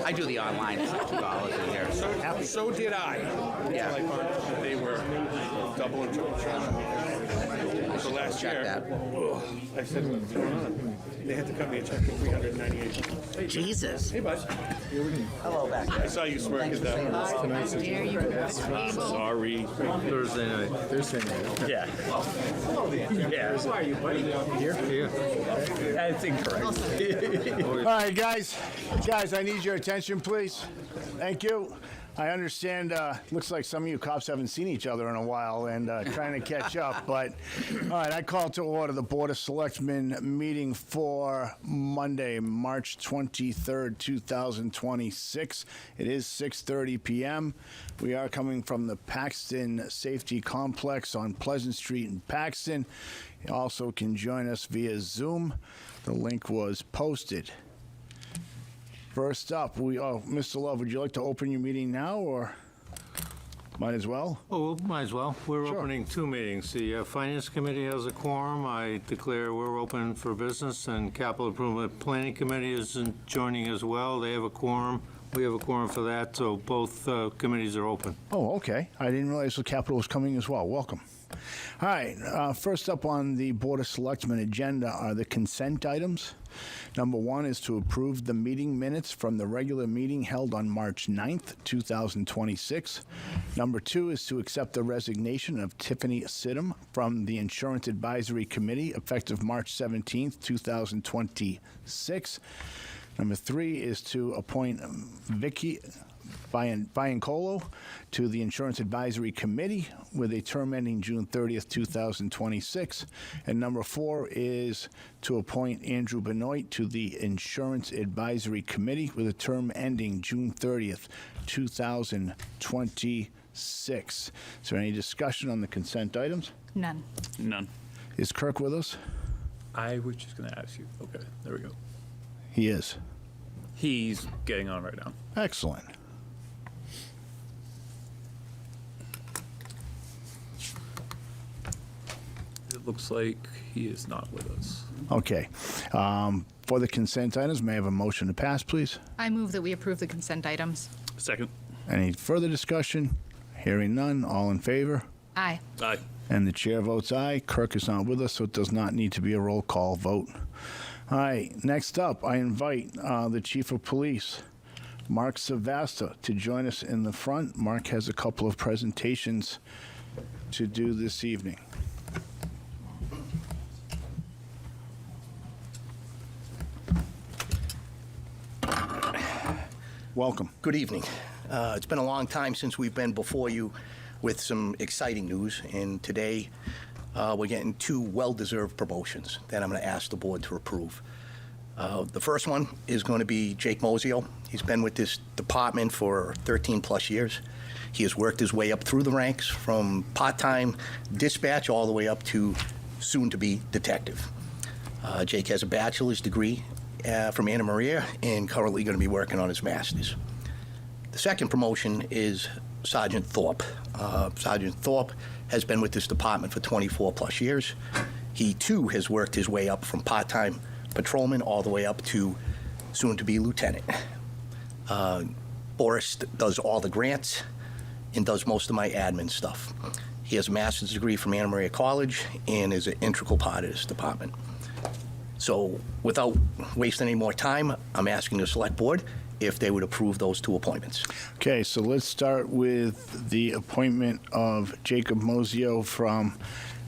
I do the online policy here. So did I. Yeah. Until I found that they were double and triple charging. So last Check year, that. I said, what's going on? They had to cut me a check for $398. Jesus. Hey, bud. Hello back there. I saw you smirk at that. Dare you Sorry. Thursday night. Yeah. Yeah. Who are you, buddy? Here. That's incorrect. All right, guys. Guys, I need your attention, please. Thank you. I understand, looks like some of you cops haven't seen each other in a while and trying to catch up. But, all right, I call to order the Board of Selectmen meeting for Monday, March 23rd, 2026. It is 6:30 p.m. We are coming from the Paxton Safety Complex on Pleasant Street in Paxton. You also can join us via Zoom. The link was posted. First up, Mr. Love, would you like to open your meeting now, or might as well? Oh, might as well. We're Sure. opening two meetings. The Finance Committee has a quorum. I declare we're open for business, and Capital Improvement Planning Committee is joining as well. They have a quorum. We have a quorum for that, so both committees are open. Oh, okay. I didn't realize the Capitol was coming as well. Welcome. All right, first up on the Board of Selectmen agenda are the consent items. Number one is to approve the meeting minutes from the regular meeting held on March 9th, 2026. Number two is to accept the resignation of Tiffany Sidham from the Insurance Advisory Committee effective March 17th, 2026. Number three is to appoint Vicky Biancolo to the Insurance Advisory Committee with a term ending June 30th, 2026. And number four is to appoint Andrew Benoit to the Insurance Advisory Committee with a term ending June 30th, 2026. Is there any discussion on the consent items? None. None. Is Kirk with us? I was just going to ask you. Okay, there we go. He is. He's getting on right now. Excellent. It looks like he is not with us. Okay. For the consent items, may I have a motion to pass, please? I move that we approve the consent items. Second. Any further discussion? Hearing none, all in favor? Aye. Aye. And the chair votes aye. Kirk is not with us, so it does not need to be a roll call vote. All right, next up, I invite the Chief of Police, Mark Savasta, to join us in the front. Mark has a couple of presentations to do this evening. Welcome. Good evening. It's been a long time since we've been before you with some exciting news, and today we're getting two well-deserved promotions that I'm going to ask the board to approve. The first one is going to be Jake Mosio. He's been with this department for 13 plus years. He has worked his way up through the ranks from part-time dispatch all the way up to soon-to-be detective. Jake has a bachelor's degree from Anna Maria and currently going to be working on his master's. The second promotion is Sergeant Thorpe. Sergeant Thorpe has been with this department for 24 plus years. He too has worked his way up from part-time patrolman all the way up to soon-to-be lieutenant. Boris does all the grants and does most of my admin stuff. He has a master's degree from Anna Maria College and is an integral part of this department. So without wasting any more time, I'm asking the select board if they would approve those two appointments. Okay, so let's start with the appointment of Jacob Mosio from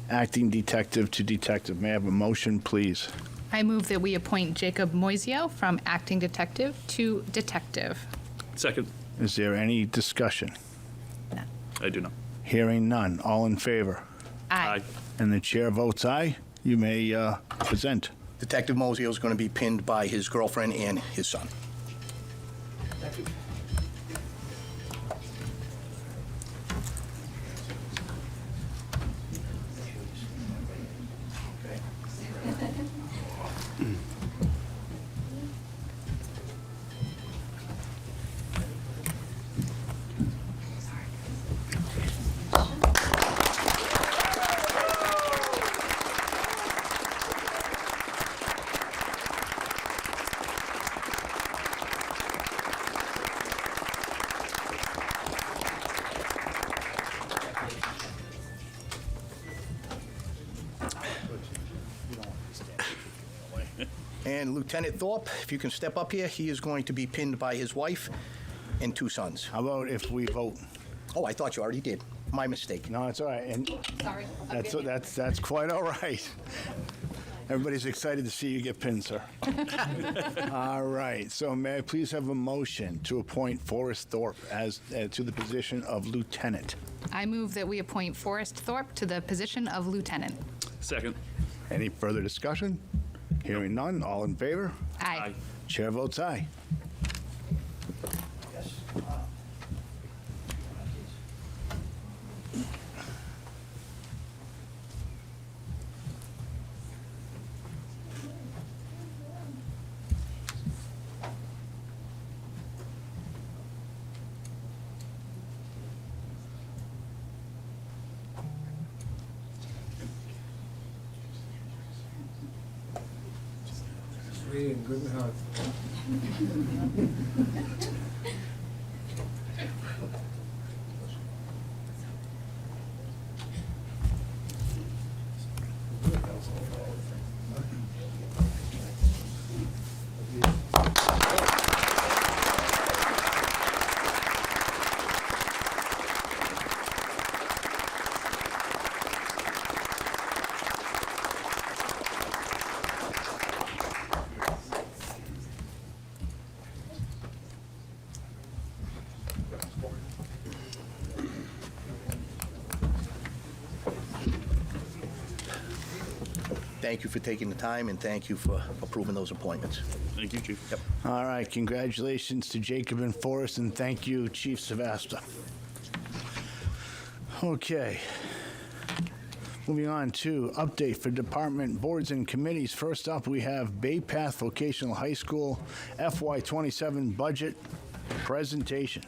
acting detective to detective. May I have a motion, please? I move that we appoint Jacob Moisio from acting detective to detective. Second. Is there any discussion? No. I do not. Hearing none. All in favor? Aye. And the chair votes aye. You may present. Detective Mosio is going to be pinned by his girlfriend and his son. And Lieutenant Thorpe, if you can step up here, he is going to be pinned by his wife and 2 sons. How about if we vote? Oh, I thought you already did. My mistake. No, it's all right. And Sorry. that's quite all right. Everybody's excited to see you get pinned, sir. All right. So may I please have a motion to appoint Forrest Thorpe as to the position of lieutenant? I move that we appoint Forrest Thorpe to the position of lieutenant. Second. Any further discussion? Hearing none. All in favor? Aye. Chair votes aye. Thank you for taking the time, and thank you for approving those appointments. Thank you, Chief. Yep. All right. Congratulations to Jacob and Forrest, and thank you, Chief Savasta. Okay. Moving on to update for department boards and committees. First up, we have Bay Path Vocational High School FY27 budget presentation.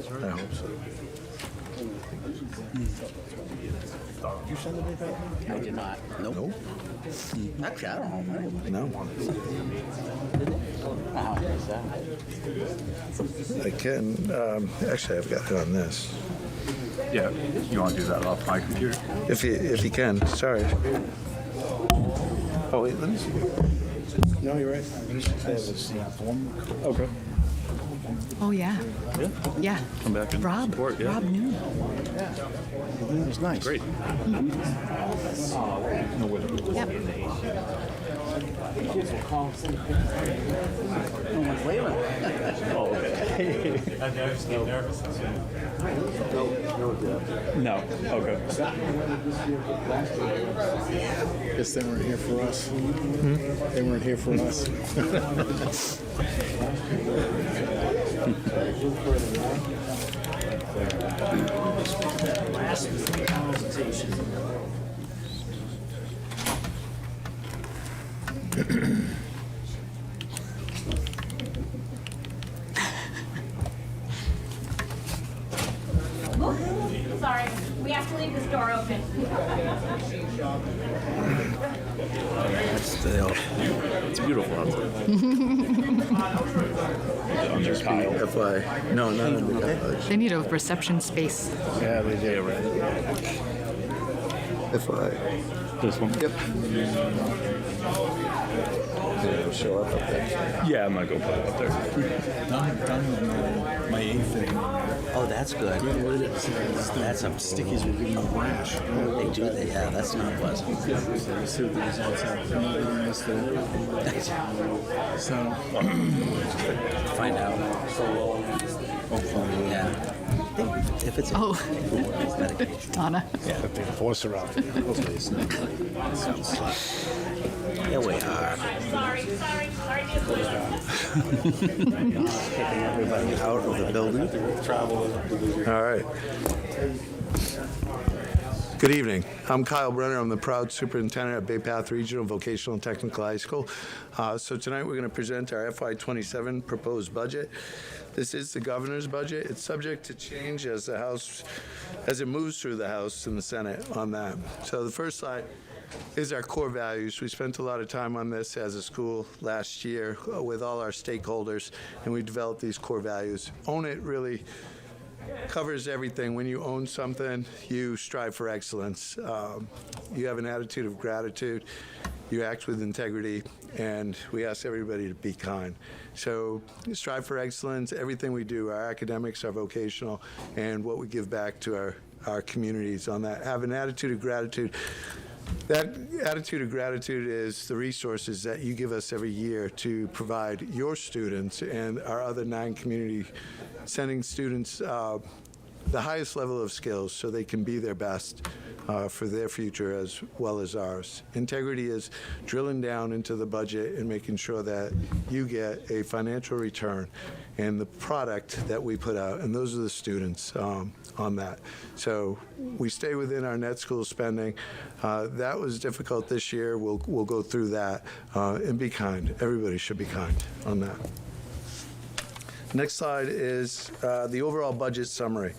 I hope so. I did not. Nope. Actually, I don't know. No, How is that? I can. Actually, I've got it on this. Yeah, you want to do that off my computer? If you can. Sorry. Oh wait, let me see. No, you're right. Okay. Oh, yeah. Yeah. Yeah. Come back and Rob. support, yeah. Rob knew. It was nice. Great. Yep. Wait a minute. Oh, okay. No. Okay. Guess they weren't here for us. They weren't here for us. Sorry, we have to leave this door open. It's beautiful out there. Under Kyle. FY. No, not under They need a reception space. Yeah, they did. FY. This one? Yep. It'll show up there. Yeah, I'm gonna go put it up there. My A thing. Oh, that's good. That's a Stickies were giving me a rash. They do that. Yeah, that's not pleasant. See what the results are. I'm not even nice to So, Find out. hopefully. Yeah. If it's Oh, Donna. Put the enforcer out. Hopefully it's not. Here we are. Sorry. Taking everybody out of the building. Travel. All right. Good evening. I'm Kyle Brenner. I'm the proud superintendent at Bay Path Regional Vocational and Technical High School. So tonight we're going to present our FY27 proposed budget. This is the governor's budget. It's subject to change as it moves through the House and the Senate on that. So the first slide is our core values. We spent a lot of time on this as a school last year with all our stakeholders, and we developed these core values. Own it really covers everything. When you own something, you strive for excellence. You have an attitude of gratitude. You act with integrity, and we ask everybody to be kind. So strive for excellence. Everything we do, our academics, our vocational, and what we give back to our communities on that. Have an attitude of gratitude. That attitude of gratitude is the resources that you give us every year to provide your students and our other 9 community, sending students the highest level of skills so they can be their best for their future as well as ours. Integrity is drilling down into the budget and making sure that you get a financial return and the product that we put out, and those are the students on that. So we stay within our net school spending. That was difficult this year. We'll go through that and be kind. Everybody should be kind on that. Next slide is the overall budget summary.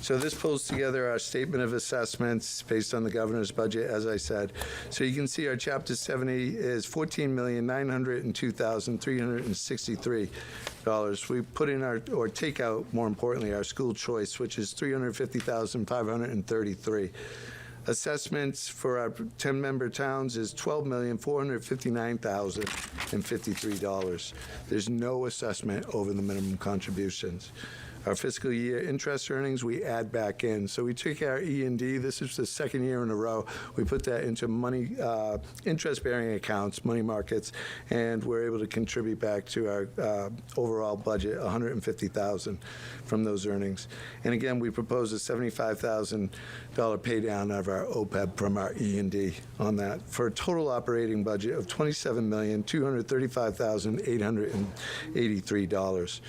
So this pulls together our statement of assessments based on the governor's budget, as I said. So you can see our Chapter 70 is $14,902,363. We put in or take out, more importantly, our school choice, which is $350,533. Assessments for our 10-member towns is $12,459,053. There's no assessment over the minimum contributions. Our fiscal year interest earnings, we add back in. So we took our E&D. This is the second year in a row. We put that into money, interest-bearing accounts, money markets, and we're able to contribute back to our overall budget, $150,000 from those earnings. And again, we propose a $75,000 pay down of our OPEB from our E&D on that for a total operating budget of $27,235,883.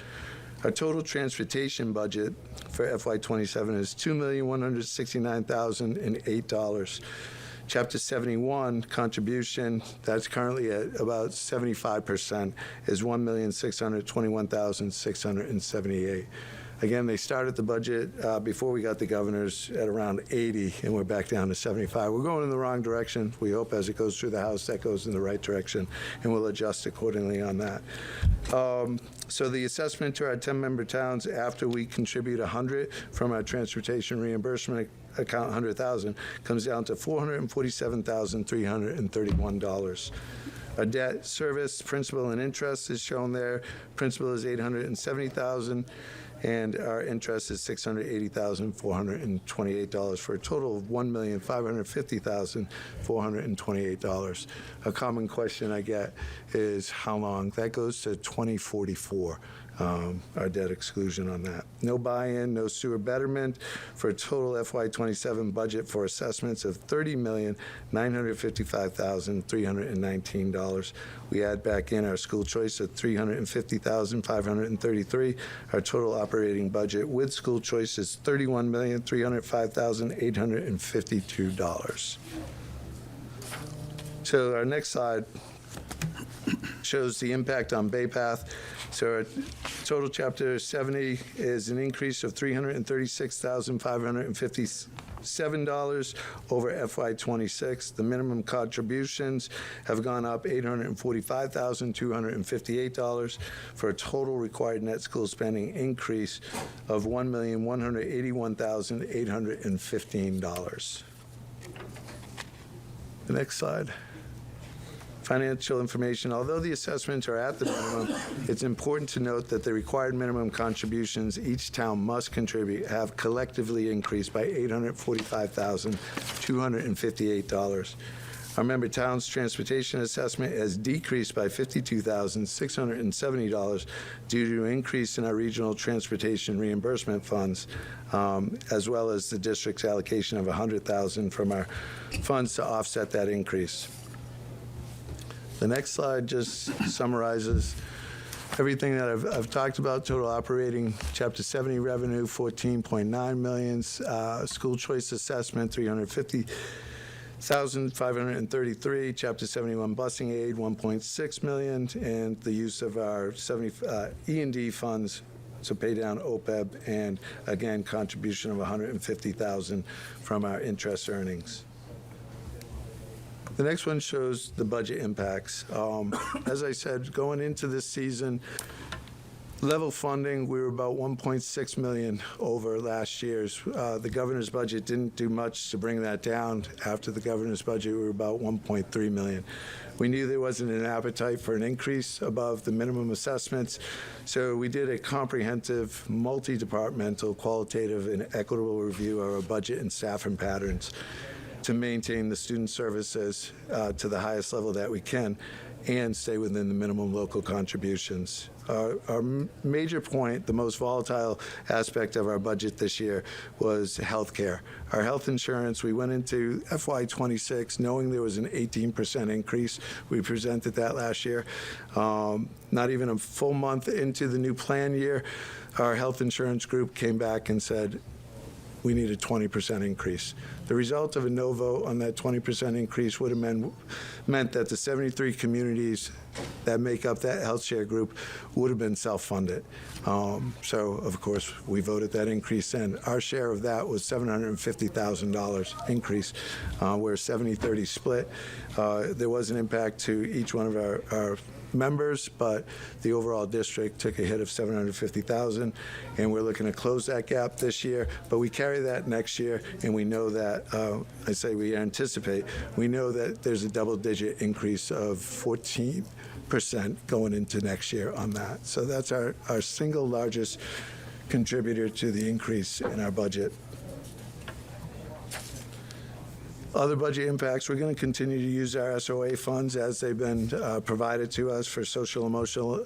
Our total transportation budget for FY27 is $2,169,008. Chapter 71 contribution, that's currently at about 75%, is $1,621,678. Again, they started the budget before we got the governors at around 80, and we're back down to 75. We're going in the wrong direction. We hope as it goes through the House, that goes in the right direction, and we'll adjust accordingly on that. So the assessment to our 10-member towns after we contribute 100 from our transportation reimbursement account, 100,000, comes down to $447,331. Our debt service, principal and interest is shown there. Principal is $870,000. And our interest is $680,428 for a total of $1,550,428. A common question I get is how long? That goes to 2044. Our debt exclusion on that. No buy-in, no sewer betterment for a total FY27 budget for assessments of $30,955,319. We add back in our school choice of $350,533. Our total operating budget with school choice is $31,305,852. So our next slide shows the impact on Bay Path. So our total Chapter 70 is an increase of $336,557 over FY26. The minimum contributions have gone up $845,258 for a total required net school spending increase of $1,181,815. The next slide. Financial information. Although the assessments are at the minimum, it's important to note that the required minimum contributions each town must contribute have collectively increased by $845,258. Our member town's transportation assessment has decreased by $52,670 due to an increase in our regional transportation reimbursement funds, as well as the district's allocation of $100,000 from our funds to offset that increase. The next slide just summarizes everything that I've talked about. Total operating Chapter 70 revenue, $14.9 million. School choice assessment, $350,533. Chapter 71 busing aid, $1.6 million, and the use of our E&D funds to pay down OPEB, and again, contribution of $150,000 from our interest earnings. The next one shows the budget impacts. As I said, going into this season, level funding, we were about $1.6 million over last year's. The governor's budget didn't do much to bring that down. After the governor's budget, we were about $1.3 million. We knew there wasn't an appetite for an increase above the minimum assessments, so we did a comprehensive, multi-departmental, qualitative, and equitable review of our budget and staffing patterns to maintain the student services to the highest level that we can and stay within the minimum local contributions. Our major point, the most volatile aspect of our budget this year, was healthcare. Our health insurance, we went into FY26 knowing there was an 18% increase. We presented that last year. Not even a full month into the new plan year, our health insurance group came back and said, we need a 20% increase. The result of a no vote on that 20% increase would have meant that the 73 communities that make up that health share group would have been self-funded. So, of course, we voted that increase in. Our share of that was $750,000 increase. We're 70-30 split. There was an impact to each one of our members, but the overall district took a hit of $750,000, and we're looking to close that gap this year. But we carry that next year, and we know that, I say we anticipate, we know that there's a double-digit increase of 14% going into next year on that. So that's our single largest contributor to the increase in our budget. Other budget impacts, we're going to continue to use our SOA funds as they've been provided to us for social, emotional,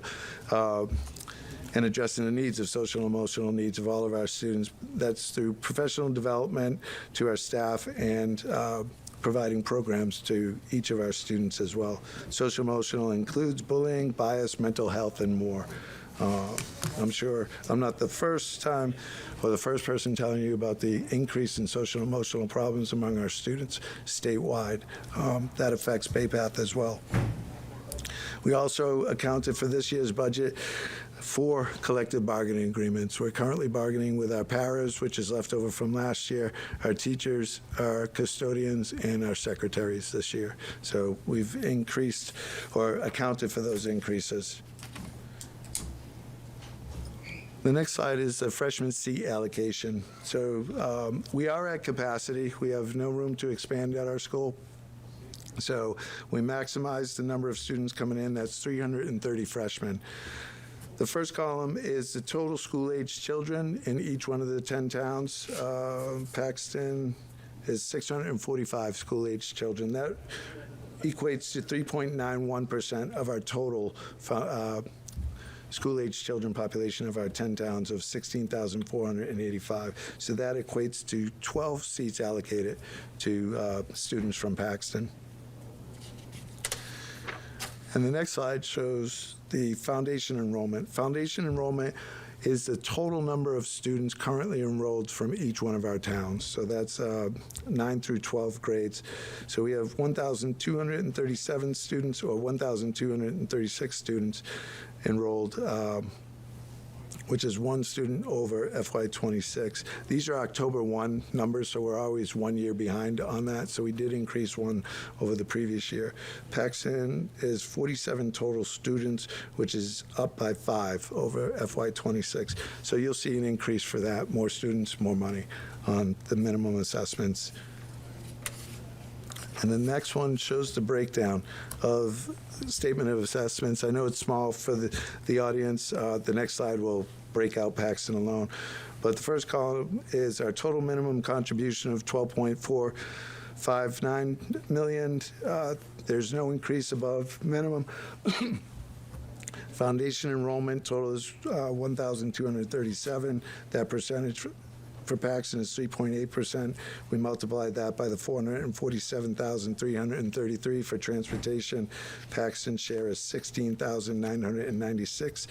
and addressing the needs of social and emotional needs of all of our students. That's through professional development to our staff and providing programs to each of our students as well. Social emotional includes bullying, bias, mental health, and more. I'm sure I'm not the first time or the first person telling you about the increase in social and emotional problems among our students statewide. That affects Bay Path as well. We also accounted for this year's budget for collective bargaining agreements. We're currently bargaining with our paras, which is left over from last year, our teachers, our custodians, and our secretaries this year. So we've increased or accounted for those increases. The next slide is the freshman seat allocation. So we are at capacity. We have no room to expand at our school. So we maximize the number of students coming in. That's 330 freshmen. The first column is the total school-age children in each one of the 10 towns. Paxton is 645 school-age children. That equates to 3.91% of our total school-age children population of our 10 towns of 16,485. So that equates to 12 seats allocated to students from Paxton. And the next slide shows the foundation enrollment. Foundation enrollment is the total number of students currently enrolled from each one of our towns. So that's 9 through 12 grades. So we have 1,237 students or 1,236 students enrolled, which is one student over FY26. These are October 1 numbers, so we're always 1 year behind on that. So we did increase one over the previous year. Paxton is 47 total students, which is up by 5 over FY26. So you'll see an increase for that. More students, more money on the minimum assessments. And the next one shows the breakdown of statement of assessments. I know it's small for the audience. The next slide will break out Paxton alone. But the first column is our total minimum contribution of $12.459 million. There's no increase above minimum. Foundation enrollment total is 1,237. That percentage for Paxton is 3.8%. We multiplied that by the 447,333 for transportation. Paxton's share is $16,996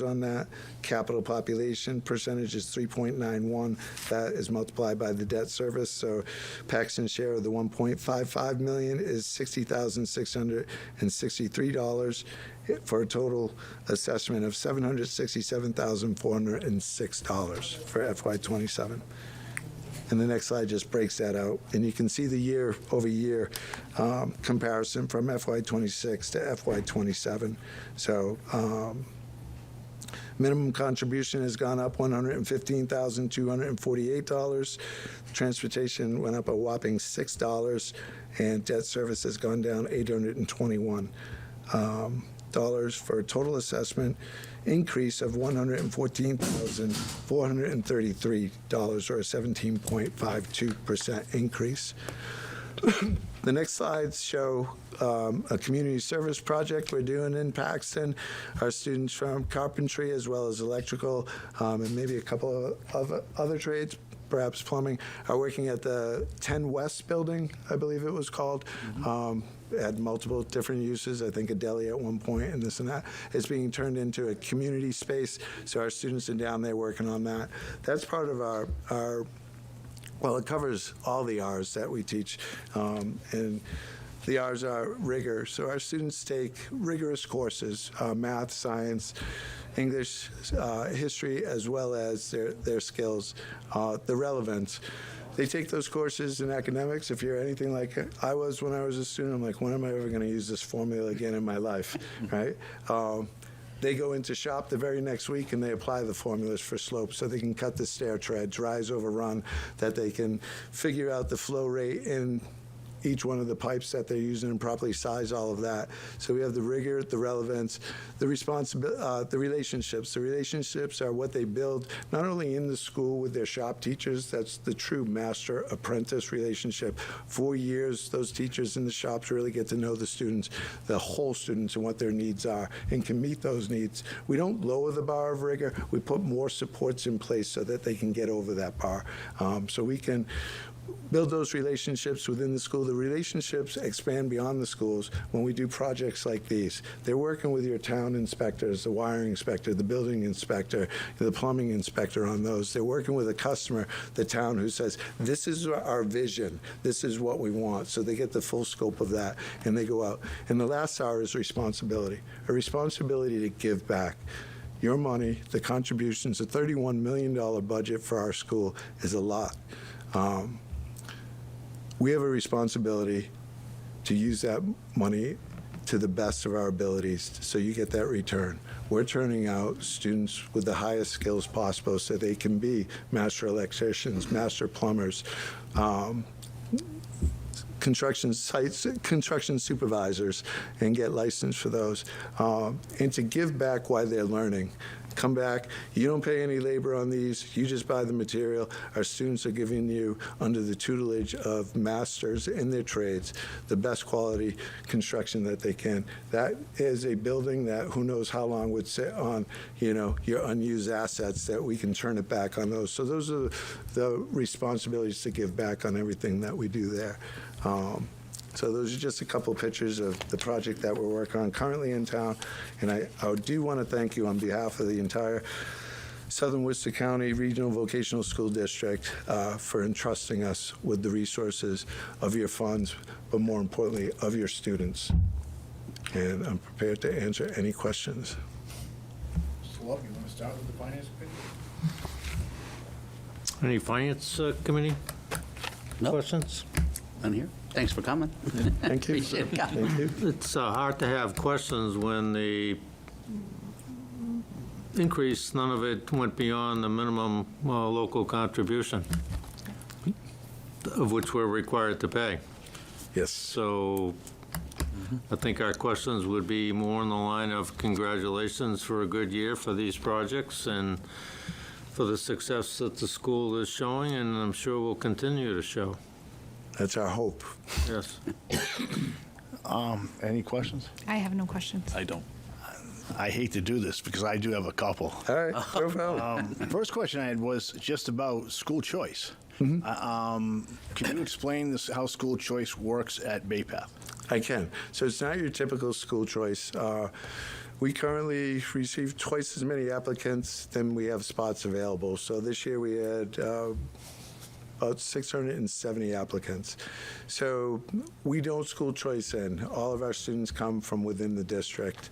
on that. Capital population percentage is 3.91. That is multiplied by the debt service. So Paxton's share of the $1.55 million is $60,663 for a total assessment of $767,406 for FY27. And the next slide just breaks that out. And you can see the year-over-year comparison from FY26 to FY27. So minimum contribution has gone up $115,248. Transportation went up a whopping $6, and debt service has gone down $821 for a total assessment increase of $114,433, or a 17.52% increase. The next slides show a community service project we're doing in Paxton. Our students from carpentry as well as electrical and maybe a couple of other trades, perhaps plumbing, are working at the 10 West building, I believe it was called. Had multiple different uses, I think a deli at one point and this and that. It's being turned into a community space, so our students are down there working on that. That's part of our well, it covers all the R's that we teach, and the R's are rigor. So our students take rigorous courses, math, science, English, history, as well as their skills, the relevance. They take those courses in academics. If you're anything like I was when I was a student, I'm like, when am I ever going to use this formula again in my life, right? They go into shop the very next week and they apply the formulas for slopes so they can cut the stair treads, rise over run, that they can figure out the flow rate in each one of the pipes that they're using and properly size all of that. So we have the rigor, the relevance, the responsibility, the relationships. The relationships are what they build not only in the school with their shop teachers, that's the true master-apprentice relationship. 4 years, those teachers in the shops really get to know the students, the whole students, and what their needs are, and can meet those needs. We don't lower the bar of rigor. We put more supports in place so that they can get over that bar. So we can build those relationships within the school. The relationships expand beyond the schools when we do projects like these. They're working with your town inspectors, the wiring inspector, the building inspector, the plumbing inspector on those. They're working with a customer, the town, who says, this is our vision, this is what we want. So they get the full scope of that, and they go out. And the last R is responsibility, a responsibility to give back. Your money, the contributions, the $31 million budget for our school is a lot. We have a responsibility to use that money to the best of our abilities so you get that return. We're turning out students with the highest skills possible so they can be master electricians, master plumbers, construction supervisors, and get licensed for those, and to give back while they're learning. Come back, you don't pay any labor on these, you just buy the material. Our students are giving you, under the tutelage of masters in their trades, the best quality construction that they can. That is a building that who knows how long would sit on, your unused assets, that we can turn it back on those. So those are the responsibilities to give back on everything that we do there. So those are just a couple pictures of the project that we're working on currently in town. And I do want to thank you on behalf of the entire Southern Worcester County Regional Vocational School District for entrusting us with the resources of your funds, but more importantly, of your students. And I'm prepared to answer any questions. Mr. Love, you want to start with the Finance Committee? Any Finance Committee Nope. questions? None here. Thanks for coming. Thank you. Appreciate it. Thank you. It's hard to have questions when the increase, none of it went beyond the minimum local contribution, of which we're required to pay. Yes. So I think our questions would be more in the line of congratulations for a good year for these projects and for the success that the school is showing, and I'm sure will continue to show. That's our hope. Yes. Any questions? I have no questions. I don't. I hate to do this because I do have a couple. All right, no problem. First question I had was just about school choice. Can you explain this, how school choice works at Bay Path? I can. So it's not your typical school choice. We currently receive twice as many applicants than we have spots available. So this year we had about 670 applicants. So we don't school choice in. All of our students come from within the district.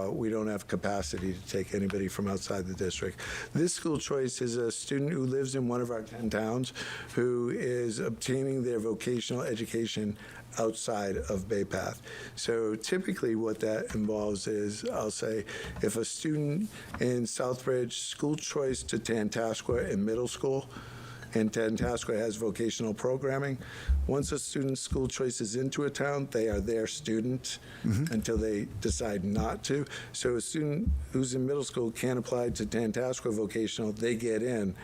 We don't have capacity to take anybody from outside the district. This school choice is a student who lives in one of our 10 towns who is obtaining their vocational education outside of Bay Path. So typically what that involves is, I'll say, if a student in Southbridge school choice to Tantascwa in middle school, and Tantascwa has vocational programming. Once a student's school choice is into a town, they are their student until they decide not to. So a student who's in middle school can't apply to Tantascwa vocational, they get in,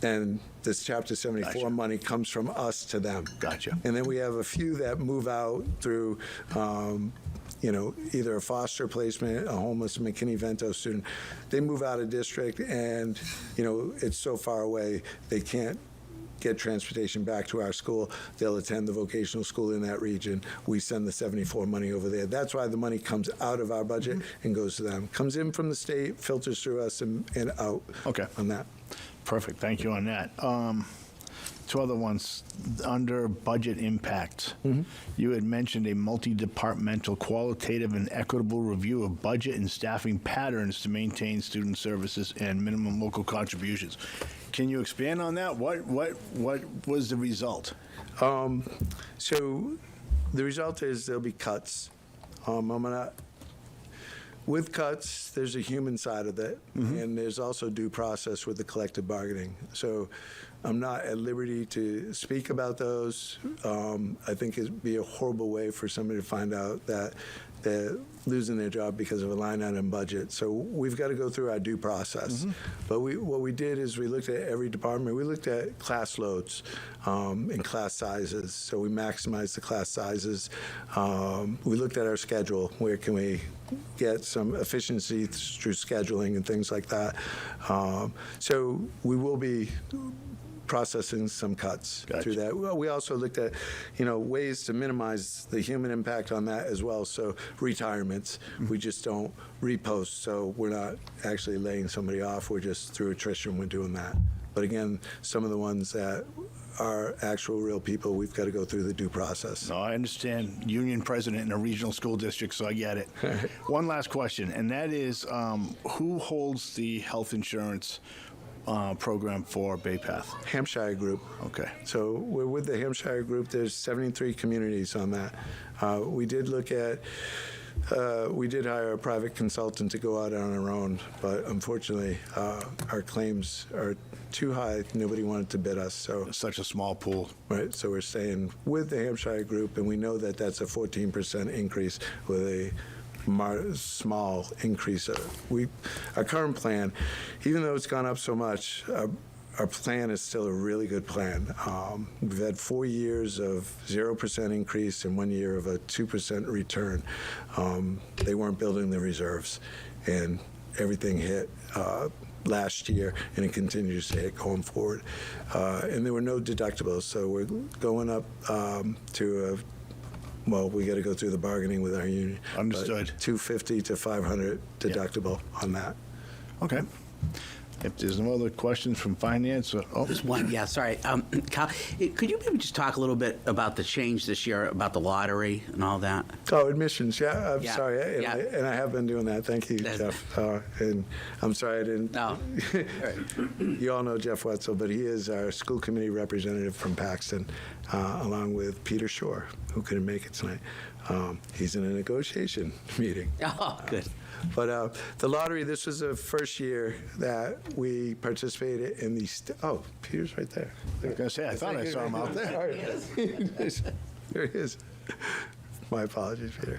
and this Chapter 74 Gotcha. money comes from us to them. Gotcha. And then we have a few that move out through either a foster placement, a homeless McKinney-Vento student. They move out of district and, it's so far away, they can't get transportation back to our school. They'll attend the vocational school in that region. We send the 74 money over there. That's why the money comes out of our budget and goes to them. Comes in from the state, filters through us and out on that. Perfect. Thank you on that. Two other ones. Under budget impact, you had mentioned a multi-departmental qualitative and equitable review of budget and staffing patterns to maintain student services and minimum local contributions. Can you expand on that? What was the result? So the result is there'll be cuts. With cuts, there's a human side of it, and there's also due process with the collective bargaining. So I'm not at liberty to speak about those. I think it'd be a horrible way for somebody to find out that they're losing their job because of a line item budget. So we've got to go through our due process. But what we did is we looked at every department. We looked at class loads and class sizes. So we maximized the class sizes. We looked at our schedule. Where can we get some efficiency through scheduling and things like that? So we will be processing some cuts through that. Well, we also looked at, ways to minimize the human impact on that as well. So retirements, we just don't repost. So we're not actually laying somebody off. We're just through attrition, we're doing that. But again, some of the ones that are actual real people, we've got to go through the due process. No, I understand. Union president in a regional school district, so I get it. One last question, and that is, who holds the health insurance program for Bay Path? Hampshire Group. Okay. So we're with the Hampshire Group. There's 73 communities on that. We did hire a private consultant to go out on our own, but unfortunately, our claims are too high. Nobody wanted to bid us. So It's such a small pool. right. So we're staying with the Hampshire Group, and we know that that's a 14% increase with a small increase. Our current plan, even though it's gone up so much, our plan is still a really good plan. We've had 4 years of 0% increase and 1 year of a 2% return. They weren't building the reserves, and everything hit last year, and it continues to hit going forward. And there were no deductibles, so we're going up to we got to go through the bargaining with our union. Understood. $250 to $500 deductible on that. Okay. If there's no other questions from finance, Just one, yeah, sorry. Kyle, could you maybe just talk a little bit about the change this year, about the lottery and all that? Oh, admissions, yeah, I'm Yeah, sorry. And, yeah. I have been doing that. Thank you, Jeff. And I'm sorry I didn't. No. You all know Jeff Wetzel, but he is our school committee representative from Paxton, along with Peter Shore, who couldn't make it tonight. He's in a negotiation meeting. Oh, good. But the lottery, this was the first year that we participated in the. Oh, Peter's right there. I was going to say, I thought I saw him out there. There he is. My apologies, Peter.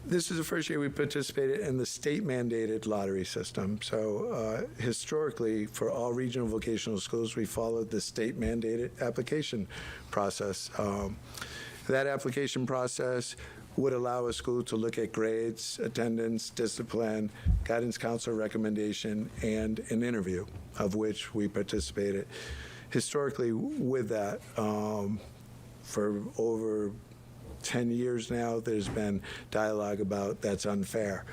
This is the first year we participated in the state-mandated lottery system. So historically, for all regional vocational schools, we followed the state-mandated application process. That application process, would allow a school to look at grades, attendance, discipline, guidance counselor recommendation, and an interview, of which we participated. Historically, with that, for over 10 years now, there's been dialogue about that's unfair.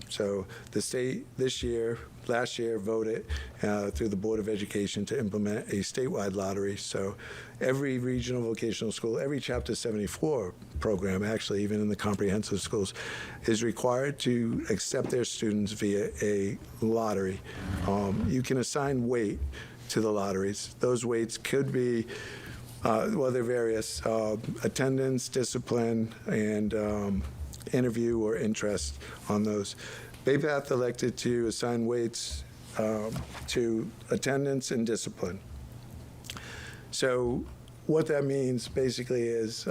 So the state last year voted through the Board of Education to implement a statewide lottery. So every regional vocational school, every Chapter 74 program, actually, even in the comprehensive schools, is required to accept their students via a lottery. You can assign weight to the lotteries. Those weights could be they're various, attendance, discipline, and interview or interest on those. Bay Path elected to assign weights to attendance and discipline. So what that means basically is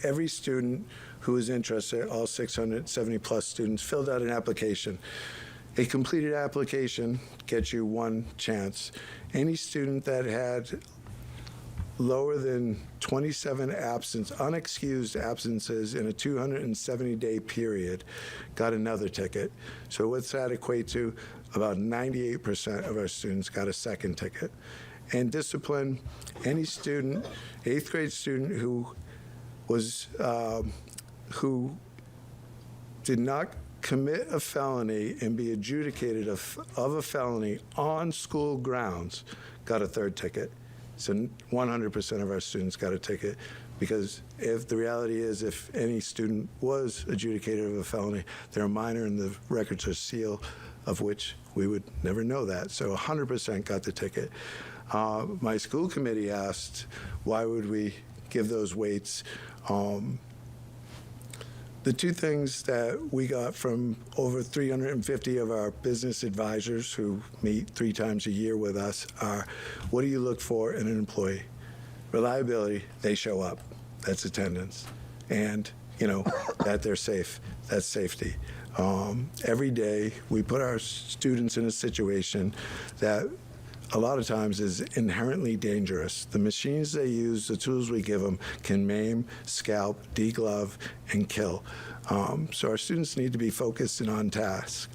every student who is interested, all 670 plus students, filled out an application. A completed application gets you one chance. Any student that had lower than 27 unexcused absences in a 270-day period got another ticket. So what's that equate to? About 98% of our students got a second ticket. And discipline, any student, 8th grade student who did not commit a felony and be adjudicated of a felony on school grounds got a third ticket. So 100% of our students got a ticket, because if the reality is, if any student was adjudicated of a felony, they're a minor and the records are sealed, of which we would never know that. So 100% got the ticket. My school committee asked, why would we give those weights? The two things that we got from over 350 of our business advisors who meet 3 times a year with us are, what do you look for in an employee? Reliability, they show up. That's attendance. And, that they're safe. That's safety. Every day, we put our students in a situation that a lot of times is inherently dangerous. The machines they use, the tools we give them, can maim, scalp, deglove, and kill. So our students need to be focused and on task.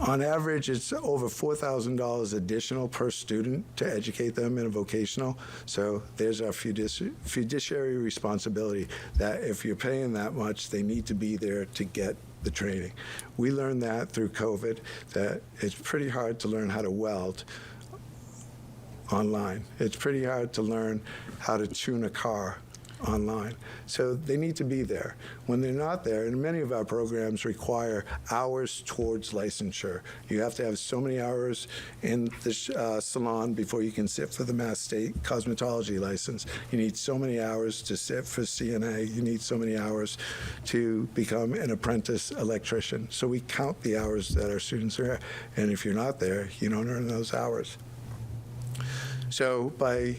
On average, it's over $4,000 additional per student to educate them in a vocational. So there's our fiduciary responsibility that if you're paying that much, they need to be there to get the training. We learned that through COVID, that it's pretty hard to learn how to weld online. It's pretty hard to learn how to tune a car online. So they need to be there. When they're not there, and many of our programs require hours towards licensure. You have to have so many hours in the salon before you can sit for the Mass State cosmetology license. You need so many hours to sit for CNA. You need so many hours to become an apprentice electrician. So we count the hours that our students are, and if you're not there, you don't earn those hours. So by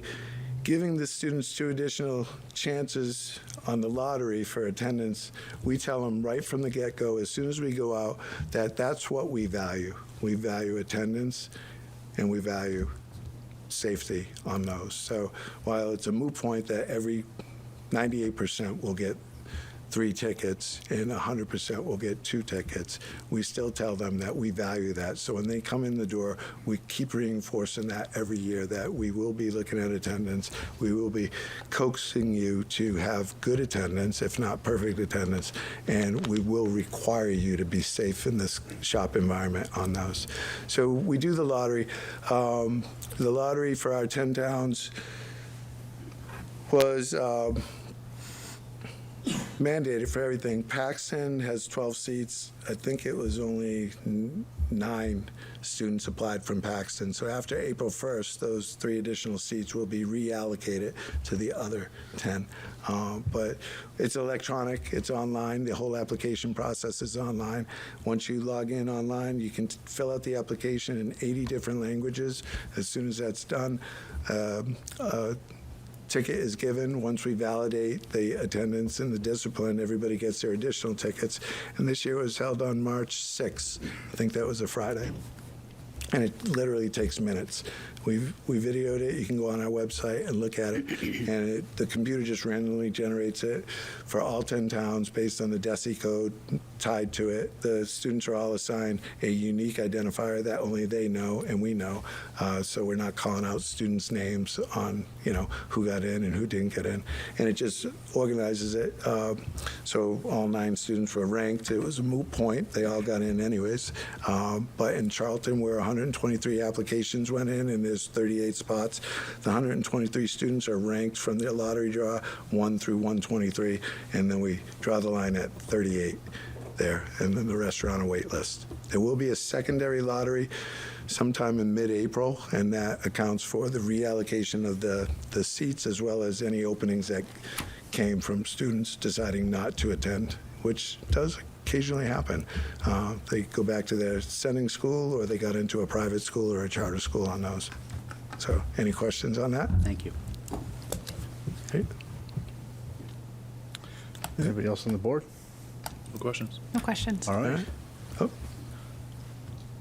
giving the students 2 additional chances on the lottery for attendance, we tell them right from the get-go, as soon as we go out, that that's what we value. We value attendance, and we value safety on those. So while it's a moot point that every 98% will get 3 tickets and 100% will get 2 tickets, we still tell them that we value that. So when they come in the door, we keep reinforcing that every year, that we will be looking at attendance. We will be coaxing you to have good attendance, if not perfect attendance, and we will require you to be safe in this shop environment on those. So we do the lottery. The lottery for our 10 towns was mandated for everything. Paxton has 12 seats. I think it was only 9 students applied from Paxton. So after April 1st, those 3 additional seats will be reallocated to the other 10. But it's electronic, it's online, the whole application process is online. Once you log in online, you can fill out the application in 80 different languages. As soon as that's done, ticket is given. Once we validate the attendance and the discipline, everybody gets their additional tickets. And this year was held on March 6th. I think that was a Friday. and it literally takes minutes. We videoed it. You can go on our website and look at it, and the computer just randomly generates it for all 10 towns based on the DESI code tied to it. The students are all assigned a unique identifier that only they know and we know, so we're not calling out students' names on who got in and who didn't get in, and it just organizes it. So all 9 students were ranked. It was a moot point. They all got in anyways, but in Charlton, where 123 applications went in, and there's 38 spots. The 123 students are ranked from the lottery draw 1 through 123, and then we draw the line at 38 there, and then the rest are on a wait list. There will be a secondary lottery sometime in mid-April, and that accounts for the reallocation of the seats as well as any openings that came from students deciding not to attend, which does occasionally happen. They go back to their sending school, or they got into a private school or a charter school on those. So, any questions on that? Thank you. Okay. Anybody else on the board? No questions? No questions. All All right. right. Oh.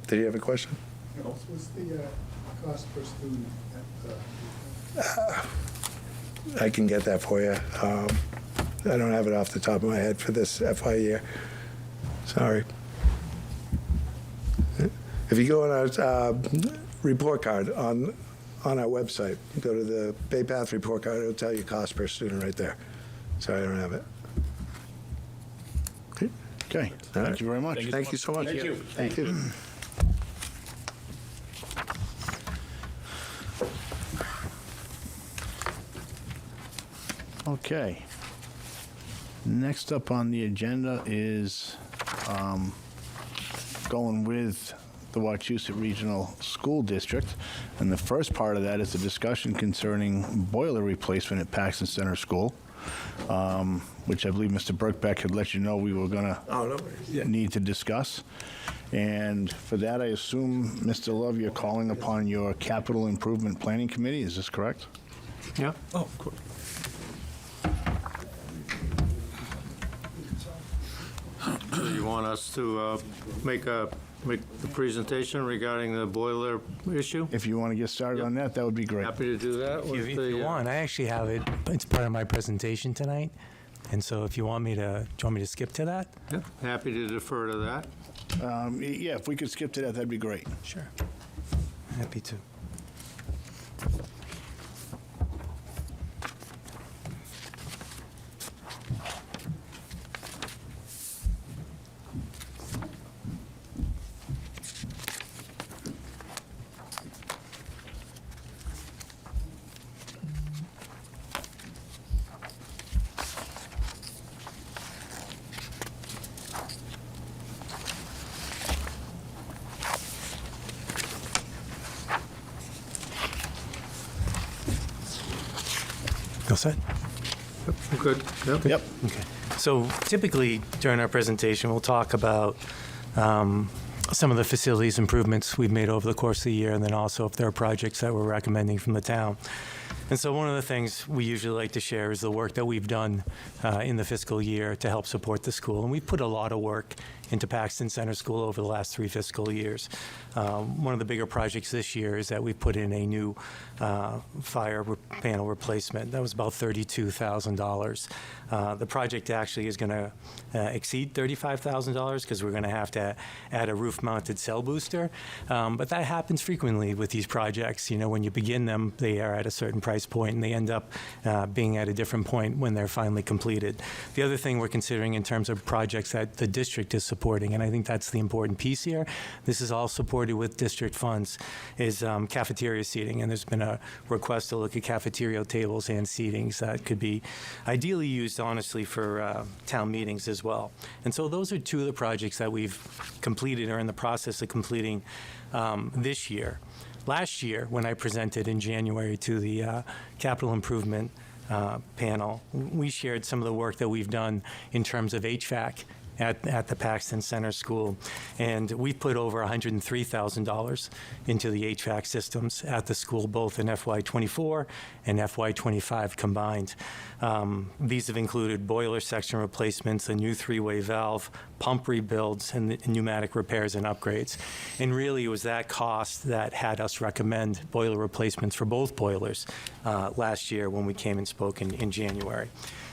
Did you have a question? What's the cost per student I can get that for you. I don't have it off the top of my head for this FY year. Sorry. If you go on our report card on our website, go to the Bay Path report card, it'll tell you cost per student right there. Sorry, I don't have it. Okay. Okay. All right. Thank you very much. Thank you so much. Thank you. Thank you. Okay. Next up on the agenda is going with the Wachusett Regional School District. And the first part of that is a discussion concerning boiler replacement at Paxton Center School, which I believe Mr. Birkbeck had let you know we were going to need to discuss. And for that, I assume, Mr. Love, you're calling upon your Capital Improvement Planning Committee. Is this correct? Yeah. Oh, cool. So you want us to make the presentation regarding the boiler issue? If you want to get started on that, that would be great. Happy to do that. If you want, I actually have it. It's part of my presentation tonight, and so if you want me to, do you want me to skip to that? Yeah, happy to defer to that. Yeah, if we could skip to that, that'd be great. Sure. Happy to. All set? Good. Yep. Yep. Okay. So typically during our presentation, we'll talk about some of the facilities improvements we've made over the course of the year, and then also if there are projects that we're recommending from the town. And so one of the things we usually like to share is the work that we've done in the fiscal year to help support the school. And we put a lot of work into Paxton Center School over the last 3 fiscal years. One of the bigger projects this year is that we put in a new fire panel replacement. That was about $32,000. The project actually is going to exceed $35,000 because we're going to have to add a roof-mounted cell booster. But that happens frequently with these projects. You know, when you begin them, they are at a certain price point, and they end up being at a different point when they're finally completed. The other thing we're considering in terms of projects that the district is supporting, and I think that's the important piece here, this is all supported with district funds, is cafeteria seating. And there's been a request to look at cafeteria tables and seatings that could be ideally used, honestly, for town meetings as well. And so those are 2 of the projects that we've completed or in the process of completing this year. Last year, when I presented in January to the capital improvement panel, we shared some of the work that we've done in terms of HVAC at the Paxton Center School. And we put over $103,000 into the HVAC systems at the school, both in FY24 and FY25 combined. These have included boiler section replacements, a new three-way valve, pump rebuilds, and pneumatic repairs and upgrades. And really, it was that cost that had us recommend boiler replacements for both boilers last year when we came and spoke in January.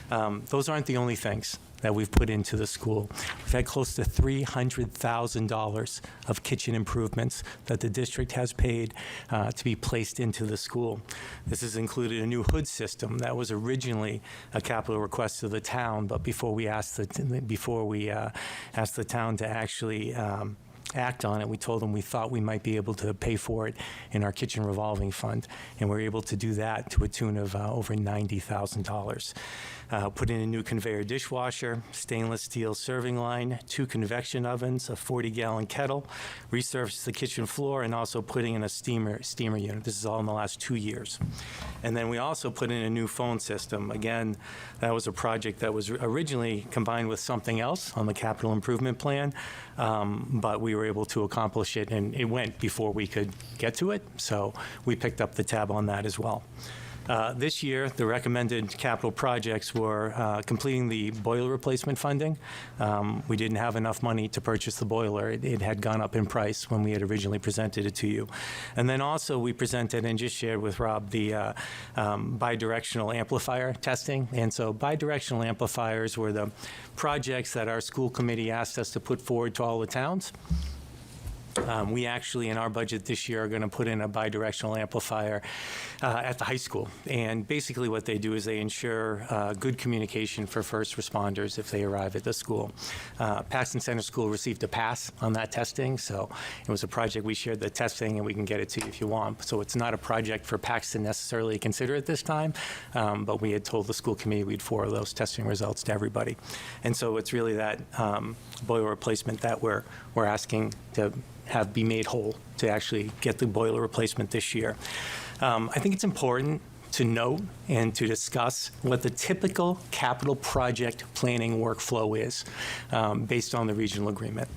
Those aren't the only things that we've put into the school. We've had close to $300,000 of kitchen improvements that the district has paid to be placed into the school. This has included a new hood system that was originally a capital request of the town, but before we asked the town to actually act on it, we told them we thought we might be able to pay for it in our kitchen revolving fund, and we're able to do that to a tune of over $90,000. Put in a new conveyor dishwasher, stainless steel serving line, 2 convection ovens, a 40-gallon kettle, resurfaced the kitchen floor, and also putting in a steamer unit. This is all in the last 2 years. And then we also put in a new phone system. Again, that was a project that was originally combined with something else on the capital improvement plan, but we were able to accomplish it, and it went before we could get to it, so we picked up the tab on that as well. This year, the recommended capital projects were completing the boiler replacement funding. We didn't have enough money to purchase the boiler. It had gone up in price when we had originally presented it to you. And then also we presented and just shared with Rob the bidirectional amplifier testing. And so bidirectional amplifiers were the projects that our school committee asked us to put forward to all the towns. We actually, in our budget this year, are going to put in a bidirectional amplifier at the high school. And basically what they do is they ensure good communication for first responders if they arrive at the school. Paxton Center School received a pass on that testing, so it was a project. We shared the testing, and we can get it to you if you want. So it's not a project for Paxton necessarily to consider at this time, but we had told the school committee we'd forward those testing results to everybody. And so it's really that boiler replacement that we're asking to have be made whole to actually get the boiler replacement this year. I think it's important to note and to discuss what the typical capital project planning workflow is based on the regional agreement.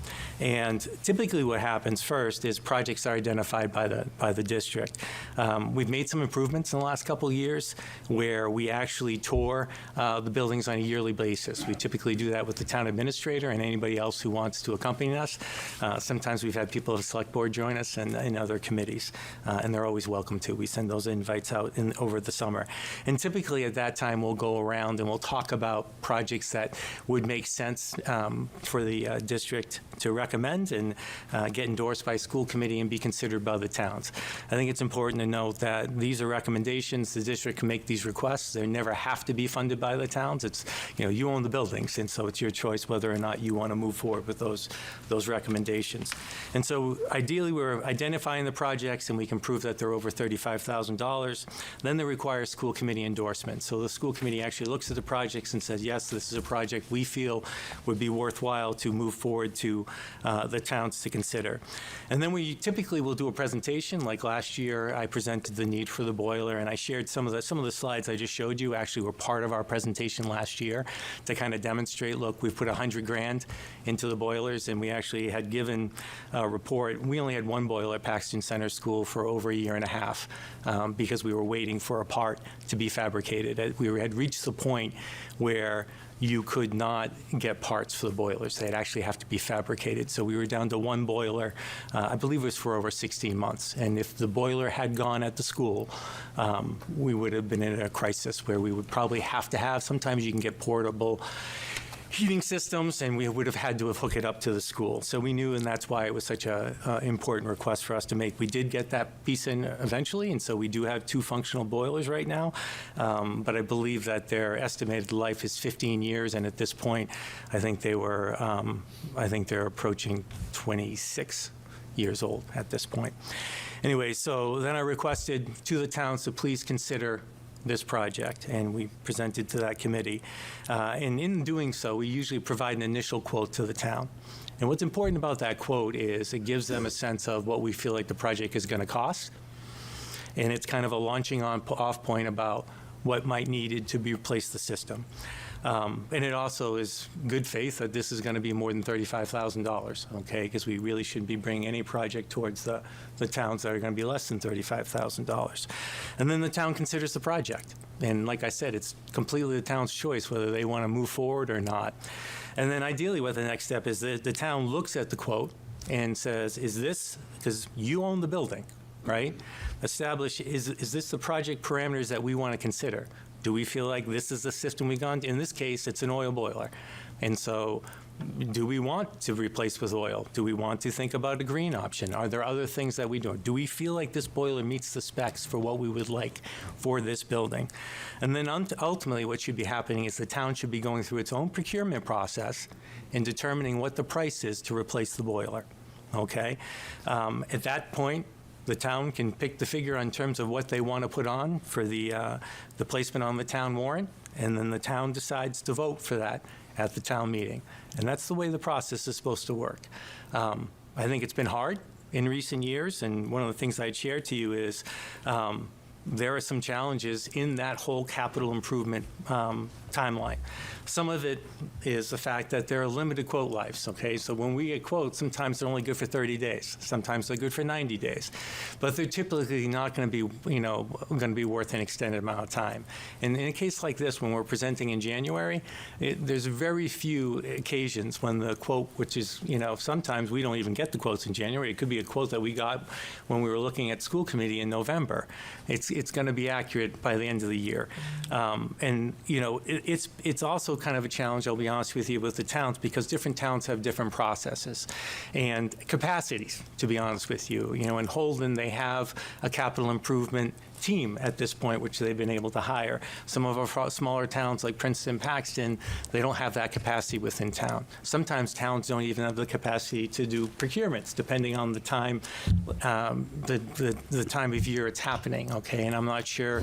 And typically what happens first is projects are identified by the district. We've made some improvements in the last couple of years where we actually tour the buildings on a yearly basis. We typically do that with the town administrator and anybody else who wants to accompany us. Sometimes we've had people of the select board join us and other committees, and they're always welcome to. We send those invites out over the summer. And typically at that time we'll go around and we'll talk about projects that would make sense for the district to recommend and get endorsed by school committee and be considered by the towns. I think it's important to note that these are recommendations. The district can make these requests. They never have to be funded by the towns. It's, you own the buildings, and so it's your choice whether or not you want to move forward with those recommendations. And so ideally we're identifying the projects, and we can prove that they're over $35,000. Then they require school committee endorsement. So the school committee actually looks at the projects and says, yes, this is a project we feel would be worthwhile to move forward to the towns to consider. And then we typically will do a presentation. Like last year, I presented the need for the boiler, and I shared some of the slides I just showed you actually were part of our presentation last year to kind of demonstrate, look, we've put $100,000 into the boilers, and we actually had given a report. We only had one boiler at Paxton Center School for over a year and a half because we were waiting for a part to be fabricated. We had reached the point where you could not get parts for the boilers. They'd actually have to be fabricated. So we were down to one boiler. I believe it was for over 16 months. And if the boiler had gone at the school, we would have been in a crisis where we would probably have to have, sometimes you can get portable heating systems, and we would have had to have hooked it up to the school. So we knew, and that's why it was such an important request for us to make. We did get that piece in eventually, and so we do have 2 functional boilers right now. But I believe that their estimated life is 15 years, and at this point, I think they're approaching 26 years old at this point. Anyway, so then I requested to the towns to please consider this project, and we presented to that committee. And in doing so, we usually provide an initial quote to the town. And what's important about that quote is it gives them a sense of what we feel like the project is going to cost. And it's kind of a launching off point about what might needed to be replace the system. And it also is good faith that this is going to be more than $35,000, okay? Because we really shouldn't be bringing any project towards the towns that are going to be less than $35,000. And then the town considers the project. And like I said, it's completely the town's choice whether they want to move forward or not. And then ideally what the next step is, the town looks at the quote and says, is this, because you own the building, right? Establish, is this the project parameters that we want to consider? Do we feel like this is the system we've gone to? In this case, it's an oil boiler. And so do we want to replace with oil? Do we want to think about a green option? Are there other things that we do? Do we feel like this boiler meets the specs for what we would like for this building? And then ultimately what should be happening is the town should be going through its own procurement process and determining what the price is to replace the boiler, okay? At that point, the town can pick the figure in terms of what they want to put on for the placement on the town warrant, and then the town decides to vote for that at the town meeting. And that's the way the process is supposed to work. I think it's been hard in recent years, and one of the things I'd share to you is there are some challenges in that whole capital improvement timeline. Some of it is the fact that there are limited quote lives, okay? So when we get quotes, sometimes they're only good for 30 days. Sometimes they're good for 90 days. But they're typically not going to be, going to be worth an extended amount of time. And in a case like this, when we're presenting in January, there's very few occasions when the quote, which is, sometimes we don't even get the quotes in January. It could be a quote that we got when we were looking at school committee in November. It's going to be accurate by the end of the year. And, it's also kind of a challenge, I'll be honest with you, with the towns, because different towns have different processes and capacities, to be honest with you. In Holden, they have a capital improvement team at this point, which they've been able to hire. Some of our smaller towns like Princeton, Paxton, they don't have that capacity within town. Sometimes towns don't even have the capacity to do procurements, depending on the time, the time of year it's happening, okay? And I'm not sure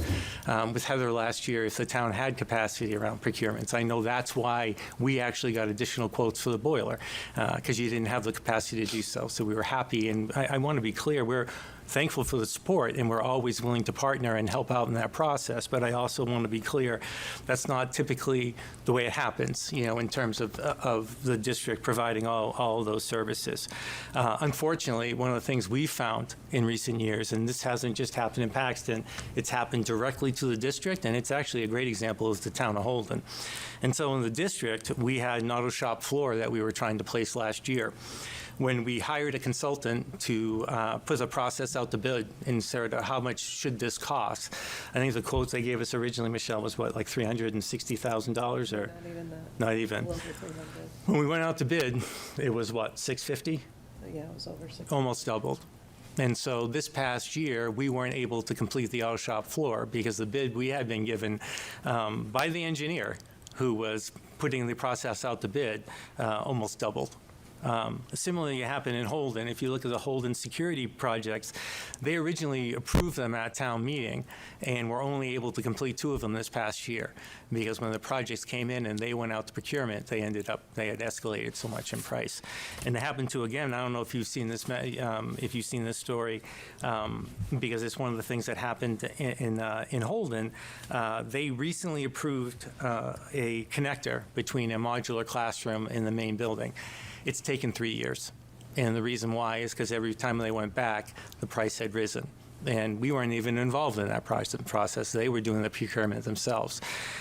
with Heather last year if the town had capacity around procurements. I know that's why we actually got additional quotes for the boiler, because you didn't have the capacity to do so. So we were happy, and I want to be clear, we're thankful for the support, and we're always willing to partner and help out in that process. But I also want to be clear, that's not typically the way it happens, in terms of the district providing all of those services. Unfortunately, one of the things we've found in recent years, and this hasn't just happened in Paxton, it's happened directly to the district, and it's actually a great example is the town of Holden. And so in the district, we had an auto shop floor that we were trying to place last year. When we hired a consultant to put the process out to bid and said, how much should this cost? I think the quotes they gave us originally, Michelle, was what, like $360,000 or? Not even that. Not even. When we went out to bid, it was what, $650,000? Yeah, it was over 6. Almost doubled. And so this past year, we weren't able to complete the auto shop floor because the bid we had been given by the engineer who was putting the process out to bid almost doubled. Similarly, it happened in Holden. If you look at the Holden security projects, they originally approved them at town meeting and were only able to complete 2 of them this past year because when the projects came in and they went out to procurement, they had escalated so much in price. And it happened to, again, I don't know if you've seen this, story, because it's one of the things that happened in Holden. They recently approved a connector between a modular classroom and the main building. It's taken 3 years. And the reason why is because every time they went back, the price had risen. And we weren't even involved in that process. They were doing the procurement themselves.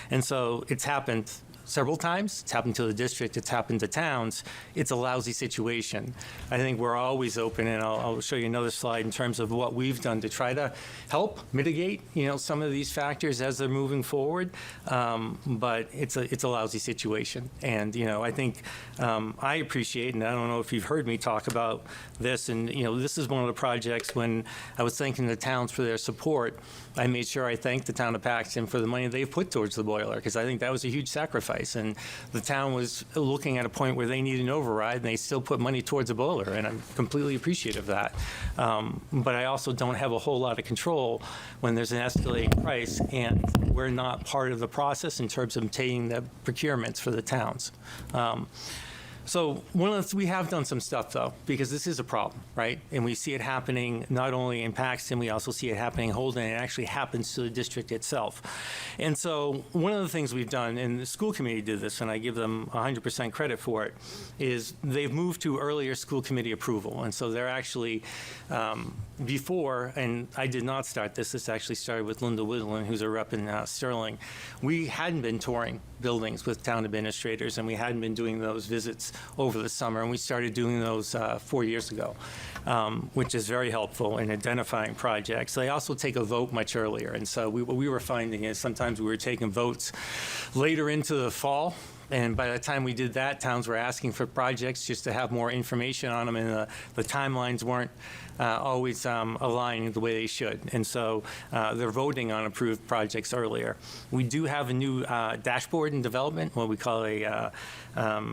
And so it's happened several times. It's happened to the district. It's happened to towns. It's a lousy situation. I think we're always open, and I'll show you another slide in terms of what we've done to try to help mitigate, some of these factors as they're moving forward. But it's a lousy situation. And, I think I appreciate, and I don't know if you've heard me talk about this, and, this is one of the projects when I was thanking the towns for their support, I made sure I thanked the town of Paxton for the money they've put towards the boiler, because I think that was a huge sacrifice. And the town was looking at a point where they needed an override, and they still put money towards a boiler, and I'm completely appreciative of that. But I also don't have a whole lot of control when there's an escalating price, and we're not part of the process in terms of obtaining the procurements for the towns. So we have done some stuff though, because this is a problem, right? And we see it happening not only in Paxton, we also see it happening in Holden, and it actually happens to the district itself. And so one of the things we've done, and the school committee did this, and I give them 100% credit for it, is they've moved to earlier school committee approval. And so they're actually, before, and I did not start this actually started with Linda Whitland, who's a rep in Sterling. We hadn't been touring buildings with town administrators, and we hadn't been doing those visits over the summer, and we started doing those 4 years ago, which is very helpful in identifying projects. They also take a vote much earlier, and so what we were finding is sometimes we were taking votes later into the fall, and by the time we did that, towns were asking for projects just to have more information on them, and the timelines weren't always aligned the way they should. And so they're voting on approved projects earlier. We do have a new dashboard in development, what we call a, I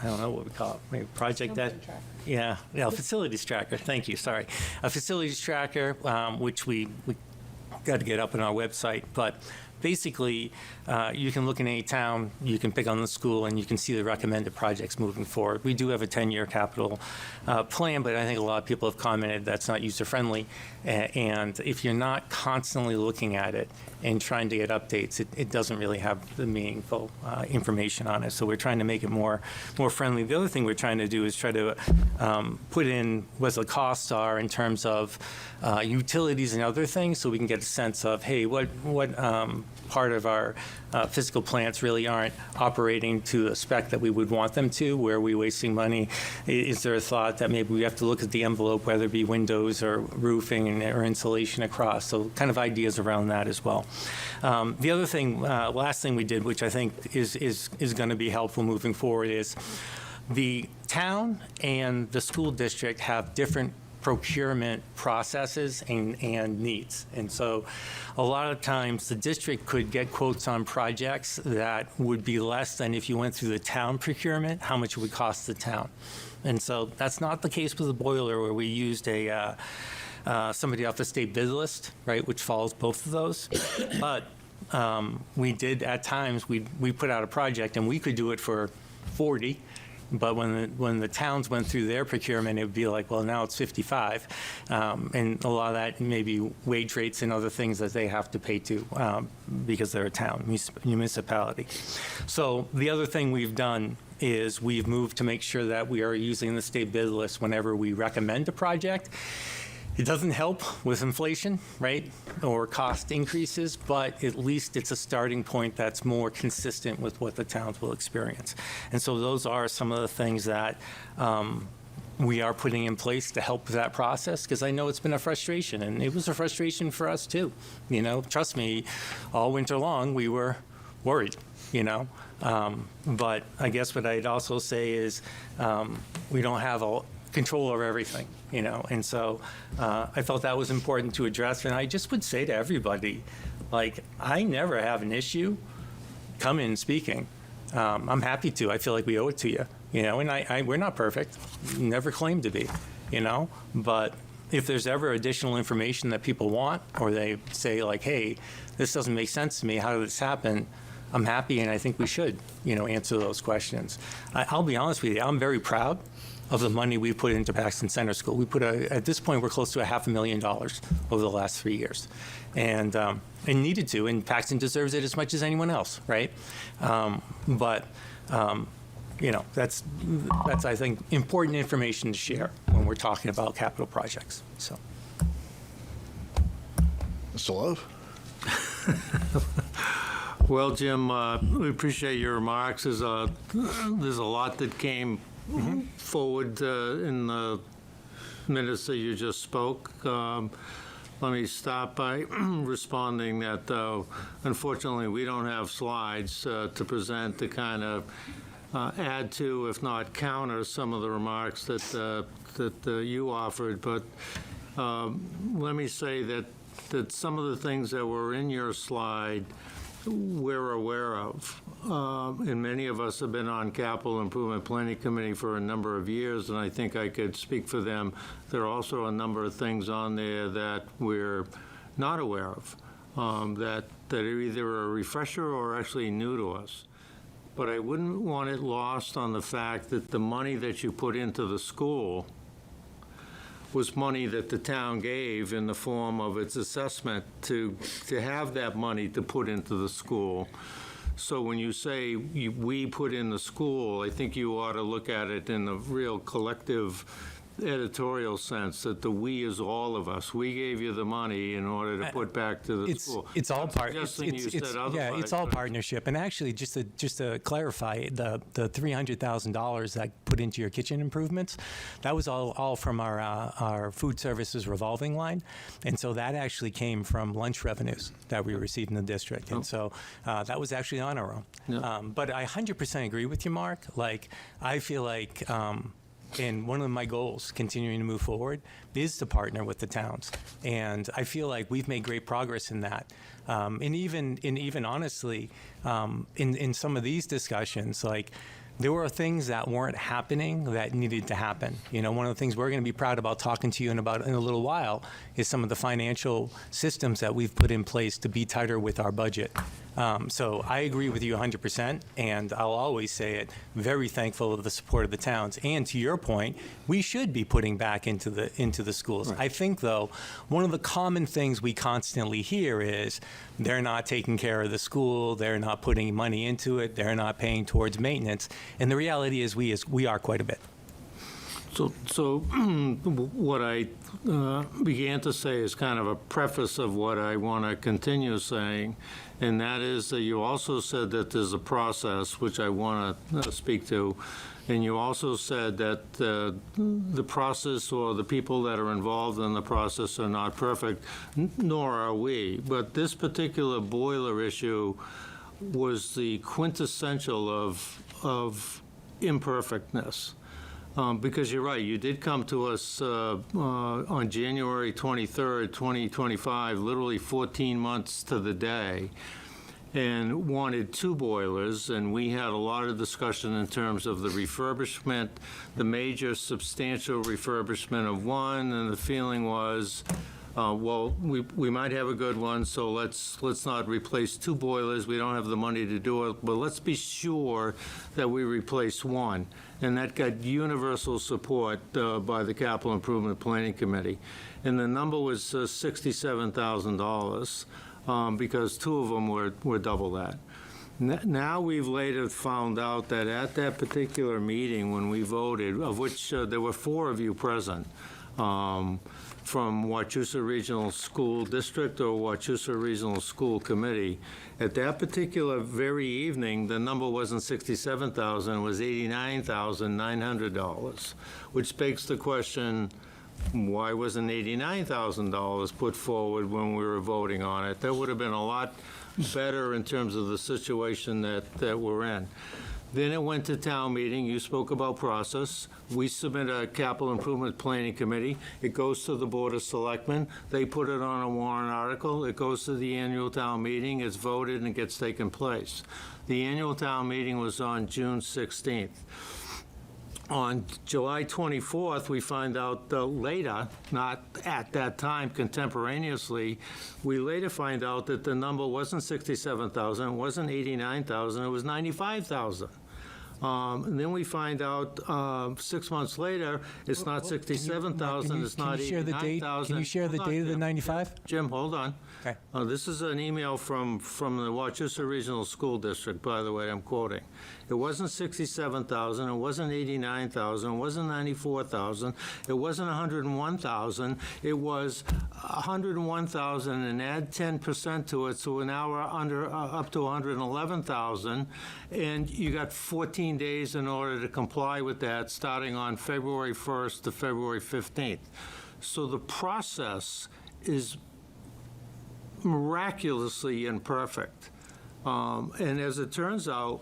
don't know what we call it, maybe project that. Yeah, facilities tracker. Thank you. Sorry, a facilities tracker, which we got to get up on our website, but. Basically, you can look in any town, you can pick on the school, and you can see the recommended projects moving forward. We do have a 10-year capital plan, but I think a lot of people have commented that's not user-friendly. And if you're not constantly looking at it and trying to get updates, it doesn't really have the meaningful information on it. So we're trying to make it more friendly. The other thing we're trying to do is try to put in what the costs are in terms of utilities and other things, so we can get a sense of, hey, what part of our physical plants really aren't operating to the spec that we would want them to? Where are we wasting money? Is there a thought that maybe we have to look at the envelope, whether it be windows or roofing or insulation across? So kind of ideas around that as well. The other thing, last thing we did, which I think is going to be helpful moving forward, is the town and the school district have different procurement processes and needs. And so a lot of times the district could get quotes on projects that would be less than if you went through the town procurement, how much it would cost the town. And so that's not the case with the boiler, where we used somebody off the state bid list, right, which follows both of those. But we did, at times, we put out a project and we could do it for 40. But when the towns went through their procurement, it would be like, well, now it's 55. And a lot of that may be wage rates and other things that they have to pay to because they're a town, municipality. So the other thing we've done is we've moved to make sure that we are using the state bid list whenever we recommend a project. It doesn't help with inflation, right, or cost increases, but at least it's a starting point that's more consistent with what the towns will experience. And so those are some of the things that we are putting in place to help with that process, because I know it's been a frustration, and it was a frustration for us too. You know, trust me, all winter long we were worried, you know. But I guess what I'd also say is we don't have control over everything, you know, and so I felt that was important to address. And I just would say to everybody, like, I never have an issue coming and speaking. I'm happy to. I feel like we owe it to you, you know, and we're not perfect, never claim to be, you know, but if there's ever additional information that people want, or they say like, hey, this doesn't make sense to me, how did this happen? I'm happy, and I think we should, you know, answer those questions. I'll be honest with you, I'm very proud of the money we put into Paxton Center School. We put at this point, we're close to $500,000 over the last 3 years, and needed to, and Paxton deserves it as much as anyone else, right? But you know, that's I think important information to share when we're talking about capital projects. So, Mr. Love? Well, Jim, we appreciate your remarks. There's a lot that came forward in the minutes that you just spoke. Let me start by responding that, unfortunately, we don't have slides to present to kind of add to, if not counter, some of the remarks that you offered. But let me say that some of the things that were in your slide we're aware of. And many of us have been on Capital Improvement Planning Committee for a number of years, and I think I could speak for them. There are also a number of things on there that we're not aware of, that are either a refresher or actually new to us. but I wouldn't want it lost on the fact that the money that you put into the school was money that the town gave in the form of its assessment to have that money to put into the school. So when you say we put in the school, I think you ought to look at it in a real collective editorial sense, that the we is all of us. We gave you the money in order to put back to the school. It's all part. Suggesting you said Yeah, otherwise, it's all but- partnership. And actually, just to clarify, the $300,000 that put into your kitchen improvements, that was all from our food services revolving line, and so that actually came from lunch revenues that we received in the district, and so that was actually on our own. Yeah. But I 100% agree with you, Mark. Like, I feel like. And one of my goals, continuing to move forward, is to partner with the towns. And I feel like we've made great progress in that. And even honestly, in some of these discussions, like, there were things that weren't happening that needed to happen. You know, one of the things we're going to be proud about talking to you in a little while is some of the financial systems that we've put in place to be tighter with our budget. So I agree with you 100%, and I'll always say it, very thankful of the support of the towns. And to your point, we should be putting back into the schools. Right. I think, though, one of the common things we constantly hear is they're not taking care of the school, they're not putting money into it, they're not paying towards maintenance. And the reality is we are quite a bit. So what I began to say is kind of a preface of what I want to continue saying, and that is that you also said that there's a process, which I want to speak to, and you also said that the process or the people that are involved in the process are not perfect, nor are we. But this particular boiler issue was the quintessential of imperfectness. Because you're right, you did come to us on January 23rd, 2025, literally 14 months to the day, and wanted 2 boilers, and we had a lot of discussion in terms of the refurbishment, the major substantial refurbishment of one, and the feeling was, well, we might have a good one, so let's not replace 2 boilers. We don't have the money to do it, but let's be sure that we replace one. And that got universal support by the Capital Improvement Planning Committee. And the number was $67,000 because 2 of them were double that. Now we've later found out that at that particular meeting when we voted, of which there were 4 of you present, from Wachusett Regional School District or Wachusett Regional School Committee. At that particular very evening, the number wasn't $67,000, it was $89,900, which begs the question, why wasn't $89,000 put forward when we were voting on it? That would have been a lot better in terms of the situation that we're in. Then it went to town meeting. You spoke about process. We submit a capital improvement planning committee. It goes to the Board of Selectmen. They put it on a warrant article. It goes to the annual town meeting. It's voted and gets taken place. The annual town meeting was on June 16th. On July 24th, we find out later, not at that time contemporaneously, we later find out that the number wasn't 67,000, it wasn't 89,000, it was 95,000. And then we find out 6 months later, it's not 67,000, it's not 89,000. Can you share the date of the 95? Jim, hold on. Okay. This is an email from the Wachusett Regional School District, by the way, I'm quoting. It wasn't 67,000, it wasn't 89,000, it wasn't 94,000, it wasn't 101,000, it was 101,000 and add 10% to it, so we're now up to 111,000, and you got 14 days in order to comply with that, starting on February 1st to February 15th. So the process is miraculously imperfect. And as it turns out,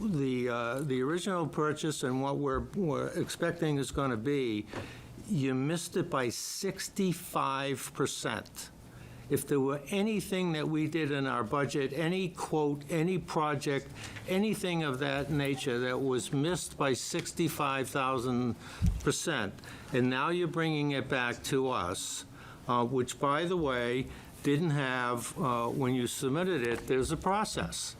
the original purchase and what we're expecting is going to be, you missed it by 65%. If there were anything that we did in our budget, any quote, any project, anything of that nature that was missed by 65,000%, and now you're bringing it back to us, which, by the way, didn't have, when you submitted it, there's a process.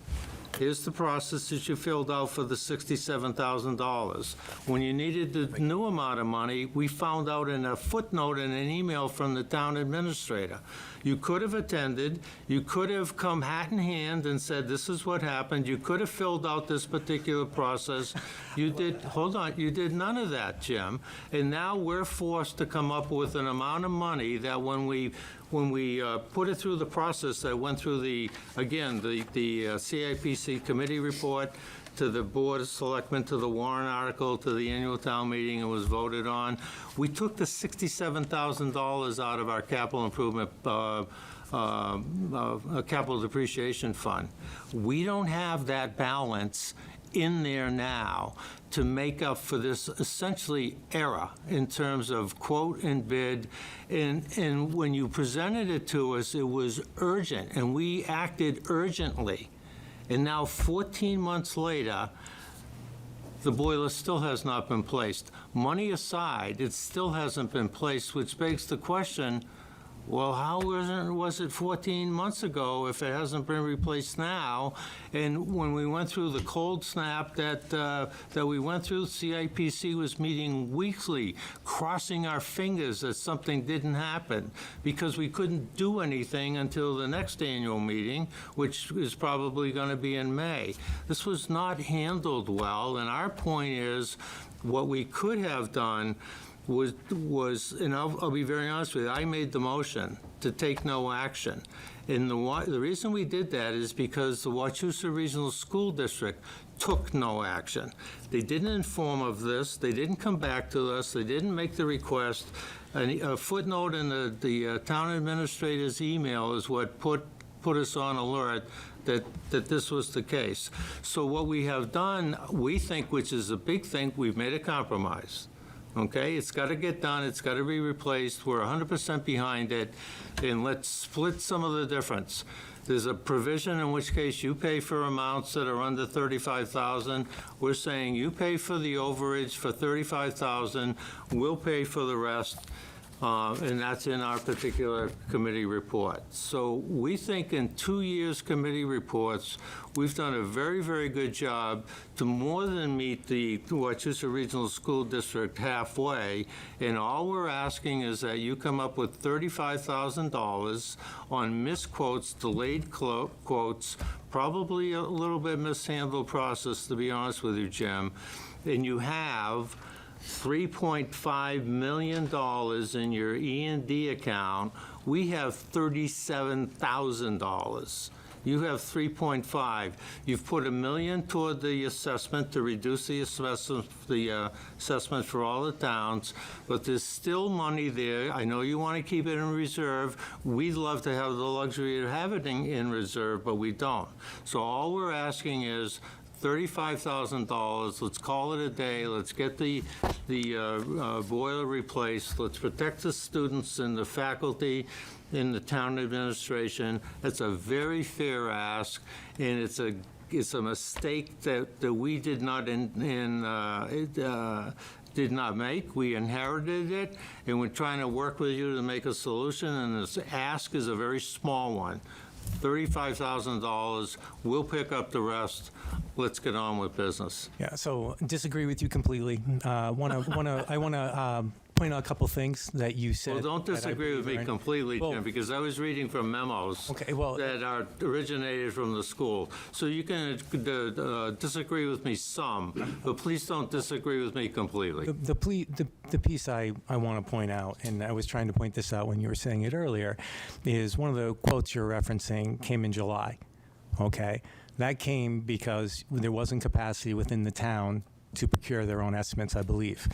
Here's the process that you filled out for the $67,000. When you needed the new amount of money, we found out in a footnote in an email from the town administrator. You could have attended, you could have come hat in hand and said, this is what happened, you could have filled out this particular process. You did, hold on, you did none of that, Jim. And now we're forced to come up with an amount of money that when we put it through the process that went through the CIPC committee report, to the Board of Selectmen, to the warrant article, to the annual town meeting, and was voted on, we took the $67,000 out of our capital improvement, capital depreciation fund. We don't have that balance in there now to make up for this essentially error in terms of quote and bid. And when you presented it to us, it was urgent, and we acted urgently. And now, 14 months later, the boiler still has not been placed. Money aside, it still hasn't been placed, which begs the question, well, how was it 14 months ago if it hasn't been replaced now? And when we went through the cold snap that we went through, CIPC was meeting weekly, crossing our fingers that something didn't happen, because we couldn't do anything until the next annual meeting, which is probably going to be in May. This was not handled well, and our point is, what we could have done was, and I'll be very honest with you, I made the motion to take no action. And the reason we did that is because the Wachusett Regional School District took no action. They didn't inform of this, they didn't come back to us, they didn't make the request. A footnote in the town administrator's email is what put us on alert that this was the case. So what we have done, we think, which is a big thing, we've made a compromise. Okay, it's got to get done, it's got to be replaced, we're 100% behind it, and let's split some of the difference. There's a provision in which case you pay for amounts that are under $35,000. We're saying you pay for the overage for $35,000, we'll pay for the rest, and that's in our particular committee report. So we think in 2 years' committee reports, we've done a very, very good job to more than meet the Wachusett Regional School District halfway, and all we're asking is that you come up with $35,000 on misquotes, delayed quotes, probably a little bit mishandled process, to be honest with you, Jim, and you have $3.5 million in your E&D account. We have $37,000. You have 3.5. You've put $1 million toward the assessment to reduce the assessment for all the towns, but there's still money there. I know you want to keep it in reserve. We'd love to have the luxury of having it in reserve, but we don't. So all we're asking is $35,000. Let's call it a day. Let's get the boiler replaced. Let's protect the students and the faculty in the town administration. That's a very fair ask, and it's a mistake that we did not did not make. We inherited it, and we're trying to work with you to make a solution, and this ask is a very small one. $35,000, we'll pick up the rest. Let's get on with business. Yeah, so disagree with you completely. I want to point out a couple things that you said. Well, don't disagree with me completely, Jim, because I was reading from memos that are originated from the school. So you can disagree with me some, but please don't disagree with me completely. The piece I want to point out, and I was trying to point this out when you were saying it earlier, is one of the quotes you're referencing came in July, okay? That came because there wasn't capacity within the town to procure their own estimates, I believe.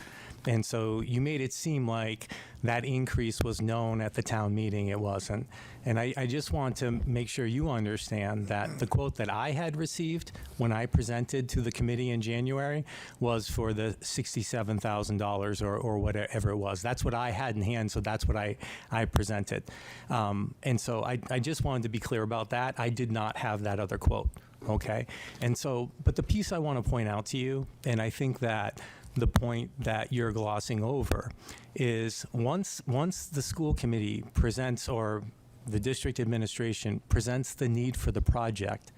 And so you made it seem like that increase was known at the town meeting. It wasn't. And I just want to make sure you understand that the quote that I had received when I presented to the committee in January was for the $67,000 or whatever it was. That's what I had in hand, so that's what I presented. And so I just wanted to be clear about that. I did not have that other quote, okay? And so, but the piece I want to point out to you, and I think that the point that you're glossing over is once the school committee presents, or the district administration presents the need for the project,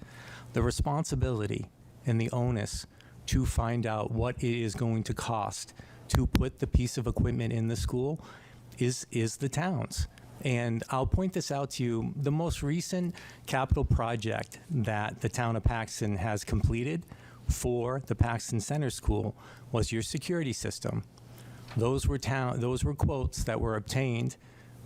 the responsibility and the onus to find out what it is going to cost to put the piece of equipment in the school is the town's. And I'll point this out to you. The most recent capital project that the town of Paxton has completed for the Paxton Center School was your security system. Those were quotes that were obtained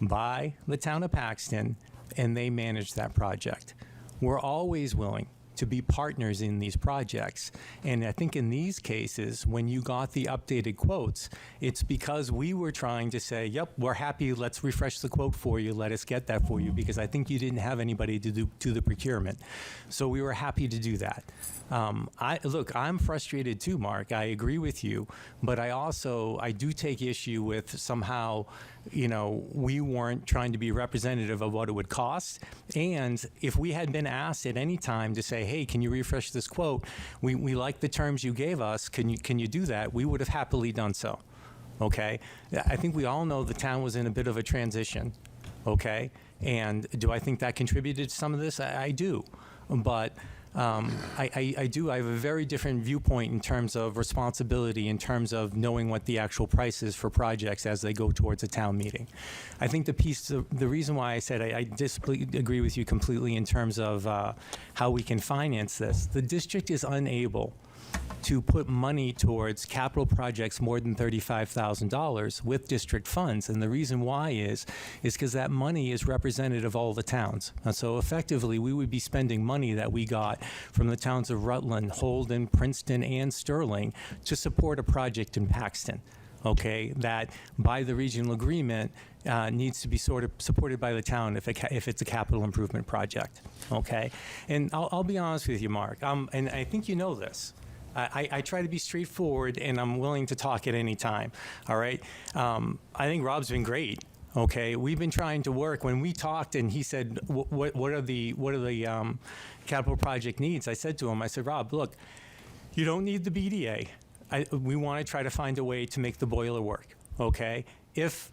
by the town of Paxton, and they managed that project. We're always willing to be partners in these projects. And I think in these cases, when you got the updated quotes, it's because we were trying to say, yep, we're happy, let's refresh the quote for you, let us get that for you, because I think you didn't have anybody to do the procurement. So we were happy to do that. Look, I'm frustrated too, Mark. I agree with you, but I do take issue with somehow, we weren't trying to be representative of what it would cost. And if we had been asked at any time to say, hey, can you refresh this quote? We like the terms you gave us. Can you do that? We would have happily done so. Okay? I think we all know the town was in a bit of a transition. Okay? And do I think that contributed to some of this? I do. But I have a very different viewpoint in terms of responsibility, in terms of knowing what the actual price is for projects as they go towards a town meeting. I think the reason why I said I disagree with you completely in terms of how we can finance this, the district is unable to put money towards capital projects more than $35,000 with district funds. And the reason why is because that money is representative of all the towns. And so effectively, we would be spending money that we got from the towns of Rutland, Holden, Princeton, and Sterling to support a project in Paxton. Okay, that by the regional agreement needs to be sort of supported by the town if it's a capital improvement project. Okay, and I'll be honest with you, Mark, and I think you know this. I try to be straightforward, and I'm willing to talk at any time, all right? I think Rob's been great, okay? We've been trying to work. When we talked and he said, what are the capital project needs? I said to him, I said, Rob, look, you don't need the BDA. We want to try to find a way to make the boiler work, okay? If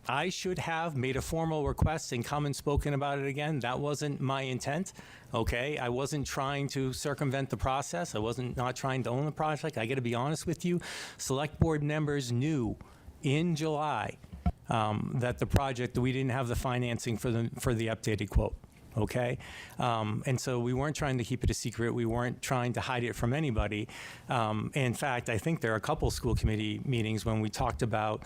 I should have made a formal request and come and spoken about it again, that wasn't my intent. Okay, I wasn't trying to circumvent the process. I wasn't not trying to own the project. I got to be honest with you. Select board members knew in July that we didn't have the financing for the updated quote. Okay, and so we weren't trying to keep it a secret. We weren't trying to hide it from anybody. In fact, I think there are a couple school committee meetings when we talked about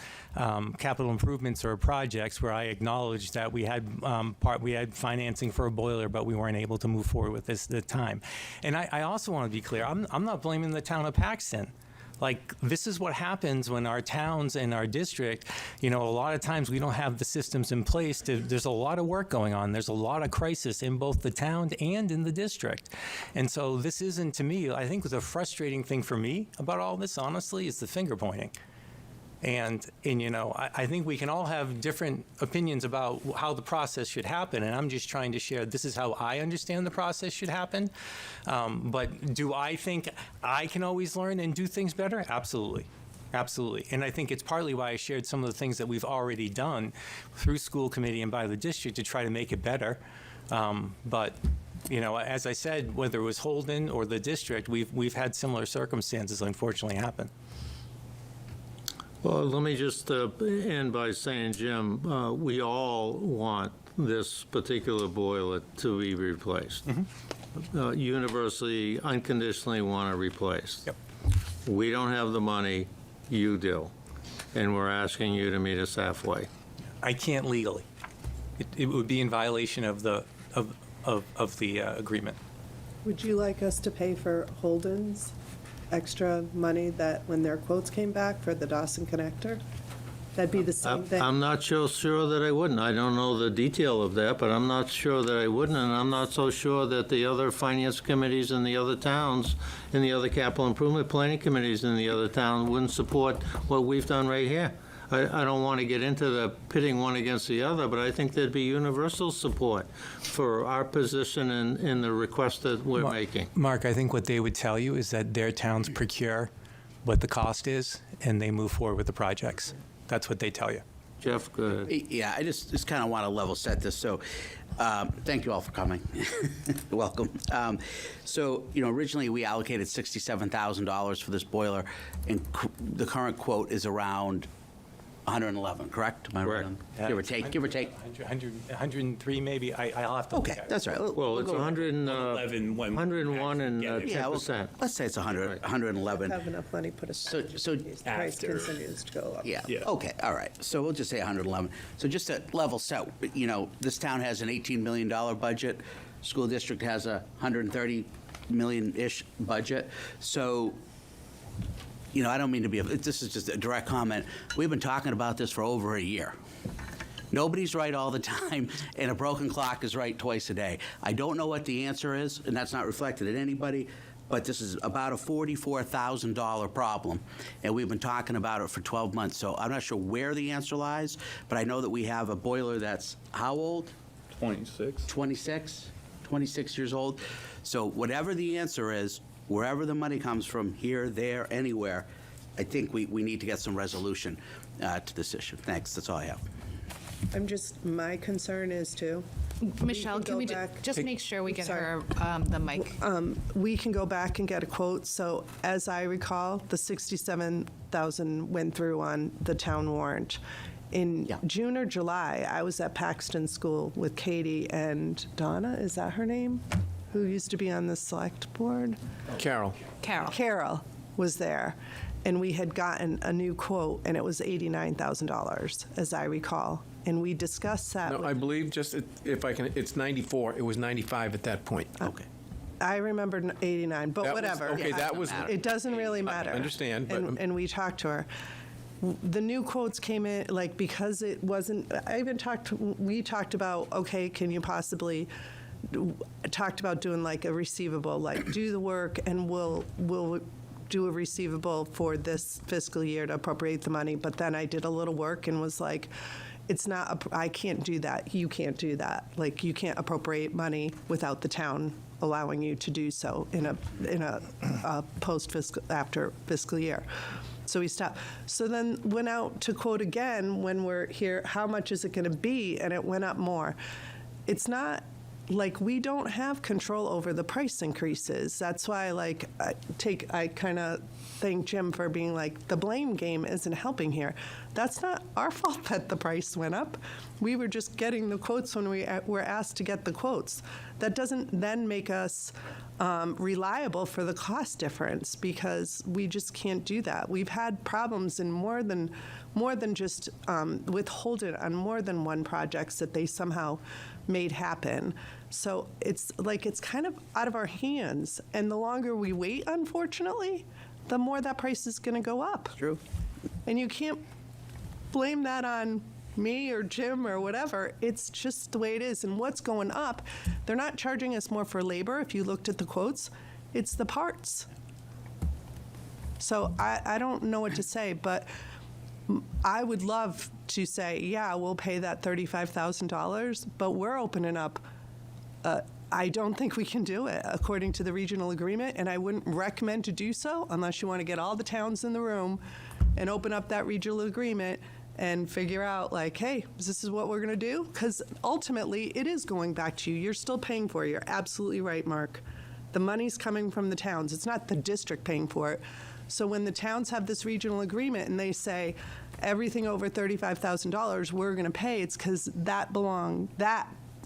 capital improvements or projects where I acknowledged that we had financing for a boiler, but we weren't able to move forward with this at the time. And I also want to be clear. I'm not blaming the town of Paxton. Like, this is what happens when our towns and our district, a lot of times we don't have the systems in place. There's a lot of work going on. There's a lot of crisis in both the town and in the district. And so this isn't, to me, I think the frustrating thing for me about all this, honestly, is the finger pointing. And I think we can all have different opinions about how the process should happen, and I'm just trying to share this is how I understand the process should happen. But do I think I can always learn and do things better? Absolutely. Absolutely. And I think it's partly why I shared some of the things that we've already done through school committee and by the district to try to make it better. But as I said, whether it was Holden or the district, we've had similar circumstances unfortunately happen. Well, let me just end by saying, Jim, we all want this particular boiler to be replaced. Mm-hmm. Universally, unconditionally want it replaced. Yep. We don't have the money, you do, and we're asking you to meet us halfway. I can't legally. It would be in violation of the agreement. Would you like us to pay for Holden's extra money that when their quotes came back for the Dawson connector? That'd be the same thing. I'm not sure that I wouldn't. I don't know the detail of that, but I'm not sure that I wouldn't, and I'm not so sure that the other finance committees in the other towns, in the other capital improvement planning committees in the other towns wouldn't support what we've done right here. I don't want to get into the pitting one against the other, but I think there'd be universal support for our position in the request that we're making. Mark, I think what they would tell you is that their towns procure what the cost is, and they move forward with the projects. That's what they tell you. Jeff, go ahead. Yeah, I just kind of want to level set this. So, thank you all for coming. Welcome. So, originally we allocated $67,000 for this boiler, and the current quote is around 111, correct? Am I right? Correct. Give or take. 103 maybe. I'll have to look Okay, at it. that's right. Well, it's 111 when 101 and Yeah, well, 10%. let's say it's 100, 111. Have enough money put aside. So The price After. continues to go up. Yeah. Yeah. Okay. All right. So we'll just say 111. So just to level set, this town has an $18 million budget. School district has a 130 million-ish budget. So, I don't mean to be, this is just a direct comment. We've been talking about this for over a year. Nobody's right all the time, and a broken clock is right twice a day. I don't know what the answer is, and that's not reflected in anybody, but this is about a $44,000 problem, and we've been talking about it for 12 months. So I'm not sure where the answer lies, but I know that we have a boiler that's how old? 26. 26 years old. So whatever the answer is, wherever the money comes from, here, there, anywhere, I think we need to get some resolution to this issue. Thanks. That's all I have. My concern is too. Michelle, can can we go back- just make sure we get Sorry. her the mic? We can go back and get a quote. So as I recall, the 67,000 went through on the town warrant. In Yeah. June or July, I was at Paxton School with Katie and Donna, is that her name? Who used to be on the select board? Carol. Carol was there, and we had gotten a new quote, and it was $89,000, as I recall. And we discussed that. No, I believe, just if I can, it's 94. It was 95 at that point. Okay. I remembered 89, but That was- whatever. okay, that was- It doesn't really matter. I understand, but- And we talked to her. The new quotes came in, because it wasn't, we talked about, okay, can you possibly, talked about doing a receivable, do the work and we'll do a receivable for this fiscal year to appropriate the money. But then I did a little work and was like, it's not, I can't do that. You can't do that. You can't appropriate money without the town allowing you to do so in a post-fiscal, after fiscal year. So we stopped. So then went out to quote again when we're here, how much is it going to be? And it went up more. It's not we don't have control over the price increases. That's why I kind of thank Jim for being the blame game isn't helping here. That's not our fault that the price went up. We were just getting the quotes when we were asked to get the quotes. That doesn't then make us reliable for the cost difference, because we just can't do that. We've had problems in more than just with Holden on more than one projects that they somehow made happen. So it's kind of out of our hands. And the longer we wait, unfortunately, the more that price is going to go up. True. And you can't blame that on me or Jim or whatever. It's just the way it is. And what's going up, they're not charging us more for labor. If you looked at the quotes, it's the parts. So I don't know what to say, but I would love to say, yeah, we'll pay that $35,000, but we're opening up. I don't think we can do it according to the regional agreement, and I wouldn't recommend to do so unless you want to get all the towns in the room and open up that regional agreement and figure out hey, this is what we're going to do? Because ultimately, it is going back to you. You're still paying for it. You're absolutely right, Mark. The money's coming from the towns. It's not the district paying for it. So when the towns have this regional agreement and they say everything over $35,000 we're going to pay, it's because that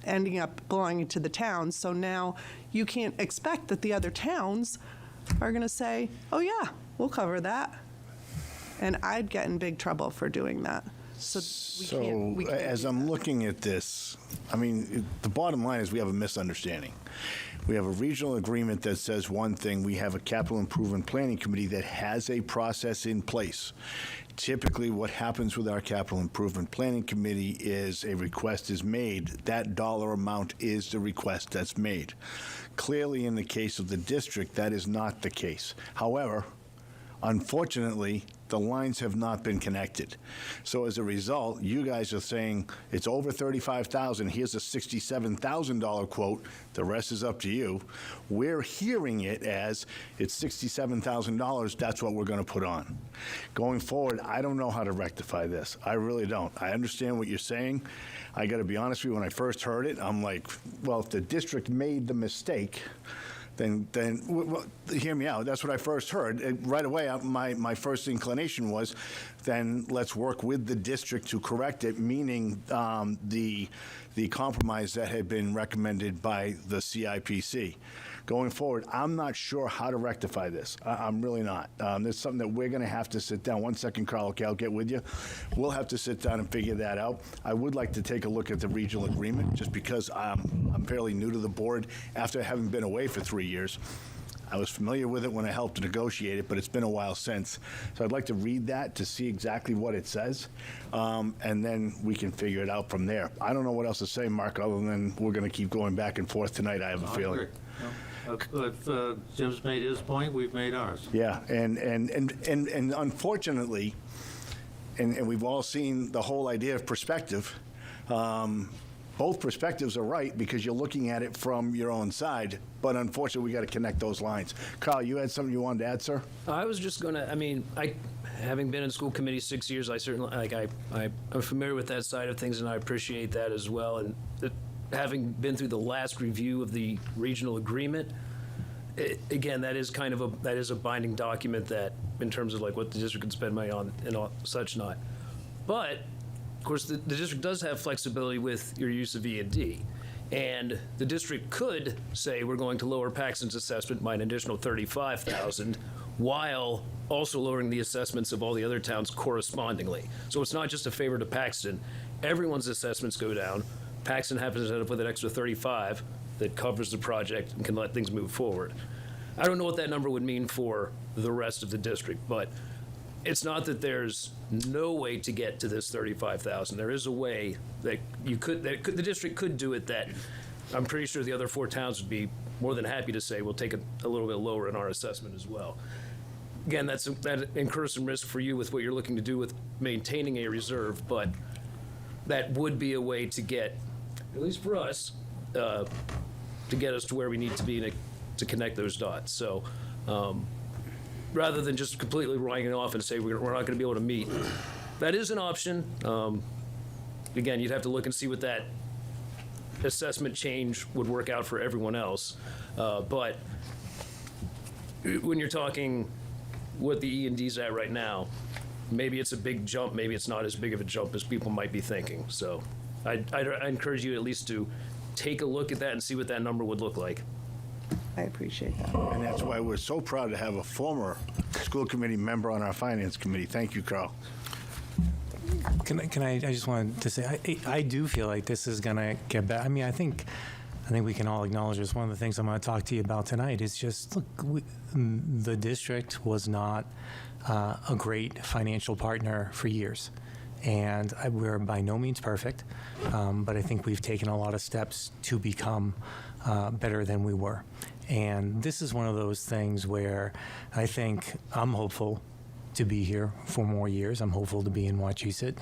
ending up belonging to the towns. So now you can't expect that the other towns are going to say, oh yeah, we'll cover that. And I'd get in big trouble for doing that. So we can't as do I'm that. looking at this, the bottom line is we have a misunderstanding. We have a regional agreement that says one thing. We have a capital improvement planning committee that has a process in place. Typically, what happens with our capital improvement planning committee is a request is made. That dollar amount is the request that's made. Clearly, in the case of the district, that is not the case. However, unfortunately, the lines have not been connected. So as a result, you guys are saying it's over $35,000. Here's a $67,000 quote. The rest is up to you. We're hearing it as it's $67,000. That's what we're going to put on. Going forward, I don't know how to rectify this. I really don't. I understand what you're saying. I got to be honest with you. When I first heard it, I'm like, well, if the district made the mistake, then well, hear me out. That's what I first heard. Right away, my first inclination was, then let's work with the district to correct it, meaning the compromise that had been recommended by the CIPC. Going forward, I'm not sure how to rectify this. I'm really not. There's something that we're going to have to sit down. One second, Carl, okay, I'll get with you. We'll have to sit down and figure that out. I would like to take a look at the regional agreement, just because I'm fairly new to the board after having been away for 3 years. I was familiar with it when I helped to negotiate it, but it's been a while since. So I'd like to read that to see exactly what it says, and then we can figure it out from there. I don't know what else to say, Mark, other than we're going to keep going back and forth tonight, I have a feeling. If Jim's made his point, we've made ours. Yeah, and unfortunately, and we've all seen the whole idea of perspective. Both perspectives are right because you're looking at it from your own side, but unfortunately, we got to connect those lines. Carl, you had something you wanted to add, sir? I was just going to, having been in school committee 6 years, I certainly, I'm familiar with that side of things, and I appreciate that as well. And having been through the last review of the regional agreement, again, that is a binding document that, in terms of like what the district can spend money on and all, such not. But of course, the district does have flexibility with your use of E&D. And the district could say we're going to lower Paxton's assessment by an additional $35,000 while also lowering the assessments of all the other towns correspondingly. So it's not just a favor to Paxton. Everyone's assessments go down. Paxton happens to end up with an extra 35 that covers the project and can let things move forward. I don't know what that number would mean for the rest of the district, but it's not that there's no way to get to this 35,000. There is a way that the district could do it that I'm pretty sure the other 4 towns would be more than happy to say we'll take it a little bit lower in our assessment as well. Again, that incurs some risk for you with what you're looking to do with maintaining a reserve, but that would be a way to get, at least for us, to get us to where we need to be to connect those dots. So rather than just completely writing it off and say we're not going to be able to meet, that is an option. Again, you'd have to look and see what that assessment change would work out for everyone else. But when you're talking what the E&D's at right now, maybe it's a big jump, maybe it's not as big of a jump as people might be thinking. So I'd encourage you at least to take a look at that and see what that number would look like. I appreciate that. And that's why we're so proud to have a former school committee member on our finance committee. Thank you, Carl. I just wanted to say, I do feel like this is going to get better. I think we can all acknowledge this. One of the things I'm going to talk to you about tonight is just, look, the district was not a great financial partner for years. And we're by no means perfect, but I think we've taken a lot of steps to become better than we were. And this is one of those things where I think I'm hopeful to be here for more years. I'm hopeful to be in Wachusett.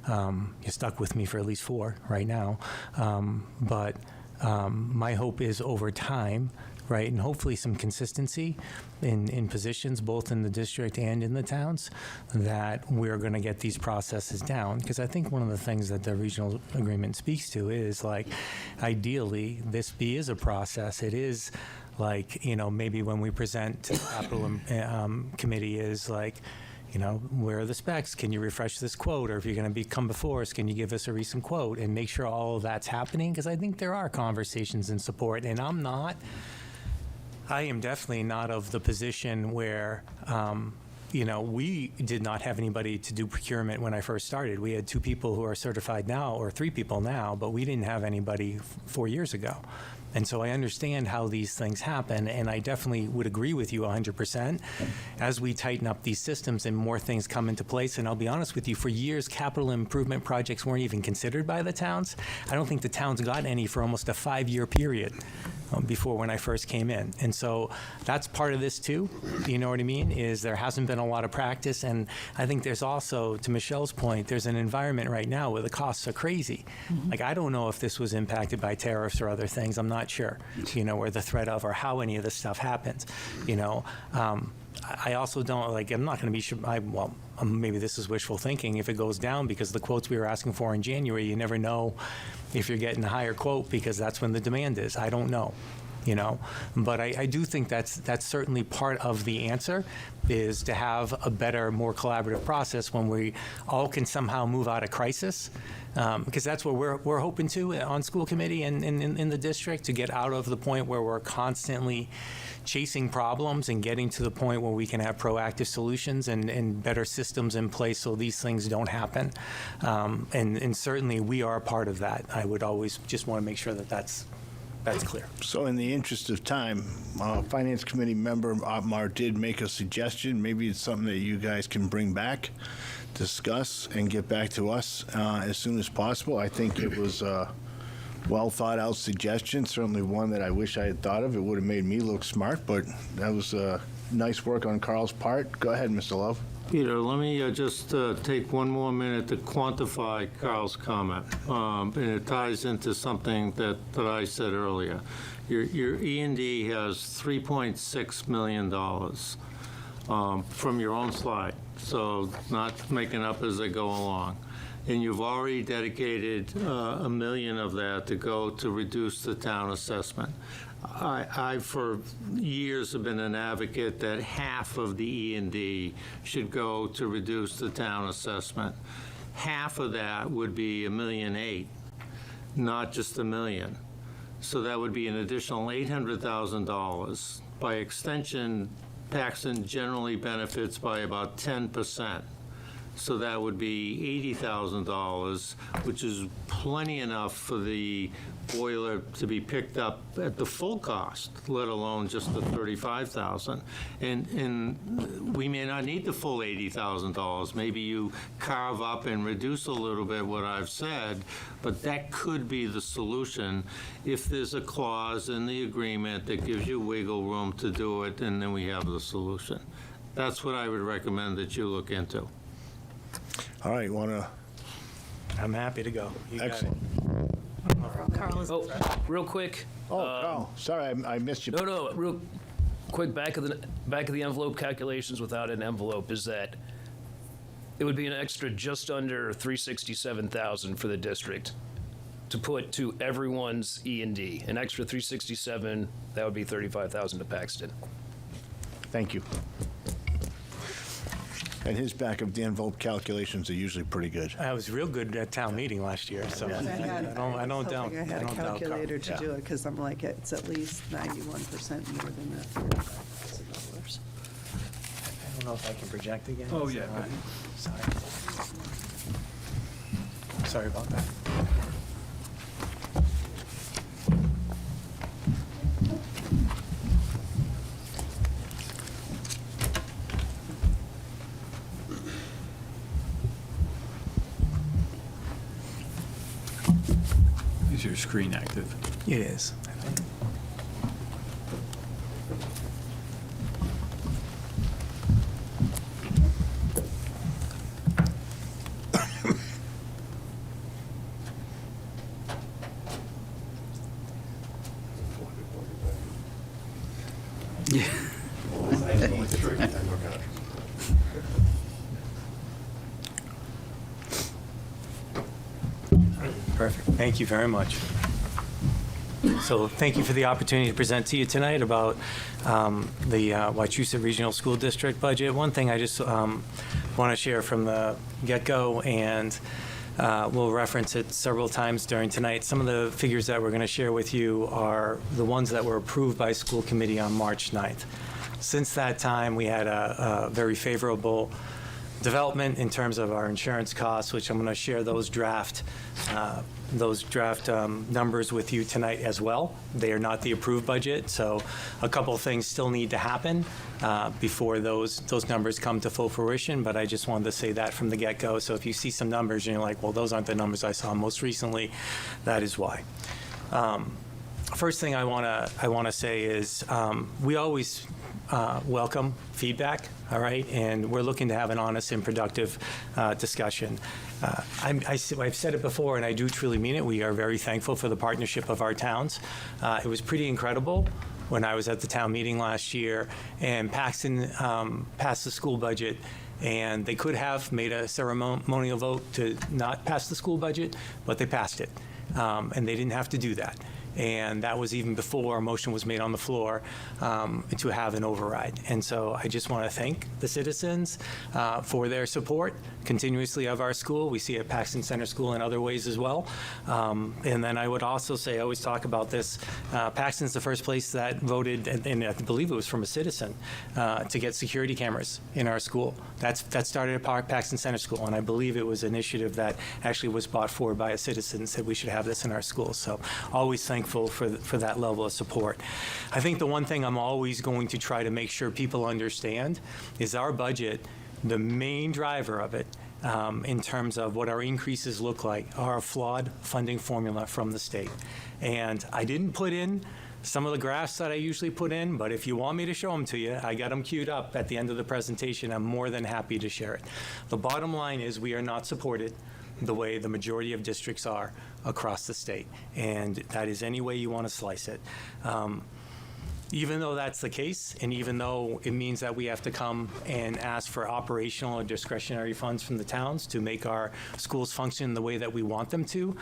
You're stuck with me for at least 4 right now. But my hope is over time, right, and hopefully some consistency in positions, both in the district and in the towns, that we're going to get these processes down. Because I think one of the things that the regional agreement speaks to is, like, ideally, this is a process. It is like, maybe when we present to the capital committee is like, where are the specs? Can you refresh this quote? Or if you're going to come before us, can you give us a recent quote and make sure all of that's happening? Because I think there are conversations in support, and I am definitely not of the position where, we did not have anybody to do procurement when I first started. We had 2 people who are certified now, or 3 people now, but we didn't have anybody 4 years ago. And so I understand how these things happen, and I definitely would agree with you 100%. As we tighten up these systems and more things come into place, and I'll be honest with you, for years, capital improvement projects weren't even considered by the towns. I don't think the towns got any for almost a 5-year period. before when I first came in. And so that's part of this too, you know what I mean, is there hasn't been a lot of practice. And I think there's also, to Michelle's point, there's an environment right now where the costs are crazy. Like, I don't know if this was impacted by tariffs or other things. I'm not sure, you know, or the threat of, or how any of this stuff happens, you know. I also don't, like, I'm not going to be sure, maybe this is wishful thinking, if it goes down, because the quotes we were asking for in January, you never know if you're getting a higher quote, because that's when the demand is. I don't know, you know. But I do think that's certainly part of the answer, is to have a better, more collaborative process when we all can somehow move out of crisis. Because that's what we're hoping to on school committee and in the district, to get out of the point where we're constantly chasing problems and getting to the point where we can have proactive solutions and better systems in place so these things don't happen. And certainly we are a part of that. I would always just want to make sure that that's clear. So in the interest of time, Finance Committee member Otmar did make a suggestion. Maybe it's something that you guys can bring back, discuss, and get back to us as soon as possible. I think it was a well thought out suggestion, certainly one that I wish I had thought of. It would have made me look smart, but that was nice work on Carl's part. Go ahead, Mr. Love. Peter, let me just take one more minute to quantify Carl's comment. And it ties into something that I said earlier. Your E&D has $3.6 million from your own slide, so not making up as they go along. And you've already dedicated $1 million of that to go to reduce the town assessment. I for years have been an advocate that half of the E&D should go to reduce the town assessment. Half of that would be $1.8 million, not just $1 million. So that would be an additional $800,000. By extension, Paxton generally benefits by about 10%. So that would be $80,000, which is plenty enough for the boiler to be picked up at the full cost, let alone just the $35,000. And we may not need the full $80,000. Maybe you carve up and reduce a little bit what I've said, but that could be the solution if there's a clause in the agreement that gives you wiggle room to do it, and then we have the solution. That's what I would recommend that you look into. All right, I'm happy to go. You got it. excellent. Carl is. Oh, real quick. Oh, Carl, sorry, I missed you. No, real quick. Back of the envelope calculations without an envelope is that it would be an extra just under $367,000 for the district to put to everyone's E&D. An extra $367,000, that would be $35,000 to Paxton. Thank you. And his back of the envelope calculations are usually pretty good. I was real good at town meeting last year, so I don't doubt. I had a Carl. calculator to Yeah. do it, because I'm like, it's at least 91% more than that $35,000. I don't know if I can project again. Oh, yeah. Sorry. Sorry about that. Is your screen active? It is. Perfect. Thank you very much. So thank you for the opportunity to present to you tonight about the Wachusett Regional School District budget. One thing I just want to share from the get-go, and we'll reference it several times during tonight. Some of the figures that we're going to share with you are the ones that were approved by school committee on March 9th. Since that time, we had a very favorable development in terms of our insurance costs, which I'm going to share those draft numbers with you tonight as well. They are not the approved budget, so a couple of things still need to happen before those numbers come to full fruition, but I just wanted to say that from the get-go. So if you see some numbers and you're like, well, those aren't the numbers I saw most recently, that is why. First thing I want to say is we always welcome feedback, all right? And we're looking to have an honest and productive discussion. I've said it before, and I do truly mean it. We are very thankful for the partnership of our towns. It was pretty incredible when I was at the town meeting last year, and Paxton passed the school budget, and they could have made a ceremonial vote to not pass the school budget, but they passed it, and they didn't have to do that. And that was even before a motion was made on the floor to have an override. And so I just want to thank the citizens for their support continuously of our school. We see it at Paxton Center School in other ways as well. And then I would also say, I always talk about this, Paxton's the first place that voted, and I believe it was from a citizen, to get security cameras in our school. That started at Paxton Center School, and I believe it was an initiative that actually was brought forward by a citizen, said we should have this in our school. So always thankful for that level of support. I think the one thing I'm always going to try to make sure people understand is our budget, the main driver of it, in terms of what our increases look like, are a flawed funding formula from the state. And I didn't put in some of the graphs that I usually put in, but if you want me to show them to you, I got them queued up at the end of the presentation. I'm more than happy to share it. The bottom line is we are not supported the way the majority of districts are across the state, and that is any way you want to slice it. Even though that's the case, and even though it means that we have to come and ask for operational or discretionary funds from the towns to make our schools function the way that we want them to,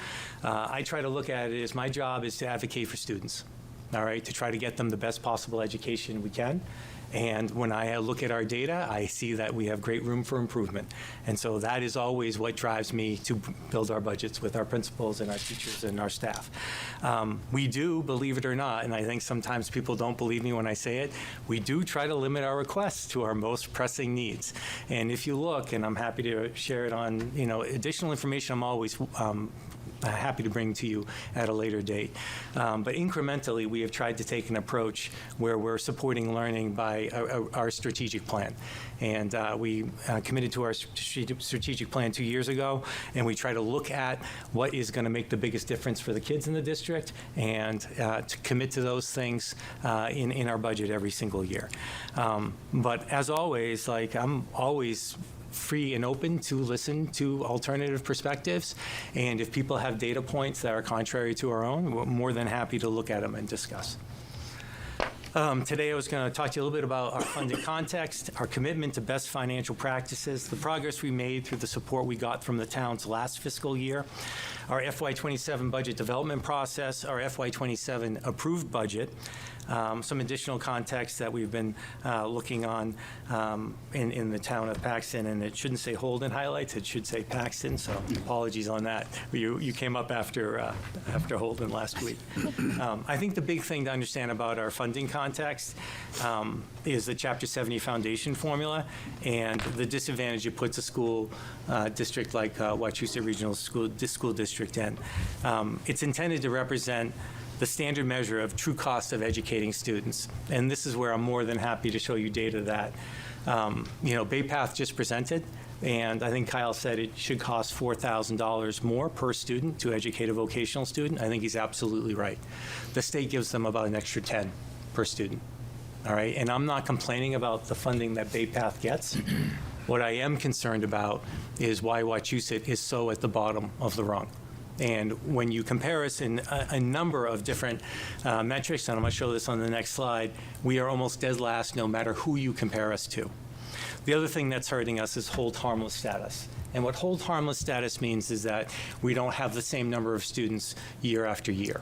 I try to look at it as my job is to advocate for students, all right, to try to get them the best possible education we can. And when I look at our data, I see that we have great room for improvement. And so that is always what drives me to build our budgets with our principals and our teachers and our staff. We do, believe it or not, and I think sometimes people don't believe me when I say it, we do try to limit our requests to our most pressing needs. And if you look, and I'm happy to share it on, additional information, I'm always happy to bring to you at a later date. But incrementally, we have tried to take an approach where we're supporting learning by our strategic plan. And we committed to our strategic plan 2 years ago, and we try to look at what is going to make the biggest difference for the kids in the district and to commit to those things in our budget every single year. But as always, I'm always free and open to listen to alternative perspectives. And if people have data points that are contrary to our own, we're more than happy to look at them and discuss. Today I was going to talk to you a little bit about our funding context, our commitment to best financial practices, the progress we made through the support we got from the towns last fiscal year, our FY27 budget development process, our FY27 approved budget, some additional context that we've been looking on in the town of Paxton, and it shouldn't say Holden highlights, it should say Paxton, so apologies on that. You came up after Holden last week. I think the big thing to understand about our funding context is the Chapter 70 foundation formula and the disadvantage it puts a school district like Wachusett Regional School District in. It's intended to represent the standard measure of true cost of educating students. And this is where I'm more than happy to show you data that, Bay Path just presented, and I think Kyle said it should cost $4,000 more per student to educate a vocational student. I think he's absolutely right. The state gives them about an extra 10 per student, all right? And I'm not complaining about the funding that Bay Path gets. What I am concerned about is why Wachusett is so at the bottom of the rung. And when you compare us in a number of different metrics, and I'm going to show this on the next slide, we are almost dead last no matter who you compare us to. The other thing that's hurting us is hold harmless status. And what hold harmless status means is that we don't have the same number of students year after year.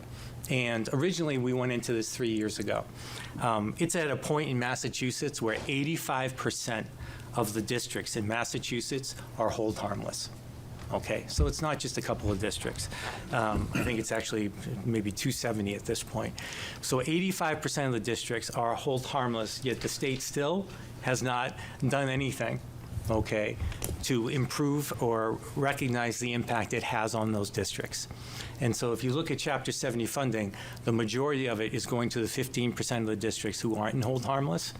And originally, we went into this 3 years ago. It's at a point in Massachusetts where 85% of the districts in Massachusetts are hold harmless. Okay, so it's not just a couple of districts. I think it's actually maybe 270 at this point. So 85% of the districts are hold harmless, yet the state still has not done anything okay, to improve or recognize the impact it has on those districts. And so if you look at Chapter 70 funding, the majority of it is going to the 15% of the districts who aren't in hold harmless,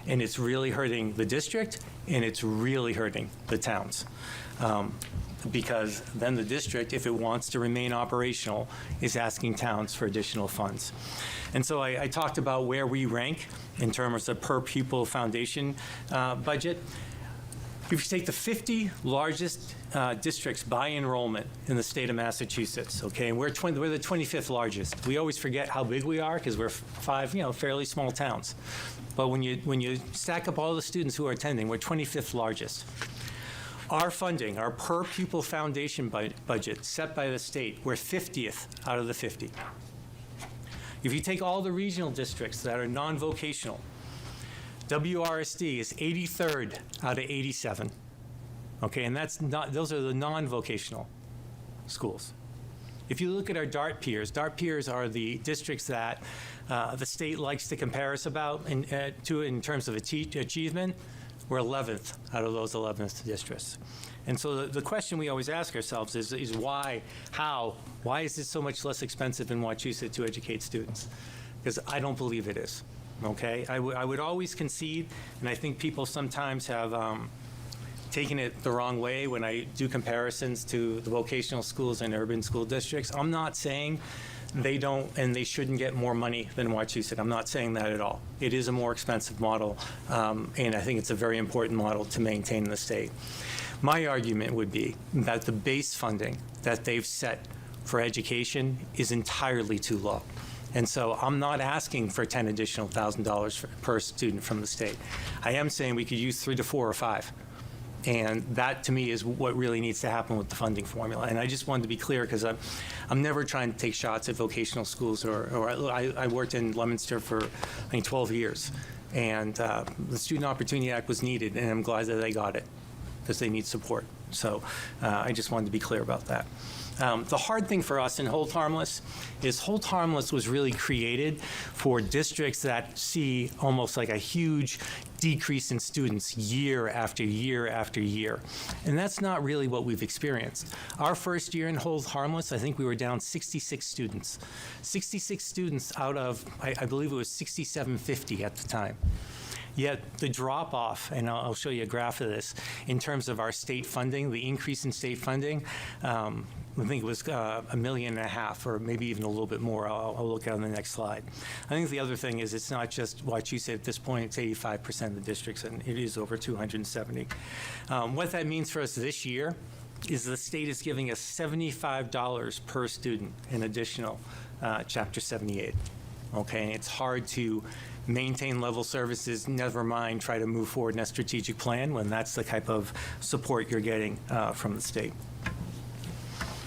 and it's really hurting the district, and it's really hurting the towns. Because then the district, if it wants to remain operational, is asking towns for additional funds. And so I talked about where we rank in terms of per pupil foundation budget. If you take the 50 largest districts by enrollment in the state of Massachusetts, okay, and we're the 25th largest. We always forget how big we are because we're 5, fairly small towns. But when you stack up all the students who are attending, we're 25th largest. Our funding, our per pupil foundation budget set by the state, we're 50th out of the 50. If you take all the regional districts that are non-vocational, WRSD is 83rd out of 87. Okay, and those are the non-vocational schools. If you look at our DART peers are the districts that the state likes to compare us in terms of achievement. We're 11th out of those 11th districts. And so the question we always ask ourselves is why, why is it so much less expensive in Wachusett to educate students? Because I don't believe it is, okay? I would always concede, and I think people sometimes have taken it the wrong way when I do comparisons to the vocational schools and urban school districts. I'm not saying they don't and they shouldn't get more money than Wachusett. I'm not saying that at all. It is a more expensive model, and I think it's a very important model to maintain in the state. My argument would be that the base funding that they've set for education is entirely too low. And so I'm not asking for $10 additional $1,000 per student from the state. I am saying we could use 3 to 4 or 5. And that, to me, is what really needs to happen with the funding formula. And I just wanted to be clear, because I'm never trying to take shots at vocational schools. I worked in Leominster for, I think, 12 years. And the Student Opportunity Act was needed, and I'm glad that they got it, because they need support. So I just wanted to be clear about that. The hard thing for us in Hold Harmless is Hold Harmless was really created for districts that see almost like a huge decrease in students year after year after year. And that's not really what we've experienced. Our first year in Hold Harmless, I think we were down 66 students. 66 students out of, I believe it was 6,750 at the time. Yet the drop-off, and I'll show you a graph of this, in terms of our state funding, the increase in state funding, I think it was $1.5 million, or maybe even a little bit more. I'll look at it on the next slide. I think the other thing is it's not just what you said at this point, it's 85% of the districts, and it is over 270. What that means for us this year is the state is giving us $75 per student in additional Chapter 78. Okay, and it's hard to maintain level services, never mind try to move forward in a strategic plan when that's the type of support you're getting from the state.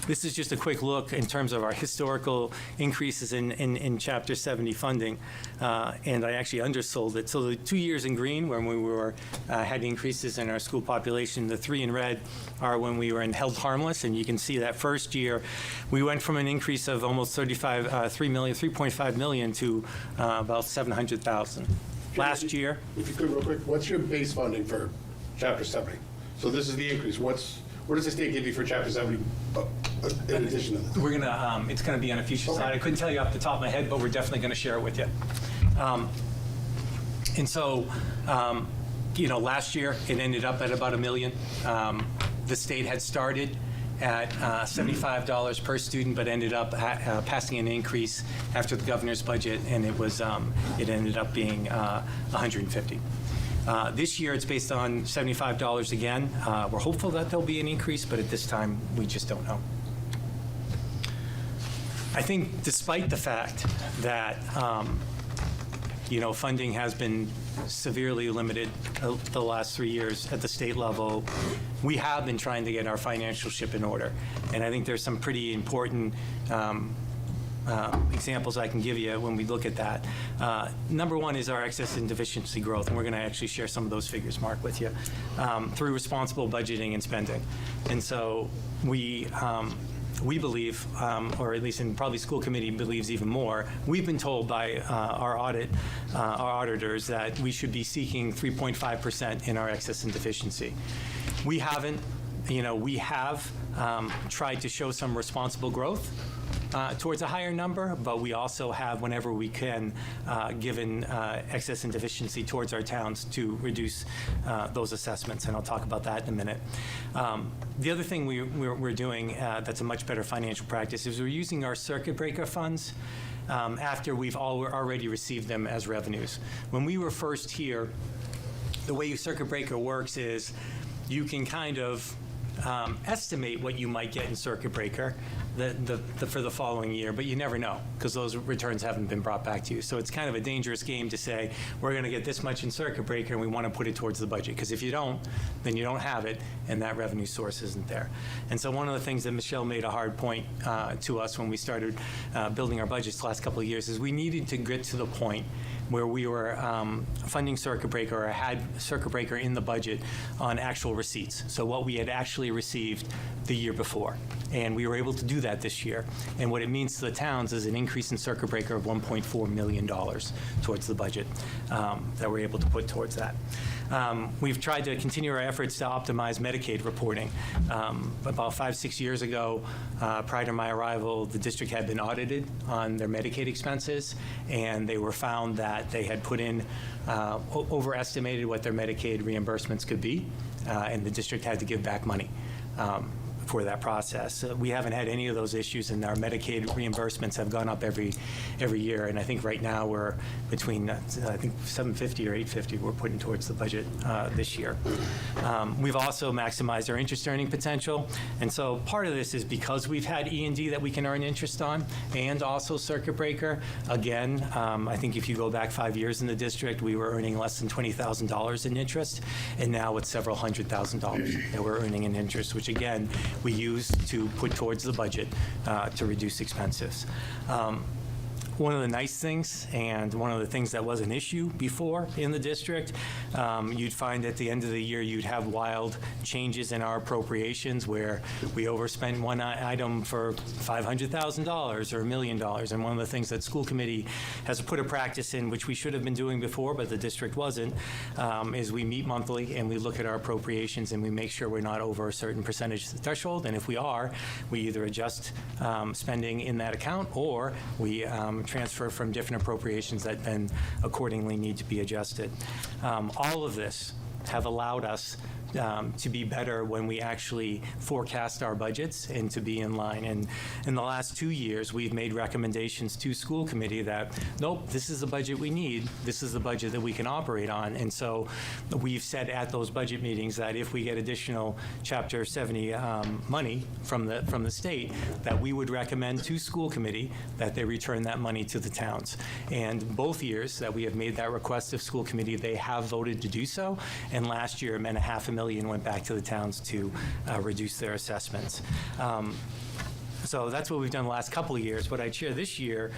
This is just a quick look in terms of our historical increases in Chapter 70 funding, and I actually undersold it. So the 2 years in green when we had increases in our school population, the 3 in red are when we were in Held Harmless, and you can see that first year we went from an increase of almost 3.5 million to about 700,000. Last year. If you could real quick, what's your base funding for Chapter 70? So this is the increase. What does the state give you for Chapter 70 in addition to this? We're gonna, it's gonna be on a future slide. I couldn't tell you off the top of my head, but we're definitely gonna share it with you. And so, last year it ended up at about $1 million. The state had started at $75 per student, but ended up passing an increase after the governor's budget, and it ended up being $150. This year, it's based on $75 again. We're hopeful that there'll be an increase, but at this time, we just don't know. I think despite the fact that, funding has been severely limited the last 3 years at the state level, we have been trying to get our financial ship in order. And I think there's some pretty important examples I can give you when we look at that. Number one is our excess and deficiency growth, and we're going to actually share some of those figures, Mark, with you, through responsible budgeting and spending. And so we we believe, or at least in probably school committee believes even more, we've been told by our auditors that we should be seeking 3.5% in our excess and deficiency. We haven't. We have tried to show some responsible growth towards a higher number, but we also have, whenever we can, given excess and deficiency towards our towns to reduce those assessments, and I'll talk about that in a minute. The other thing we're doing that's a much better financial practice is we're using our circuit breaker funds after we've already received them as revenues. When we were first here, the way circuit breaker works is you can kind of estimate what you might get in circuit breaker for the following year, but you never know because those returns haven't been brought back to you. So it's kind of a dangerous game to say, we're going to get this much in circuit breaker and we want to put it towards the budget, because if you don't, then you don't have it and that revenue source isn't there. And so one of the things that Michelle made a hard point to us when we started building our budgets the last couple of years is we needed to get to the point where we were funding circuit breaker or had circuit breaker in the budget on actual receipts. So what we had actually received the year before. And we were able to do that this year. And what it means to the towns is an increase in circuit breaker of $1.4 million towards the budget that we're able to put towards that. We've tried to continue our efforts to optimize Medicaid reporting. About 5-6 years ago, prior to my arrival, the district had been audited on their Medicaid expenses, and they were found that they had put in, overestimated what their Medicaid reimbursements could be, and the district had to give back money for that process. We haven't had any of those issues, and our Medicaid reimbursements have gone up every year. And I think right now we're between I think $750 or $850 we're putting towards the budget this year. We've also maximized our interest earning potential, and so part of this is because we've had E&D that we can earn interest on, and also circuit breaker. Again, I think if you go back 5 years in the district, we were earning less than $20,000 in interest, and now it's several $100,000 that we're earning in interest, which again we use to put towards the budget to reduce expenses. One of the nice things, and one of the things that was an issue before in the district, you'd find at the end of the year you'd have wild changes in our appropriations where we overspent one item for $500,000 or $1 million. And one of the things that school committee has put a practice in, which we should have been doing before, but the district wasn't, is we meet monthly and we look at our appropriations and we make sure we're not over a certain percentage threshold. And if we are, we either adjust spending in that account, or we transfer from different appropriations that then accordingly need to be adjusted. All of this have allowed us to be better when we actually forecast our budgets and to be in line. And in the last 2 years, we've made recommendations to school committee that, nope, this is the budget we need. This is the budget that we can operate on. And so we've said at those budget meetings that if we get additional Chapter 70 money from the state, that we would recommend to school committee that they return that money to the towns. And both years that we have made that request of school committee, they have voted to do so. And last year, it meant $500,000 went back to the towns to reduce their assessments. So that's what we've done the last couple of years. What I'd share this year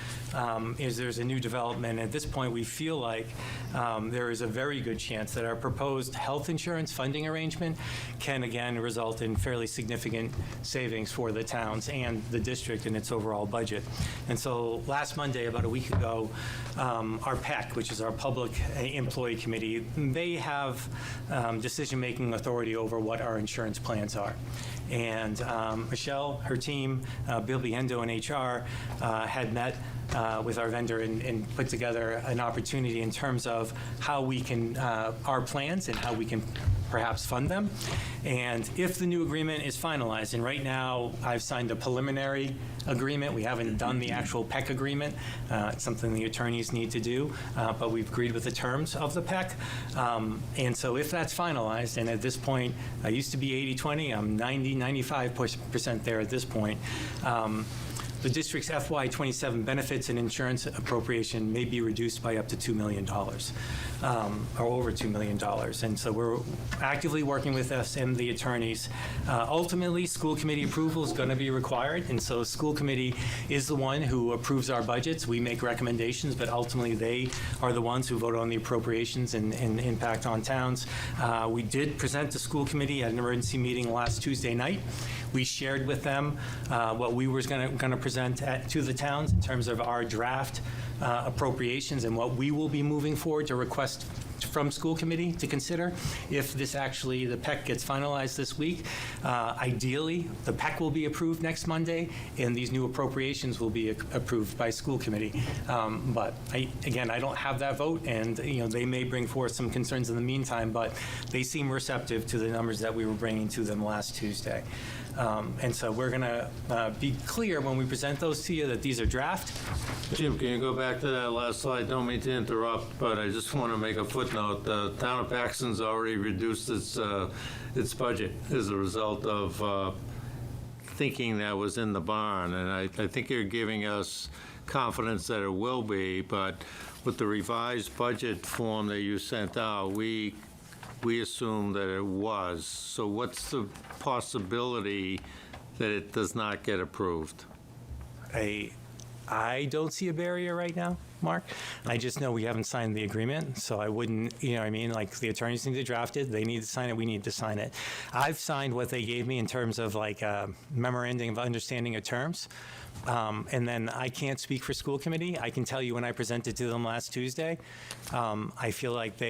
is there's a new development. At this point, we feel like there is a very good chance that our proposed health insurance funding arrangement can again result in fairly significant savings for the towns and the district in its overall budget. And so last Monday, about a week ago, our PEC, which is our Public Employee Committee, they have decision-making authority over what our insurance plans are. And Michelle, her team, Bill Biendo in HR had met with our vendor and put together an opportunity in terms of how we can, our plans and how we can perhaps fund them. And if the new agreement is finalized, and right now I've signed a preliminary agreement, we haven't done the actual PEC agreement. It's something the attorneys need to do, but we've agreed with the terms of the PEC. And so if that's finalized, and at this point, I used to be 80-20, I'm 90-95% there at this point, the district's FY27 benefits and insurance appropriation may be reduced by up to $2 million, or over $2 million. And so we're actively working with us and the attorneys. Ultimately, school committee approval is going to be required, and so school committee is the one who approves our budgets. We make recommendations, but ultimately they are the ones who vote on the appropriations and impact on towns. We did present to school committee at an emergency meeting last Tuesday night. We shared with them what we were going to present to the towns in terms of our draft appropriations and what we will be moving forward to request from school committee to consider. If this actually, the PEC gets finalized this week, ideally, the PEC will be approved next Monday, and these new appropriations will be approved by school committee. But again, I don't have that vote, and they may bring forth some concerns in the meantime, but they seem receptive to the numbers that we were bringing to them last Tuesday. And so we're going to be clear when we present those to you that these are draft. Jim, can you go back to that last slide? Don't mean to interrupt, but I just want to make a footnote. The town of Paxton's already reduced its budget as a result of thinking that was in the barn, and I think you're giving us confidence that it will be, but with the revised budget form that you sent out, we assume that it was. So what's the possibility that it does not get approved? I don't see a barrier right now, Mark. I just know we haven't signed the agreement, so I wouldn't, like the attorneys need to draft it, they need to sign it, we need to sign it. I've signed what they gave me in terms of like a memorandum of understanding of terms. And then I can't speak for school committee. I can tell you when I presented to them last Tuesday, I feel like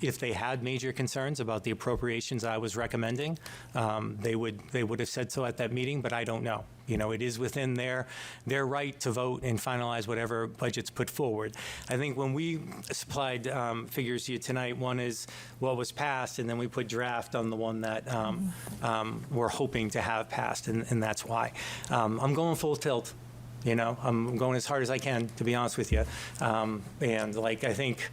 if they had major concerns about the appropriations I was recommending, they would have said so at that meeting, but I don't know. It is within their right to vote and finalize whatever budget's put forward. I think when we supplied figures to you tonight, one is what was passed, and then we put draft on the one that we're hoping to have passed, and that's why. I'm going full tilt. I'm going as hard as I can, to be honest with you. And I think,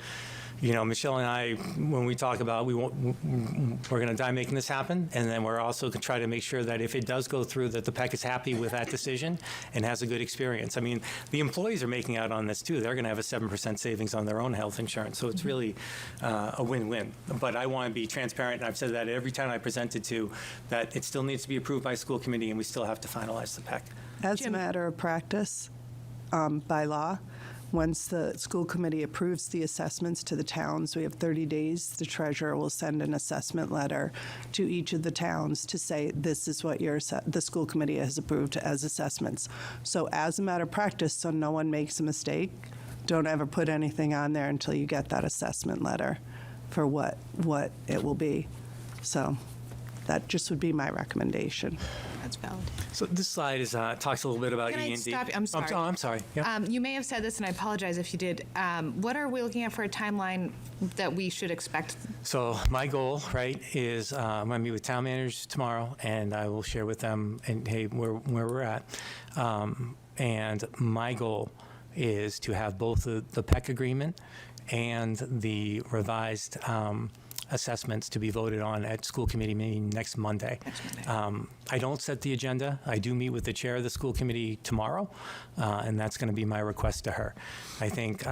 Michelle and I, when we talk about we're going to die making this happen, and then we're also going to try to make sure that if it does go through, that the PEC is happy with that decision and has a good experience. I mean, the employees are making out on this too. They're going to have a 7% savings on their own health insurance, so it's really a win-win. But I want to be transparent, and I've said that every time I presented to, that it still needs to be approved by school committee, and we still have to finalize the PEC. As a matter of practice, by law, once the school committee approves the assessments to the towns, we have 30 days. The treasurer will send an assessment letter to each of the towns to say, this is what the school committee has approved as assessments. So as a matter of practice, so no one makes a mistake, don't ever put anything on there until you get that assessment letter for what it will be. So that just would be my recommendation. That's valid. So this slide talks a little bit about Can I E&D. stop you? I'm sorry. Oh, I'm sorry. Yeah. You may have said this, and I apologize if you did. What are we looking at for a timeline that we should expect? So my goal, right, is I'm going to meet with town managers tomorrow, and I will share with them, and hey, where we're at. And my goal is to have both the PEC agreement and the revised assessments to be voted on at school committee meeting next Monday. I don't set the agenda. I do meet with the chair of the school committee tomorrow, and that's going to be my request to her. I think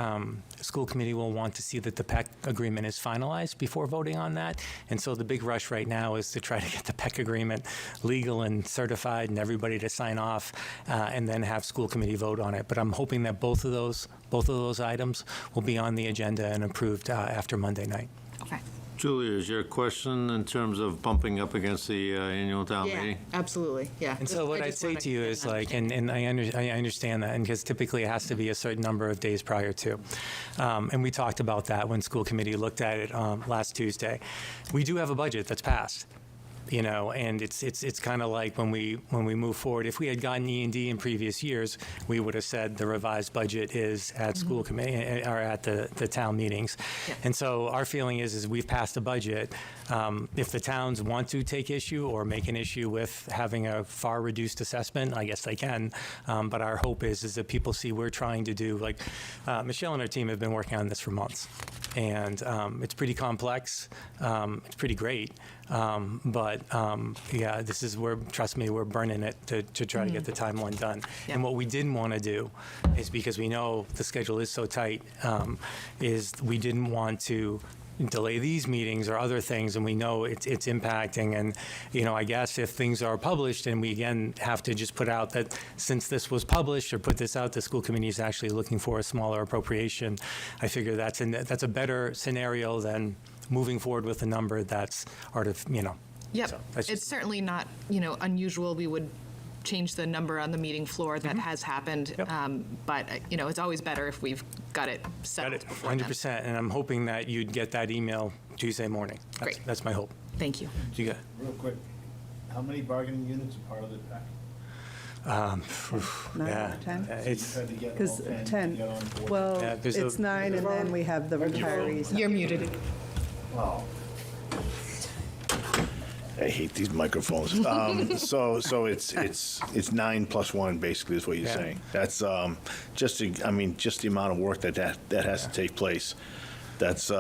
school committee will want to see that the PEC agreement is finalized before voting on that, and so the big rush right now is to try to get the PEC agreement legal and certified and everybody to sign off, and then have school committee vote on it. But I'm hoping that both of those items will be on the agenda and approved after Monday night. Okay. Julia, is your question in terms of bumping up against the annual town meeting? Absolutely. Yeah. And so what I'd say to you is and I understand that, and because typically it has to be a certain number of days prior to. And we talked about that when school committee looked at it last Tuesday. We do have a budget that's passed. And it's kind of like when we move forward. If we had gotten E&D in previous years, we would have said the revised budget is at school committee or at the town meetings. Yeah. And so our feeling is we've passed a budget. If the towns want to take issue or make an issue with having a far reduced assessment, I guess they can. But our hope is that people see we're trying to do, like Michelle and her team have been working on this for months. And it's pretty complex. It's pretty great. But yeah, this is where, trust me, we're burning it to try to get the timeline done. Yeah. And what we didn't want to do is, because we know the schedule is so tight, is we didn't want to delay these meetings or other things, and we know it's impacting. And, I guess if things are published and we again have to just put out that since this was published or put this out, the school committee is actually looking for a smaller appropriation, I figure that's a better scenario than moving forward with a number that's Yep. So that's It's just- certainly not, unusual. We would change the number on the meeting floor. That has happened. Yep. But, it's always better if we've got it Got settled it, before then. 100%, and I'm hoping that you'd get that email Tuesday morning. Great. That's my hope. Thank you. You got Real quick, how many bargaining units are part of the pack? Nine yeah, or 10? it's Tried to get all Because 10 to 10, get on board. well, Yeah, there's it's a- 9, and then we have the retirees. You're muted. Wow. I hate these microphones. So it's 9 plus 1, basically, is what you're Yeah. saying. That's just the amount of work that has to take place. That's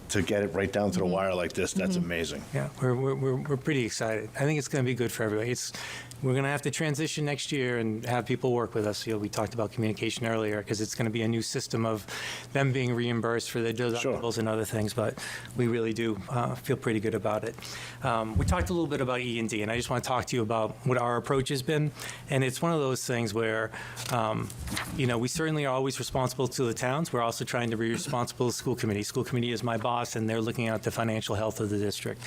to get it right down to the wire like this. That's amazing. Yeah, we're pretty excited. I think it's going to be good for everybody. We're going to have to transition next year and have people work with us. We talked about communication earlier because it's going to be a new system of them being reimbursed for their deductibles and other things, but we really do feel pretty good about it. We talked a little bit about E&D, and I just want to talk to you about what our approach has been. And it's one of those things where, we certainly are always responsible to the towns. We're also trying to be responsible to the school committee. School committee is my boss, and they're looking at the financial health of the district.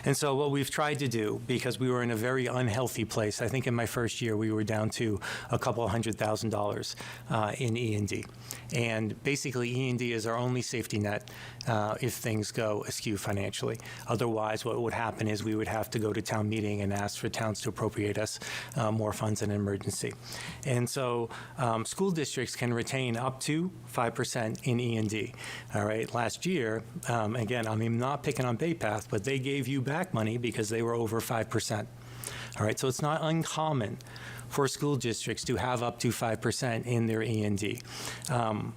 And so what we've tried to do, because we were in a very unhealthy place, I think in my first year we were down to a couple $100,000 in E&D. And basically E&D is our only safety net if things go askew financially. Otherwise, what would happen is we would have to go to town meeting and ask for towns to appropriate us more funds in an emergency. And so school districts can retain up to 5% in E&D. All right, last year, again, I'm not picking on Bay Path, but they gave you back money because they were over 5%. All right, so it's not uncommon for school districts to have up to 5% in their E&D.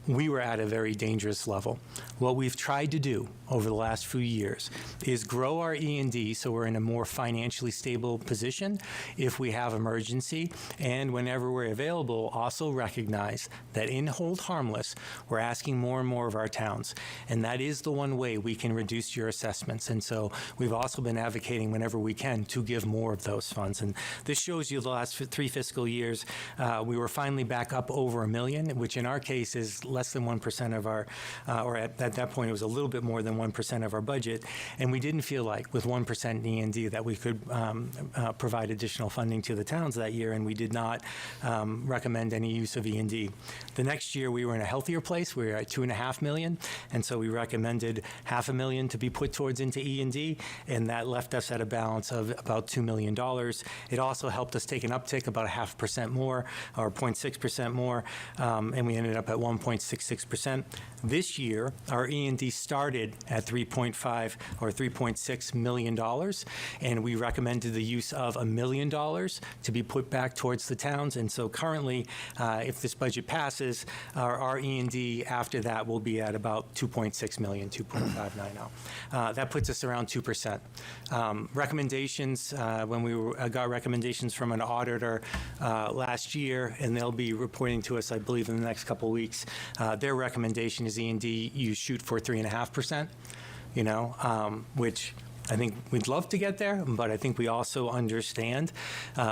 We were at a very dangerous level. What we've tried to do over the last few years is grow our E&D so we're in a more financially stable position if we have emergency, and whenever we're available, also recognize that in hold harmless, we're asking more and more of our towns, and that is the one way we can reduce your assessments. And so we've also been advocating whenever we can to give more of those funds. And this shows you the last 3 fiscal years, we were finally back up over $1 million, which in our case is less than 1% of our, or at that point it was a little bit more than 1% of our budget, and we didn't feel like with 1% in E&D that we could provide additional funding to the towns that year, and we did not recommend any use of E&D. The next year we were in a healthier place. We were at $2.5 million, and so we recommended $500,000 to be put towards into E&D, and that left us at a balance of about $2 million. It also helped us take an uptick about 0.5% more, or 0.6% more, and we ended up at 1.66%. This year, our E&D started at $3.5 or $3.6 million, and we recommended the use of $1 million to be put back towards the towns. And so currently, if this budget passes, our E&D after that will be at about $2.6 million, 2.590. That puts us around 2%. Recommendations, when we got recommendations from an auditor last year, and they'll be reporting to us, I believe, in the next couple of weeks, their recommendation is E&D, you shoot for 3.5%, which I think we'd love to get there, but I think we also understand.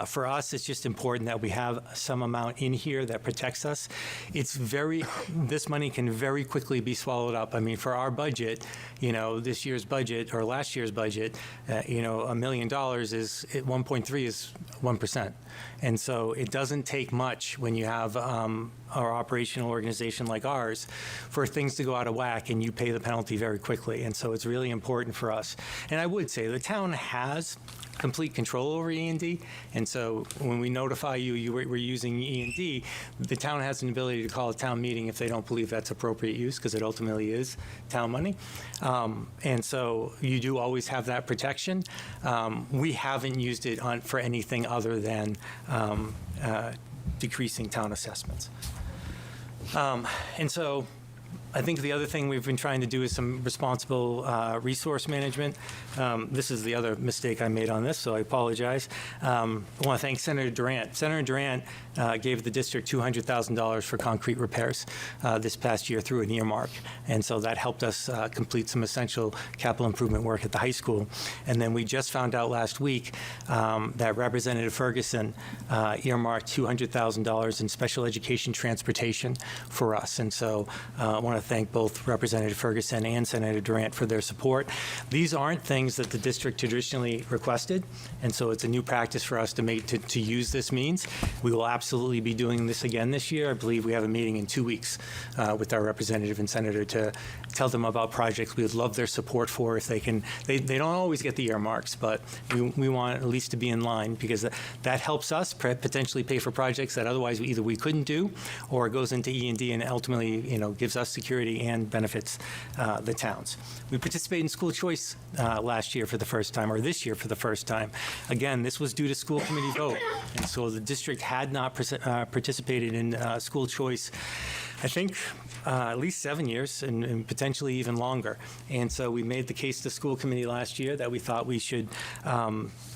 For us, it's just important that we have some amount in here that protects us. This money can very quickly be swallowed up. I mean, for our budget, this year's budget or last year's budget, $1 million is 1.3 is 1%. And so it doesn't take much when you have our operational organization like ours for things to go out of whack, and you pay the penalty very quickly. And so it's really important for us. And I would say the town has complete control over E&D, and so when we notify you we're using E&D, the town has an ability to call a town meeting if they don't believe that's appropriate use, because it ultimately is town money. And so you do always have that protection. We haven't used it for anything other than decreasing town assessments. And so I think the other thing we've been trying to do is some responsible resource management. This is the other mistake I made on this, so I apologize. I want to thank Senator Durant. Senator Durant gave the district $200,000 for concrete repairs this past year through an earmark, and so that helped us complete some essential capital improvement work at the high school. And then we just found out last week that Representative Ferguson earmarked $200,000 in special education transportation for us, and so I want to to thank both Representative Ferguson and Senator Durant for their support. These aren't things that the district traditionally requested, and so it's a new practice for us to use this means. We will absolutely be doing this again this year. I believe we have a meeting in 2 weeks with our representative and senator to tell them about projects we would love their support for if they can. They don't always get the earmarks, but we want at least to be in line, because that helps us potentially pay for projects that otherwise either we couldn't do, or it goes into E&D and ultimately, gives us security and benefits the towns. We participated in school choice last year for the first time, or this year for the first time. Again, this was due to school committee vote, and so the district had not participated in school choice, I think, at least 7 years and potentially even longer. And so we made the case to school committee last year that we thought we should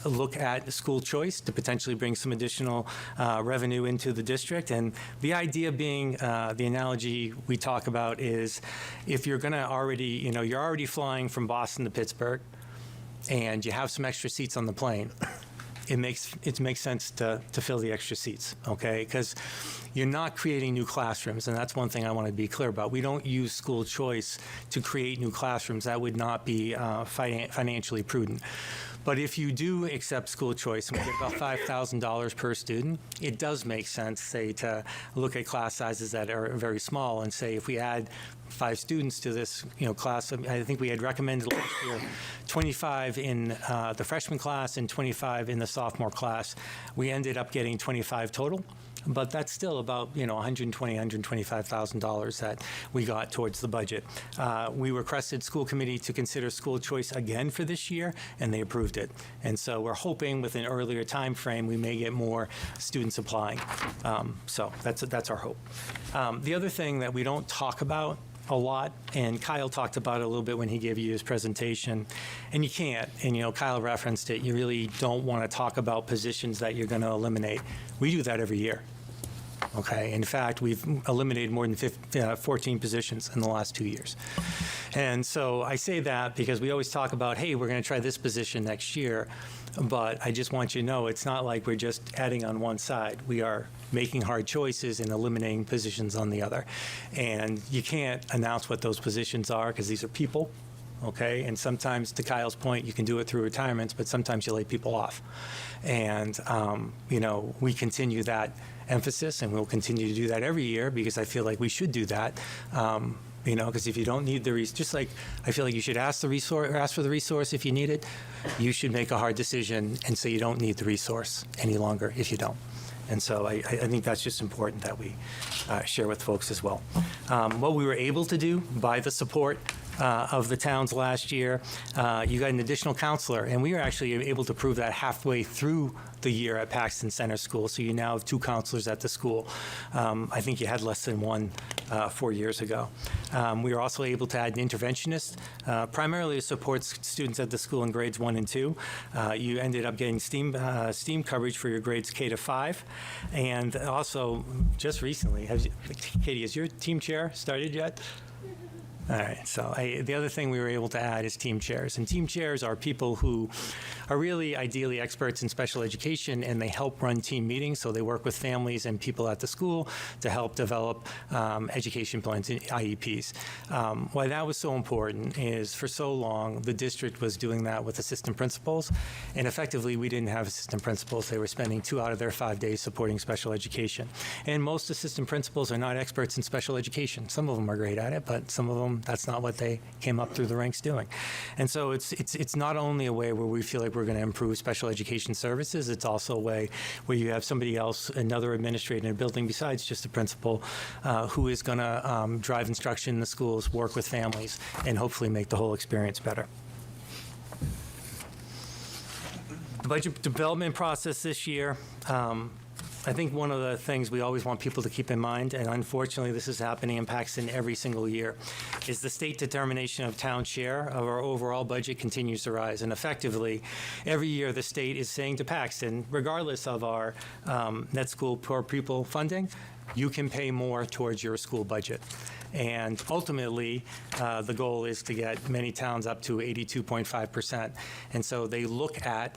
look at school choice to potentially bring some additional revenue into the district. And the idea being, the analogy we talk about is, if you're going to already, you're already flying from Boston to Pittsburgh and you have some extra seats on the plane, it makes sense to fill the extra seats, okay? Because you're not creating new classrooms, and that's one thing I want to be clear about. We don't use school choice to create new classrooms. That would not be financially prudent. But if you do accept school choice and we get about $5,000 per student, it does make sense, say, to look at class sizes that are very small and say, if we add 5 students to this, class, I think we had recommended last year 25 in the freshman class and 25 in the sophomore class. We ended up getting 25 total. But that's still about, $120,000, $125,000 that we got towards the budget. We requested school committee to consider school choice again for this year, and they approved it. And so we're hoping with an earlier time frame, we may get more students applying. So that's our hope. The other thing that we don't talk about a lot, and Kyle talked about it a little bit when he gave you his presentation, and you can't, and Kyle referenced it, you really don't want to talk about positions that you're going to eliminate. We do that every year. Okay. In fact, we've eliminated more than 14 positions in the last 2 years. And so I say that because we always talk about, hey, we're going to try this position next year. But I just want you to know, it's not like we're just adding on one side. We are making hard choices and eliminating positions on the other. And you can't announce what those positions are, because these are people. Okay. And sometimes, to Kyle's point, you can do it through retirements, but sometimes you lay people off. And, we continue that emphasis, and we'll continue to do that every year, because I feel like we should do that. Because if you don't need the resource, just like I feel like you should ask for the resource if you need it, you should make a hard decision and say you don't need the resource any longer if you don't. And so I think that's just important that we share with folks as well. What we were able to do by the support of the towns last year, you got an additional counselor, and we were actually able to prove that halfway through the year at Paxton Center School. So you now have 2 counselors at the school. I think you had less than 1 4 years ago. We were also able to add an interventionist, primarily to support students at the school in grades 1 and 2. You ended up getting STEAM coverage for your grades K to 5. And also, just recently, Katie, has your team chair started yet? All right, so the other thing we were able to add is team chairs. And team chairs are people who are really ideally experts in special education, and they help run team meetings. So they work with families and people at the school to help develop education plans and IEPs. Why that was so important is, for so long, the district was doing that with assistant principals, and effectively we didn't have assistant principals. They were spending 2 out of their 5 days supporting special education. And most assistant principals are not experts in special education. Some of them are great at it, but some of them, that's not what they came up through the ranks doing. And so it's not only a way where we feel like we're going to improve special education services, it's also a way where you have somebody else, another administrator in a building besides just a principal, who is going to drive instruction in the schools, work with families, and hopefully make the whole experience better. The budget development process this year, I think one of the things we always want people to keep in mind, and unfortunately this is happening in Paxton every single year, is the state determination of town share of our overall budget continues to rise. And effectively, every year the state is saying to Paxton, regardless of our net school per pupil funding, you can pay more towards your school budget. And ultimately, the goal is to get many towns up to 82.5%. And so they look at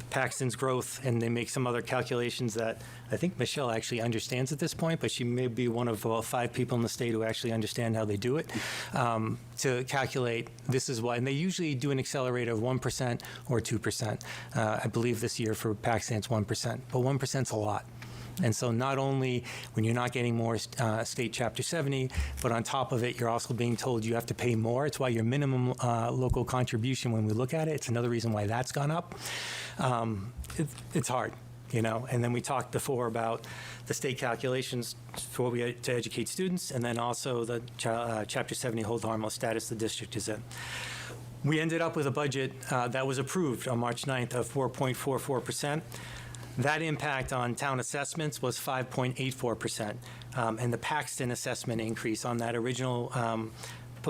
Paxton's growth, and they make some other calculations that I think Michelle actually understands at this point, but she may be one of about 5 people in the state who actually understand how they do it, to calculate this is why. And they usually do an accelerator of 1% or 2%. I believe this year for Paxton it's 1%, but 1%'s a lot. And so not only when you're not getting more state Chapter 70, but on top of it, you're also being told you have to pay more. It's why your minimum local contribution, when we look at it, it's another reason why that's gone up. It's hard, you know. And then we talked before about the state calculations for what we had to educate students, and then also the Chapter 70 hold harmless status the district is in. We ended up with a budget that was approved on March 9th of 4.44%. That impact on town assessments was 5.84%, and the Paxton assessment increase on that original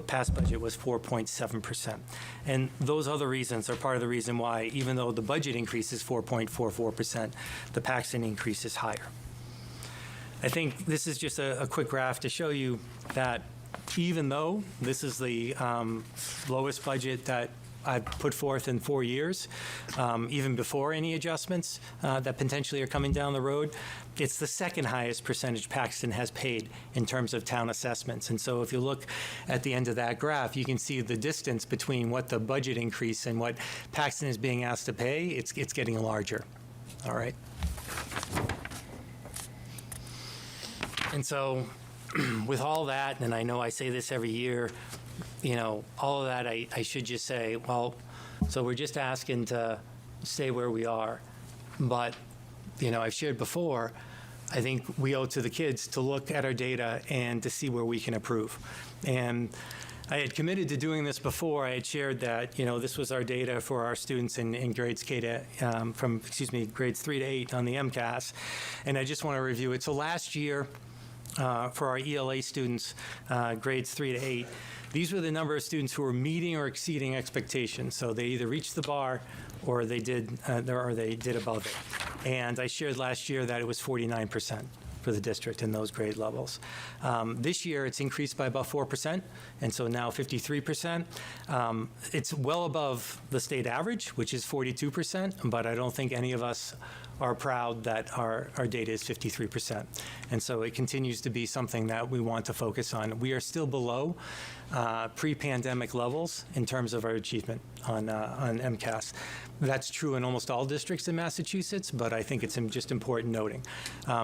past budget was 4.7%. And those other reasons are part of the reason why, even though the budget increase is 4.44%, the Paxton increase is higher. I think this is just a quick graph to show you that even though this is the lowest budget that I've put forth in 4 years, even before any adjustments that potentially are coming down the road, it's the second highest percentage Paxton has paid in terms of town assessments. And so if you look at the end of that graph, you can see the distance between what the budget increase and what Paxton is being asked to pay. It's getting larger. All right. And so with all that, and I know I say this every year, you know, all of that, I should just say, well, so we're just asking to stay where we are. But, you know, I've shared before, I think we owe it to the kids to look at our data and to see where we can improve. And I had committed to doing this before. I had shared that, you know, this was our data for our students in grades grades 3 to 8 on the MCAS. And I just want to review it. So last year, for our ELA students, grades 3 to 8, these were the number of students who were meeting or exceeding expectations. So they either reached the bar or they did above it. And I shared last year that it was 49% for the district in those grade levels. This year, it's increased by about 4%, and so now 53%. It's well above the state average, which is 42%, but I don't think any of us are proud that our data is 53%. And so it continues to be something that we want to focus on. We are still below pre-pandemic levels in terms of our achievement on MCAS. That's true in almost all districts in Massachusetts, but I think it's just important noting.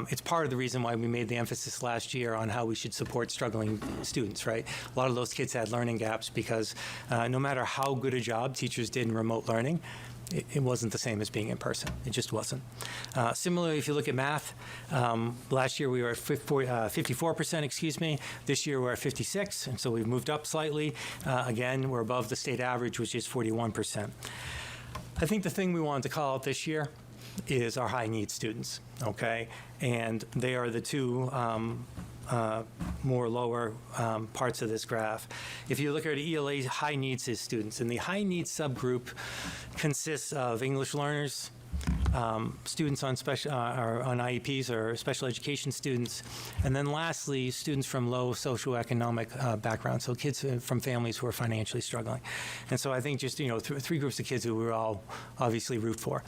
It's part of the reason why we made the emphasis last year on how we should support struggling students, right? A lot of those kids had learning gaps because no matter how good a job teachers did in remote learning, it wasn't the same as being in person. It just wasn't. Similarly, if you look at math, last year we were at 54%, excuse me. This year we're at 56%, and so we've moved up slightly. Again, we're above the state average, which is 41%. I think the thing we wanted to call out this year is our high needs students, okay? And they are the two more lower parts of this graph. If you look at ELA high needs students, and the high needs subgroup consists of English learners, students on on IEPs or special education students, and then lastly, students from low socioeconomic backgrounds, so kids from families who are financially struggling. And so I think just, you know, three groups of kids who we all obviously root for.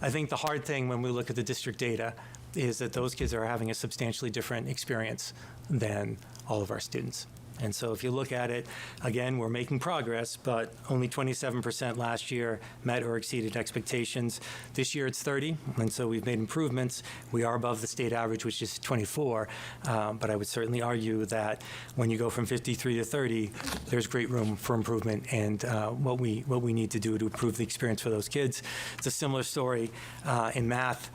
I think the hard thing when we look at the district data is that those kids are having a substantially different experience than all of our students. And so if you look at it, again, we're making progress, but only 27% last year met or exceeded expectations. This year it's 30, and so we've made improvements. We are above the state average, which is 24, but I would certainly argue that when you go from 53 to 30, there's great room for improvement and what we need to do to improve the experience for those kids. It's a similar story in math.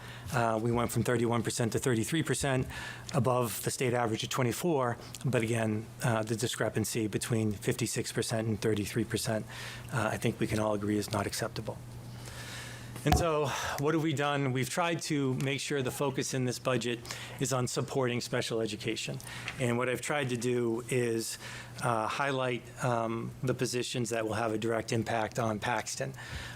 We went from 31% to 33%, above the state average of 24, but again, the discrepancy between 56% and 33%, I think we can all agree is not acceptable. And so what have we done? We've tried to make sure the focus in this budget is on supporting special education. And what I've tried to do is highlight the positions that will have a direct impact on Paxton.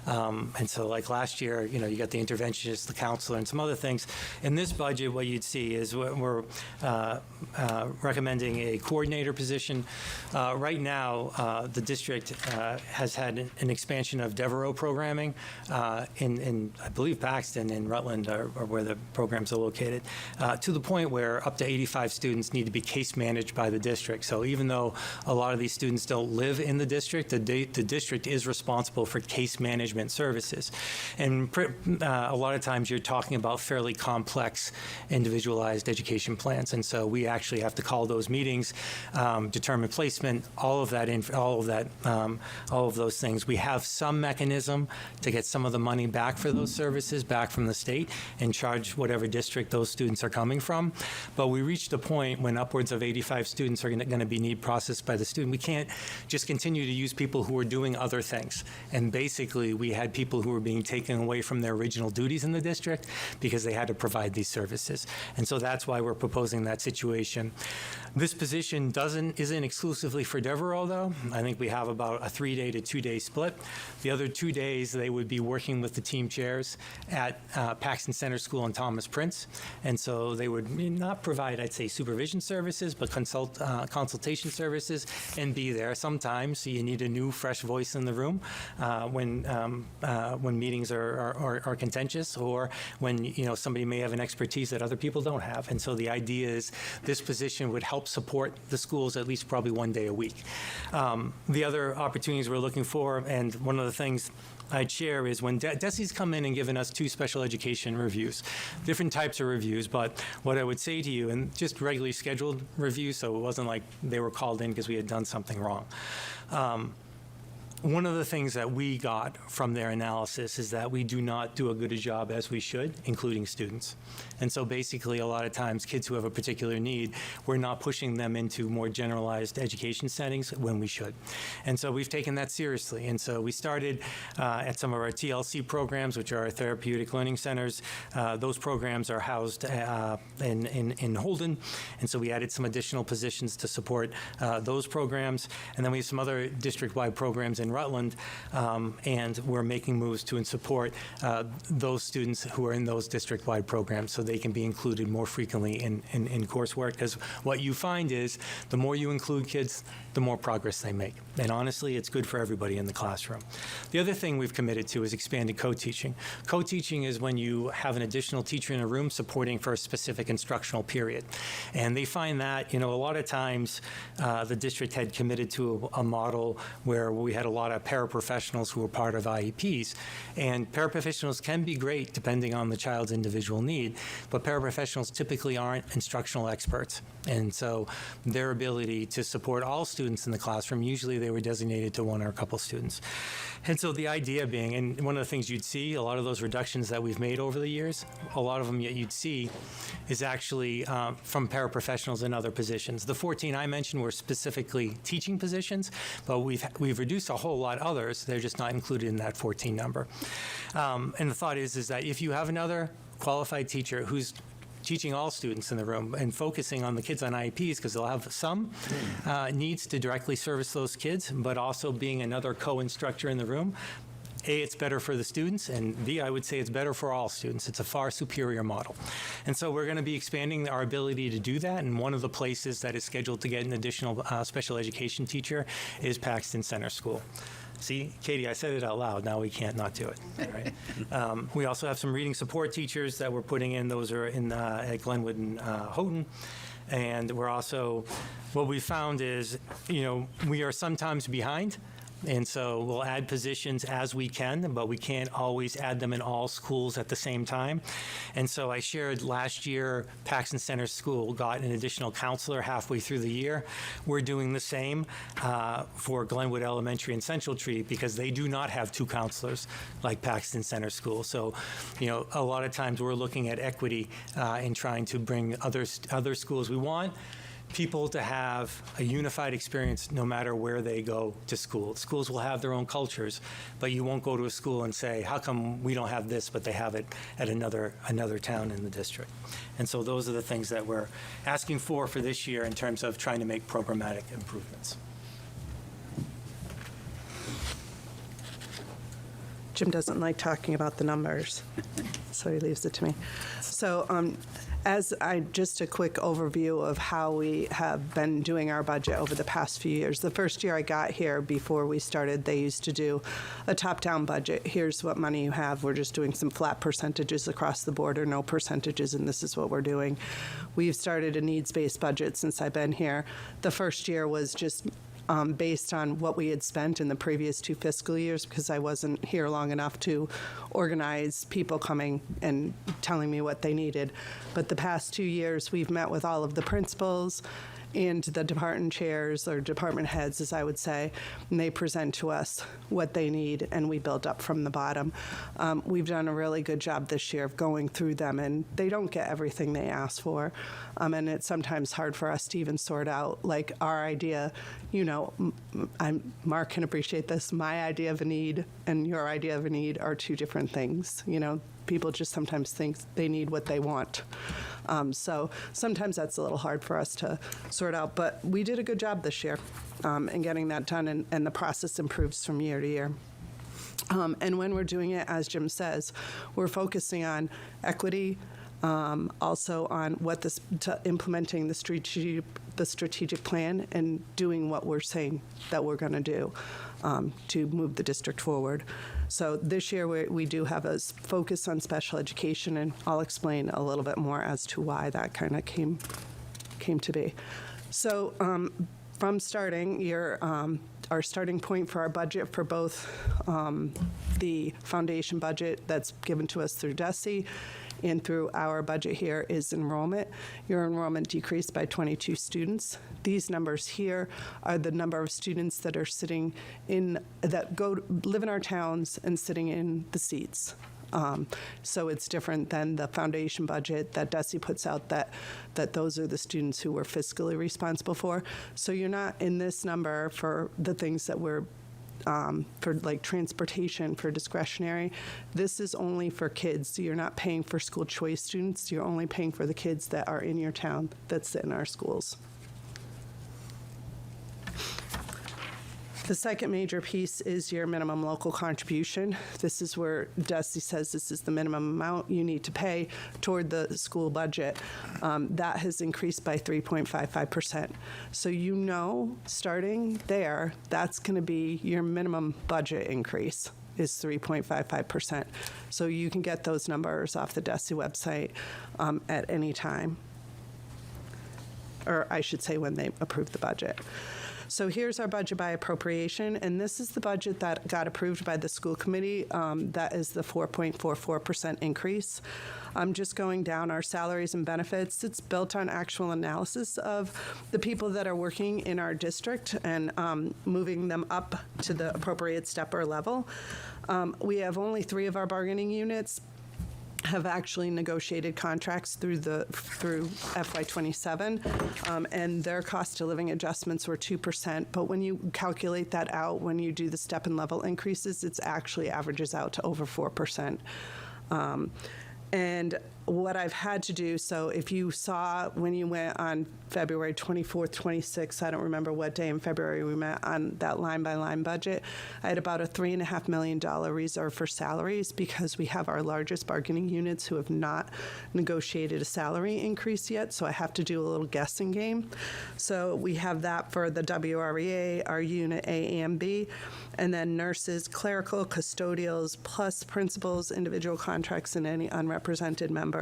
And so like last year, you know, you got the interventionist, the counselor, and some other things. In this budget, what you'd see is we're recommending a coordinator position. Right now, the district has had an expansion of Devereaux programming in in I believe Paxton and Rutland are where the programs are located, to the point where up to 85 students need to be case managed by the district. So even though a lot of these students don't live in the district, the district is responsible for case management services. And a lot of times you're talking about fairly complex individualized education plans. And so we actually have to call those meetings, determine placement, all of those things. We have some mechanism to get some of the money back for those services back from the state and charge whatever district those students are coming from. But we reached a point when upwards of 85 students are going to be need processed by the student. We can't just continue to use people who are doing other things. And basically, we had people who were being taken away from their original duties in the district because they had to provide these services. And so that's why we're proposing that situation. This position isn't exclusively for Devereaux, though. I think we have about a 3-day to 2-day split. The other 2 days, they would be working with the team chairs at Paxton Center School and Thomas Prince. And so they would not provide, I'd say, supervision services, but consultation services and be there. Sometimes you need a new, fresh voice in the room when meetings are contentious, or when somebody may have an expertise that other people don't have. And so the idea is this position would help support the schools at least probably 1 day a week. The other opportunities we're looking for, and one of the things I'd share is when DESI's come in and given us 2 special education reviews, different types of reviews, but what I would say to you, and just regularly scheduled reviews, so it wasn't like they were called in because we had done something wrong. One of the things that we got from their analysis is that we do not do a good a job as we should, including students. And so basically, a lot of times, kids who have a particular need, we're not pushing them into more generalized education settings when we should. And so we've taken that seriously. And so we started at some of our TLC programs, which are our therapeutic learning centers. Those programs are housed in Holden. And so we added some additional positions to support those programs. And then we have some other district-wide programs in Rutland, and we're making moves to support those students who are in those district-wide programs so they can be included more frequently in coursework, because what you find is the more you include kids, the more progress they make. And honestly, it's good for everybody in the classroom. The other thing we've committed to is expanded co-teaching. Co-teaching is when you have an additional teacher in a room supporting for a specific instructional period. And they find that, a lot of times the district had committed to a model where we had a lot of paraprofessionals who were part of IEPs. And paraprofessionals can be great depending on the child's individual need, but paraprofessionals typically aren't instructional experts. And so their ability to support all students in the classroom, usually they were designated to one or a couple students. And so the idea being, and one of the things you'd see, a lot of those reductions that we've made over the years, a lot of them yet you'd see is actually from paraprofessionals in other positions. The 14 I mentioned were specifically teaching positions, but we've reduced a whole lot others. They're just not included in that 14 number. And the thought is that if you have another qualified teacher who's teaching all students in the room and focusing on the kids on IEPs, because they'll have some needs to directly service those kids, but also being another co-instructor in the room. A, it's better for the students, and B, I would say it's better for all students. It's a far superior model. And so we're going to be expanding our ability to do that, and one of the places that is scheduled to get an additional special education teacher is Paxton Center School. See, Katie, I said it out loud. Now we can't not do it. Right? We also have some reading support teachers that we're putting in. Those are in at Glenwood and Houghton. And we're also, what we found is, we are sometimes behind. And so we'll add positions as we can, but we can't always add them in all schools at the same time. And so I shared last year, Paxton Center School got an additional counselor halfway through the year. We're doing the same for Glenwood Elementary and Central Tree because they do not have 2 counselors like Paxton Center School. So, a lot of times we're looking at equity in trying to bring other schools. We want people to have a unified experience no matter where they go to school. Schools will have their own cultures, but you won't go to a school and say, how come we don't have this, but they have it at another town in the district. And so those are the things that we're asking for this year in terms of trying to make programmatic improvements. Jim doesn't like talking about the numbers, so he leaves it to me. So just a quick overview of how we have been doing our budget over the past few years. The first year I got here, before we started, they used to do a top-down budget. Here's what money you have. We're just doing some flat percentages across the board, or no percentages, and this is what we're doing. We've started a needs-based budget since I've been here. The first year was just based on what we had spent in the previous 2 fiscal years, because I wasn't here long enough to organize people coming and telling me what they needed. But the past 2 years, we've met with all of the principals and the department chairs, or department heads, as I would say, and they present to us what they need, and we build up from the bottom. We've done a really good job this year of going through them, and they don't get everything they ask for, and it's sometimes hard for us to even sort out, like, our idea, Mark can appreciate this, my idea of a need and your idea of a need are 2 different things. People just sometimes think they need what they want. So sometimes that's a little hard for us to sort out, but we did a good job this year in getting that done, and the process improves from year to year. And when we're doing it, as Jim says, we're focusing on equity, also on implementing the strategic plan and doing what we're saying that we're going to do to move the district forward. So this year we do have a focus on special education, and I'll explain a little bit more as to why that kind of came to be. So from starting, our starting point for our budget for both the foundation budget that's given to us through DESE and through our budget here is enrollment. Your enrollment decreased by 22 students. These numbers here are the number of students that are live in our towns and sitting in the seats. So it's different than the foundation budget that DESE puts out, that those are the students who we're fiscally responsible for. So you're not in this number for the things that we're for like transportation, for discretionary. This is only for kids. So you're not paying for school choice students. You're only paying for the kids that are in your town that sit in our schools. The second major piece is your minimum local contribution. This is where DESE says this is the minimum amount you need to pay toward the school budget. That has increased by 3.55%. So starting there, that's going to be your minimum budget increase is 3.55%. So you can get those numbers off the DESE website at any time, or I should say when they approve the budget. So here's our budget by appropriation, and this is the budget that got approved by the school committee. That is the 4.44% increase. I'm just going down our salaries and benefits. It's built on actual analysis of the people that are working in our district and moving them up to the appropriate step or level. We have only 3 of our bargaining units have actually negotiated contracts through FY27, and their cost of living adjustments were 2%. But when you calculate that out, when you do the step and level increases, it actually averages out to over 4%. And what I've had to do, so if you saw when you went on February 24th, 26th, I don't remember what day in February we met on that line-by-line budget, I had about a $3.5 million reserve for salaries because we have our largest bargaining units who have not negotiated a salary increase yet, so I have to do a little guessing game. So we have that for the WREA, our Unit A and B, and then nurses, clerical, custodials, plus principals, individual contracts, and any unrepresented members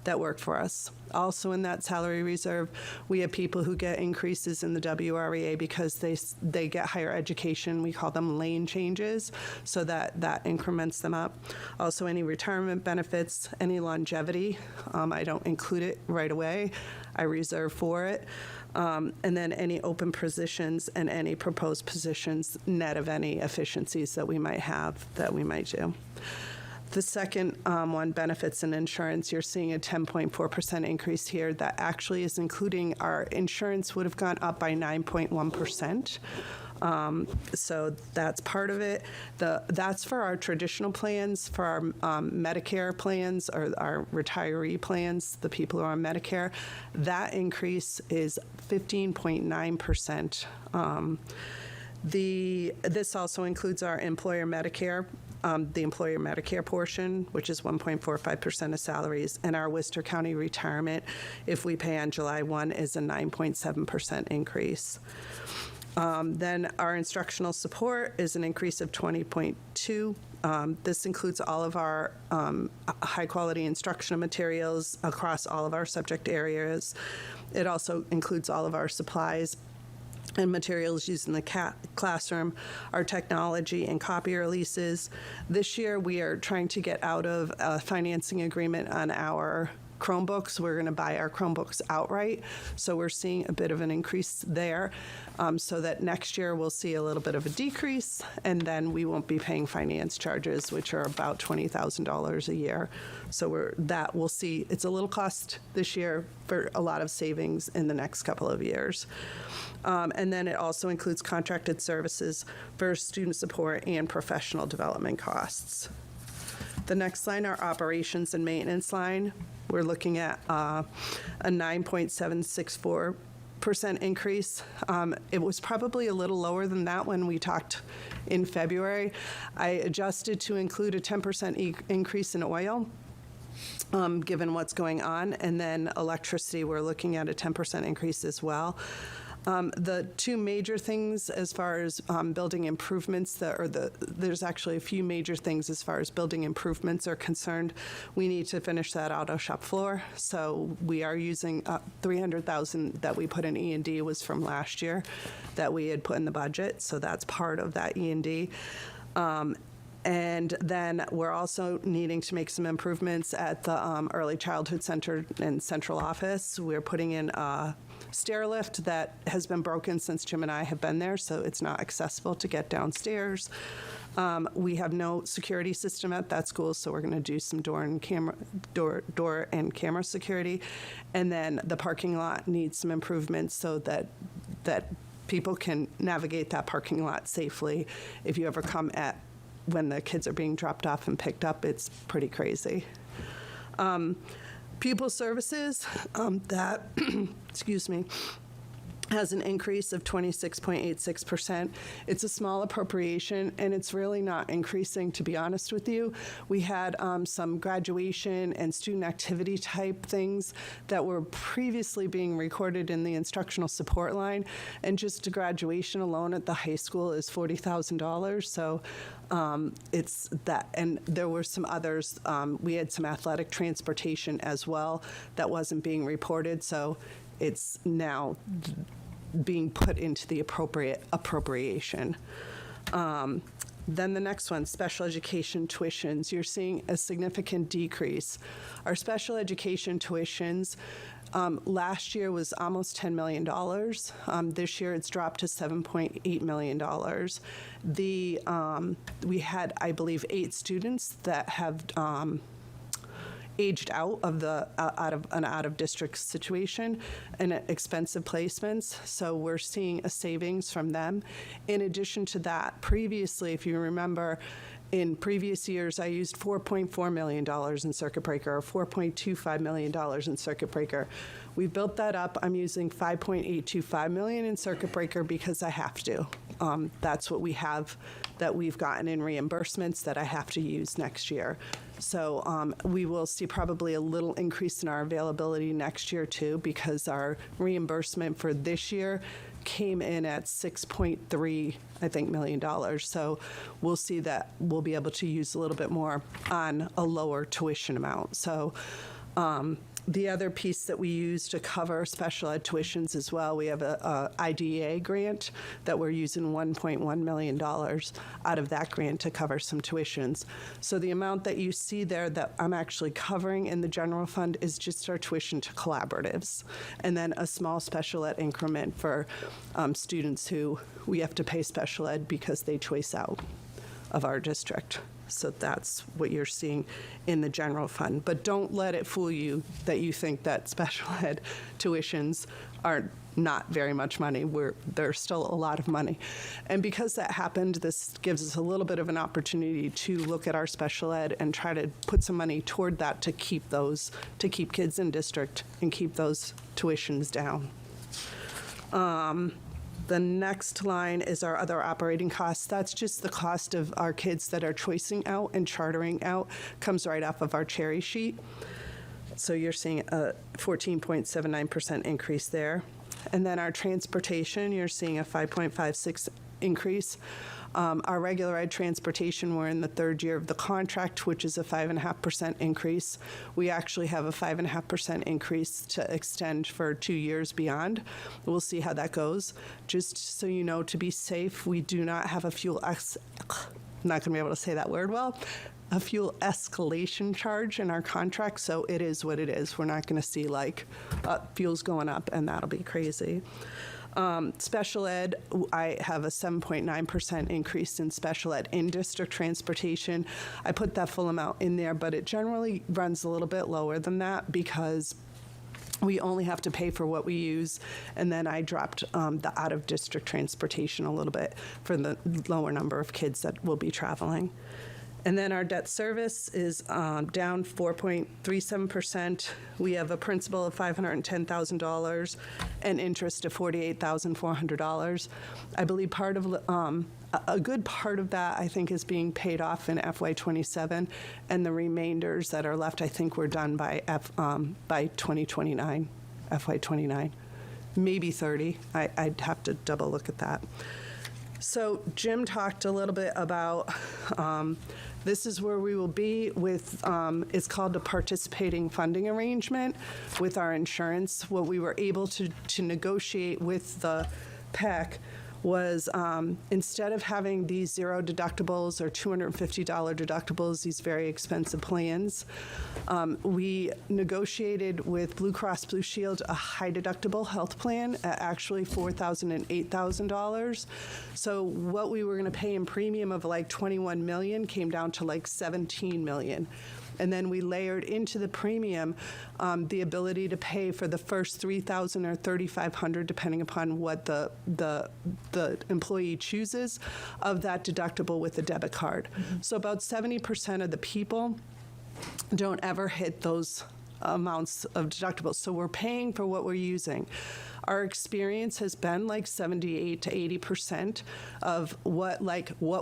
that work for us. Also in that salary reserve, we have people who get increases in the WREA because they get higher education. We call them lane changes, so that increments them up. Also any retirement benefits, any longevity, I don't include it right away. I reserve for it. And then any open positions and any proposed positions, net of any efficiencies that we might have, that we might do. The second one, benefits and insurance, you're seeing a 10.4% increase here. That actually is including our insurance would have gone up by 9.1%. So that's part of it. That's for our traditional plans, for our Medicare plans or our retiree plans, the people who are on Medicare. That increase is 15.9%. This also includes our employer Medicare, the employer Medicare portion, which is 1.45% of salaries, and our Worcester County retirement, if we pay on July 1, is a 9.7% increase. Then our instructional support is an increase of 20.2. This includes all of our high-quality instructional materials across all of our subject areas. It also includes all of our supplies and materials used in the classroom, our technology and copier leases. This year, we are trying to get out of a financing agreement on our Chromebooks. We're going to buy our Chromebooks outright, so we're seeing a bit of an increase there, so that next year we'll see a little bit of a decrease, and then we won't be paying finance charges, which are about $20,000 a year. So we'll see. It's a little cost this year for a lot of savings in the next couple of years. And then it also includes contracted services for student support and professional development costs. The next line, our operations and maintenance line, we're looking at a 9.764% increase. It was probably a little lower than that when we talked in February. I adjusted to include a 10% increase in oil, given what's going on, and then electricity, we're looking at a 10% increase as well. The two major things as far as building improvements, there's actually a few major things as far as building improvements are concerned. We need to finish that auto shop floor, so we are using $300,000 that we put in E&D was from last year that we had put in the budget, so that's part of that E&D. And then we're also needing to make some improvements at the Early Childhood Center and Central Office. We're putting in a stair lift that has been broken since Jim and I have been there, so it's not accessible to get downstairs. We have no security system at that school, so we're going to do some door and camera security. And then the parking lot needs some improvements so that people can navigate that parking lot safely. If you ever come when the kids are being dropped off and picked up, it's pretty crazy. Pupil services, that, excuse me, has an increase of 26.86%. It's a small appropriation, and it's really not increasing, to be honest with you. We had some graduation and student activity type things that were previously being recorded in the instructional support line, and just graduation alone at the high school is $40,000. So it's that, and there were some others. We had some athletic transportation as well that wasn't being reported, so it's now being put into the appropriate appropriation. Then the next one, special education tuitions. You're seeing a significant decrease. Our special education tuitions last year was almost $10 million. This year it's dropped to $7.8 million. We had, I believe, 8 students that have aged out of an out-of-district situation and expensive placements, so we're seeing a savings from them. In addition to that, previously, if you remember, in previous years, I used $4.4 million in circuit breaker or $4.25 million in circuit breaker. We built that up. I'm using $5.825 million in circuit breaker because I have to. That's what we have that we've gotten in reimbursements that I have to use next year. So we will see probably a little increase in our availability next year too, because our reimbursement for this year came in at $6.3, I think, million. So we'll see that we'll be able to use a little bit more on a lower tuition amount. So the other piece that we use to cover special ed tuitions as well, we have a IDEA grant that we're using $1.1 million out of that grant to cover some tuitions. So the amount that you see there that I'm actually covering in the general fund is just our tuition to collaboratives, and then a small special ed increment for students who we have to pay special ed because they choice out of our district. So that's what you're seeing in the general fund. But don't let it fool you that you think that special ed tuitions are not very much money. There's still a lot of money. And because that happened, this gives us a little bit of an opportunity to look at our special ed and try to put some money toward that to keep kids in district and keep those tuitions down. The next line is our other operating costs. That's just the cost of our kids that are choicing out and chartering out, comes right off of our cherry sheet. So you're seeing a 14.79% increase there. And then our transportation, you're seeing a 5.56 increase. Our regular ed transportation, we're in the third year of the contract, which is a 5.5% increase. We actually have a 5.5% increase to extend for 2 years beyond. We'll see how that goes. Just so you know, to be safe, we do not have a not going to be able to say that word well, a fuel escalation charge in our contract, so it is what it is. We're not going to see like fuel's going up and that'll be crazy. Special ed, I have a 7.9% increase in special ed in-district transportation. I put that full amount in there, but it generally runs a little bit lower than that because we only have to pay for what we use, and then I dropped the out-of-district transportation a little bit for the lower number of kids that will be traveling. And then our debt service is down 4.37%. We have a principal of $510,000 and interest of $48,400. I believe part of a good part of that, I think, is being paid off in FY27, and the remainders that are left, I think, we're done by 2029, FY29, maybe 30. I'd have to double look at that. So Jim talked a little bit about this is where we will be with, it's called a participating funding arrangement with our insurance. What we were able to negotiate with the PEC was instead of having these $0 deductibles or $250 deductibles, these very expensive plans, we negotiated with Blue Cross Blue Shield a high deductible health plan at actually $4,000 and $8,000. So what we were going to pay in premium of like $21 million came down to like $17 million. And then we layered into the premium the ability to pay for the first $3,000 or $3,500, depending upon what the employee chooses, of that deductible with a debit card. So about 70% of the people don't ever hit those amounts of deductibles. So we're paying for what we're using. Our experience has been like 78 to 80% of what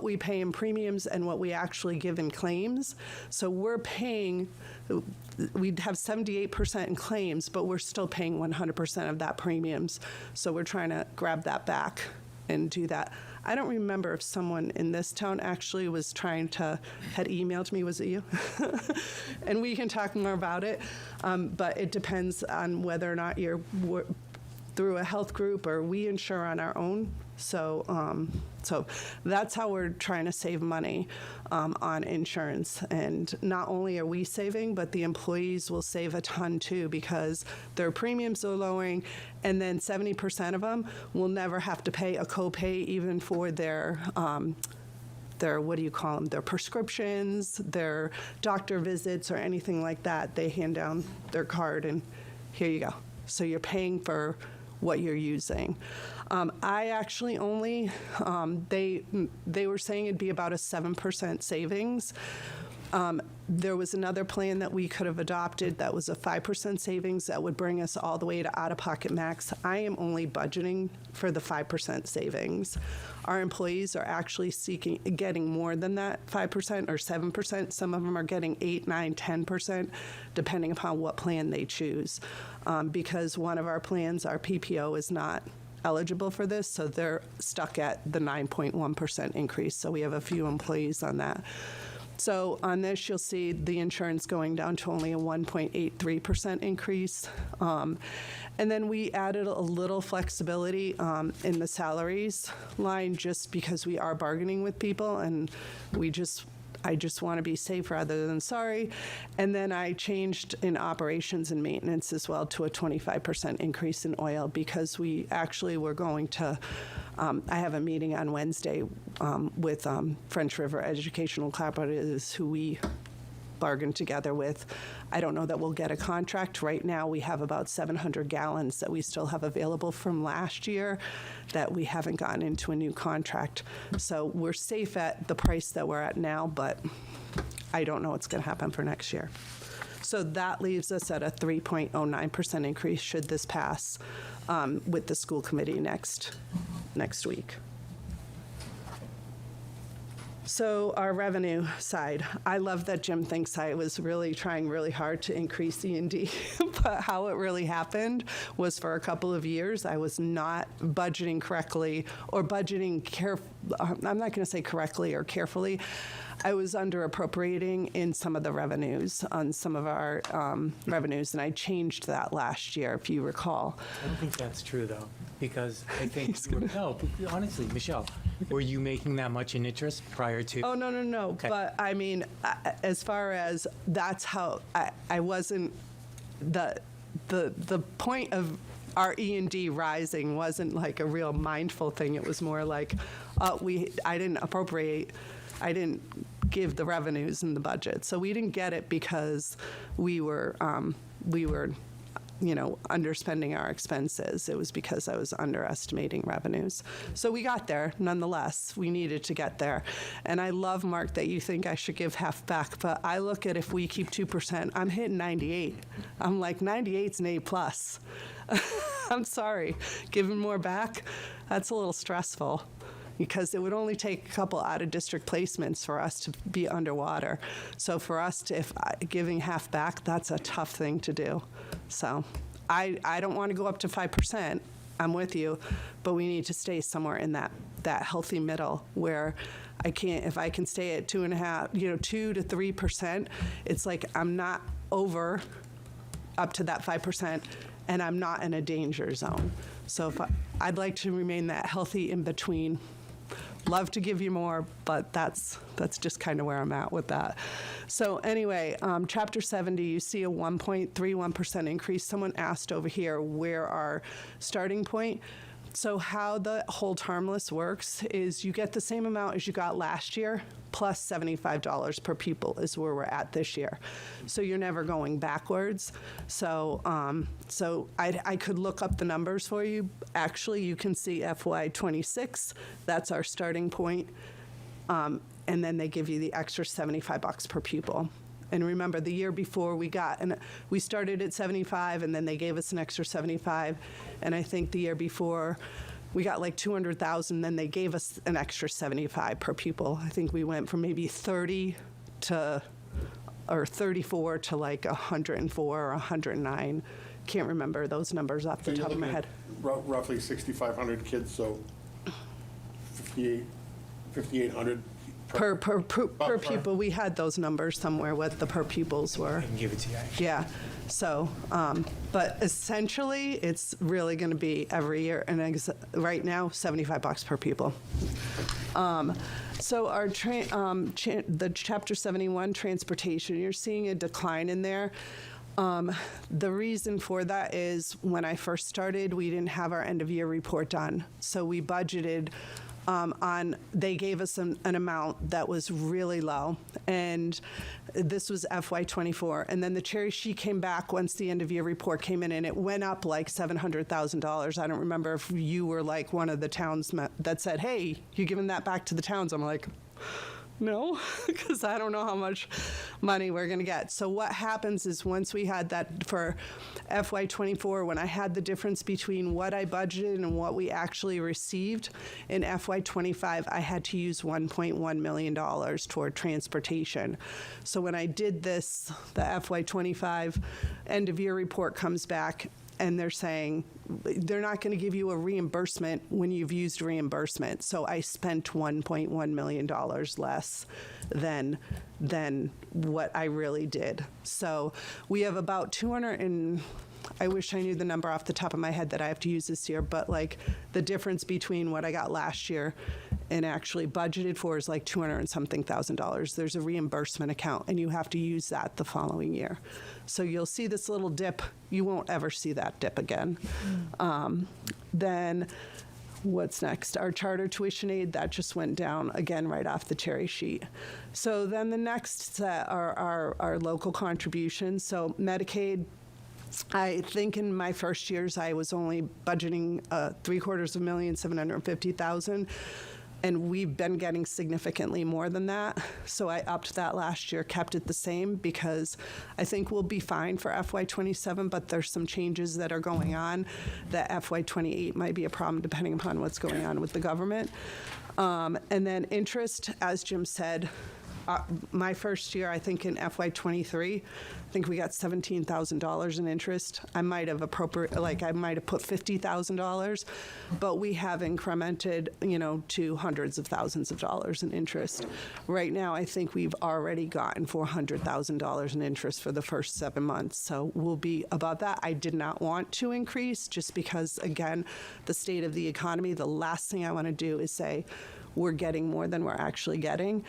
we pay in premiums and what we actually give in claims. So we're paying, we'd have 78% in claims, but we're still paying 100% of that premiums. So we're trying to grab that back and do that. I don't remember if someone in this town actually was had emailed me, was it you? And we can talk more about it, but it depends on whether or not you're through a health group or we insure on our own. So that's how we're trying to save money on insurance. And not only are we saving, but the employees will save a ton too, because their premiums are lowering, and then 70% of them will never have to pay a copay even for their what do you call them, their prescriptions, their doctor visits, or anything like that. They hand down their card and here you go. So you're paying for what you're using. I actually only, they were saying it'd be about a 7% savings. There was another plan that we could have adopted that was a 5% savings that would bring us all the way to out-of-pocket max. I am only budgeting for the 5% savings. Our employees are actually getting more than that 5% or 7%. Some of them are getting 8, 9, 10%, depending upon what plan they choose. Because one of our plans, our PPO, is not eligible for this, so they're stuck at the 9.1% increase. So we have a few employees on that. So on this, you'll see the insurance going down to only a 1.83% increase. And then we added a little flexibility in the salaries line just because we are bargaining with people, and I just want to be safe rather than sorry. And then I changed in operations and maintenance as well to a 25% increase in oil, because we actually were going to, I have a meeting on Wednesday with French River Educational Cooperatives, who we bargained together with. I don't know that we'll get a contract. Right now we have about 700 gallons that we still have available from last year that we haven't gotten into a new contract. So we're safe at the price that we're at now, but I don't know what's going to happen for next year. So that leaves us at a 3.09% increase should this pass with the school committee next next week. So our revenue side, I love that Jim thinks I was really trying really hard to increase E&D, but how it really happened was for a couple of years, I was not budgeting correctly or budgeting I'm not going to say correctly or carefully. I was under appropriating in some of the revenues, on some of our revenues, and I changed that last year, if you recall. I don't think that's true, though, because I think, no, but honestly, Michelle, were you making that much in interest prior to? Oh, no. Okay. But I mean, as far as that's how, I wasn't, the point of our E&D rising wasn't like a real mindful thing. It was more like, I didn't appropriate, I didn't give the revenues in the budget. So we didn't get it because we were underspending our expenses. It was because I was underestimating revenues. So we got there, nonetheless. We needed to get there. And I love, Mark, that you think I should give half back, but I look at if we keep 2%, I'm hitting 98. I'm like, 98's an A+. I'm sorry. Giving more back, that's a little stressful, because it would only take a couple out-of-district placements for us to be underwater. So for us to, giving half back, that's a tough thing to do. So I don't want to go up to 5%. I'm with you, but we need to stay somewhere in that healthy middle where if I can stay at 2.5, 2 to 3%, it's like I'm not over up to that 5%, and I'm not in a danger zone. So I'd like to remain that healthy in between. Love to give you more, but that's just kind of where I'm at with that. So anyway, Chapter 70, you see a 1.31% increase. Someone asked over here where our starting point. So how the hold harmless works is you get the same amount as you got last year, plus $75 per pupil is where we're at this year. So you're never going backwards. So I could look up the numbers for you. Actually, you can see FY26. That's our starting point. And then they give you the extra $75 per pupil. And remember, the year before we started at 75, and then they gave us an extra 75. And I think the year before we got like 200,000, then they gave us an extra 75 per pupil. I think we went from maybe 30 to, or 34 to like 104 or 109. Can't remember those numbers off the top of my head. Roughly 6,500 kids, so 5,800 per pupil. We had those numbers somewhere, what the per pupils were. I can give it to you. Yeah. So, but essentially, it's really going to be every year, and right now, $75 per pupil. So our the Chapter 71 transportation, you're seeing a decline in there. The reason for that is when I first started, we didn't have our end of year report done, so we budgeted. They gave us an amount that was really low, and this was FY24. And then the cherry sheet came back once the end of year report came in, and it went up like $700,000. I don't remember if you were like one of the towns that said, "Hey, you giving that back to the towns?" I'm like, no, because I don't know how much money we're going to get. So what happens is once we had that for FY24, when I had the difference between what I budgeted and what we actually received, in FY25, I had to use $1.1 million toward transportation. So when I did this, the FY25 end of year report comes back, and they're saying they're not going to give you a reimbursement when you've used reimbursement. So I spent $1.1 million less than what I really did. So we have about 200 and I wish I knew the number off the top of my head that I have to use this year, but like the difference between what I got last year and actually budgeted for is like $200 and something thousand. There's a reimbursement account, and you have to use that the following year. So you'll see this little dip. You won't ever see that dip again. Then what's next? Our charter tuition aid, that just went down again right off the cherry sheet. So then the next set are our local contributions. So Medicaid, I think in my first years I was only budgeting $750,000. And we've been getting significantly more than that. So I upped that last year, kept it the same, because I think we'll be fine for FY27, but there's some changes that are going on that FY28 might be a problem depending upon what's going on with the government. And then interest, as Jim said, my first year, I think in FY23, I think we got $17,000 in interest. I might have put $50,000, but we have incremented, to hundreds of thousands of dollars in interest. Right now, I think we've already gotten $400,000 in interest for the first 7 months, so we'll be above that. I did not want to increase just because, again, the state of the economy, the last thing I want to do is say we're getting more than we're actually getting.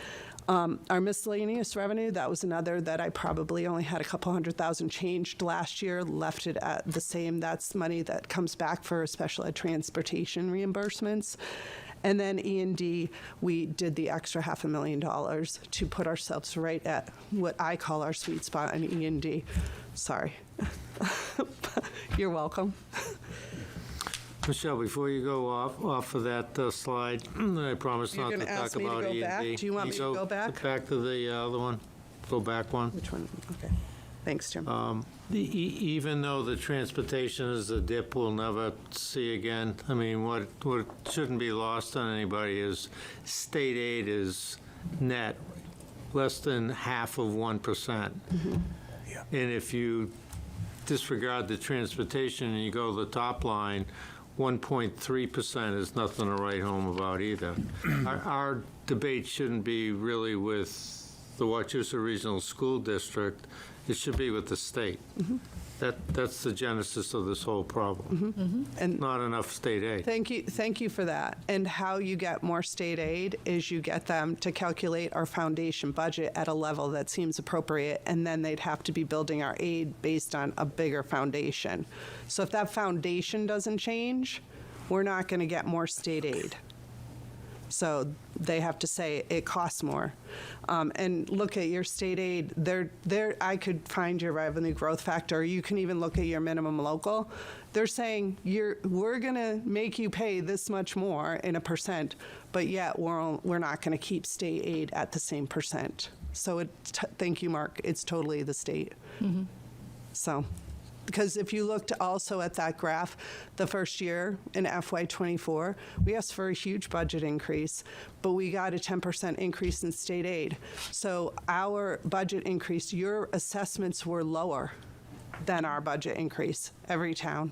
Our miscellaneous revenue, that was another that I probably only had a couple $100,000 changed last year, left it at the same. That's money that comes back for special ed transportation reimbursements. And then E&D, we did the extra $500,000 to put ourselves right at what I call our sweet spot in E&D. Sorry. You're welcome. Michelle, before you go off of that slide, I promise You're not to gonna talk ask me to about go E&D. back? Do you want me to go back? Back to the other one. Go back one. Which one? Okay. Thanks, Jim. Even though the transportation is a dip we'll never see again, I mean, what shouldn't be lost on anybody is state aid is net less than half of 1%. Yeah. And if you disregard the transportation and you go to the top line, 1.3% is nothing to write home about either. Our debate shouldn't be really with the Wachusett Regional School District. It should be with the state. Mm-hmm. That's the genesis of this whole problem. Mm-hmm. And not enough state aid. Thank you for that. And how you get more state aid is you get them to calculate our foundation budget at a level that seems appropriate, and then they'd have to be building our aid based on a bigger foundation. So if that foundation doesn't change, we're not going to get more state aid. So they have to say it costs more. And look at your state aid. I could find your revenue growth factor. You can even look at your minimum local. They're saying we're going to make you pay this much more in a percent, but yet we're not going to keep state aid at the same percent. So thank you, Mark. It's totally the state. Mm-hmm. So. Because if you looked also at that graph, the first year in FY24, we asked for a huge budget increase, but we got a 10% increase in state aid. So our budget increase, your assessments were lower than our budget increase. Every town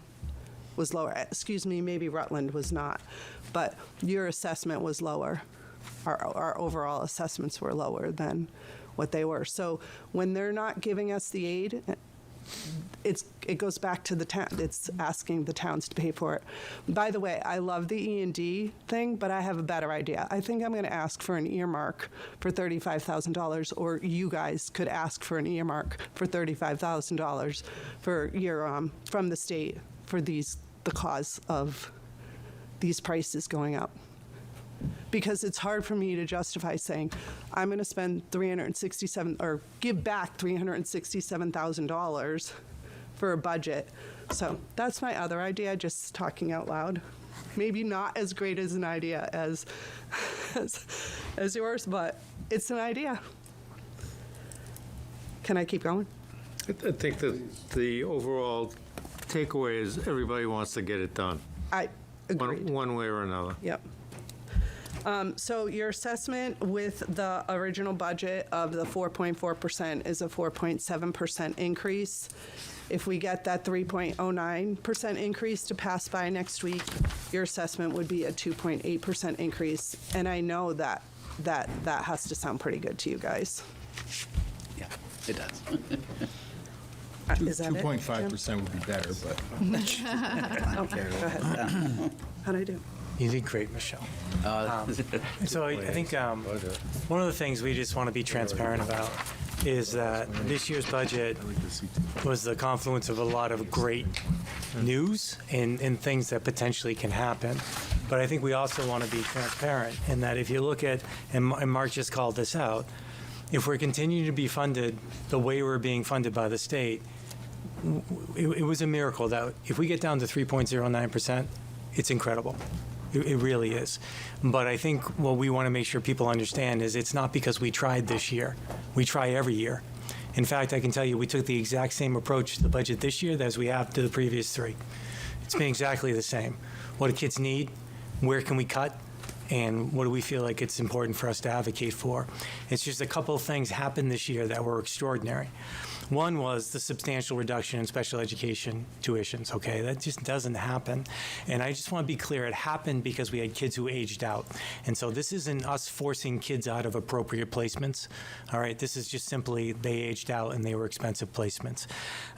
was lower. Excuse me, maybe Rutland was not, but your assessment was lower. Our overall assessments were lower than what they were. So when they're not giving us the aid, it goes back to the town. It's asking the towns to pay for it. By the way, I love the E&D thing, but I have a better idea. I think I'm going to ask for an earmark for $35,000, or you guys could ask for an earmark for $35,000 for your from the state for the cause of these prices going up. Because it's hard for me to justify saying, I'm going to spend give back $367,000 for a budget. So that's my other idea, just talking out loud. Maybe not as great as an idea as yours, but it's an idea. Can I keep going? I think that the overall takeaway is everybody wants to get it done. I agree. One way or another. Yep. So your assessment with the original budget of the 4.4% is a 4.7% increase. If we get that 3.09% increase to pass by next week, your assessment would be a 2.8% increase. And I know that has to sound pretty good to you guys. Yeah, it does. Is that it, 2.5% would be better, but. Okay, go ahead. How'd I do? You did great, Michelle. So I think one of the things we just want to be transparent about is that this year's budget was the confluence of a lot of great news and things that potentially can happen. But I think we also want to be transparent in that if you look at, and Mark just called this out, if we're continuing to be funded the way we're being funded by the state, it was a miracle that if we get down to 3.09%, it's incredible. It really is. But I think what we want to make sure people understand is it's not because we tried this year. We try every year. In fact, I can tell you we took the exact same approach to the budget this year as we have to the previous 3. It's been exactly the same. What do kids need? Where can we cut? And what do we feel like it's important for us to advocate for? It's just a couple of things happened this year that were extraordinary. One was the substantial reduction in special education tuitions, okay? That just doesn't happen. And I just want to be clear, it happened because we had kids who aged out. And so this isn't us forcing kids out of appropriate placements, all right? This is just simply they aged out and they were expensive placements.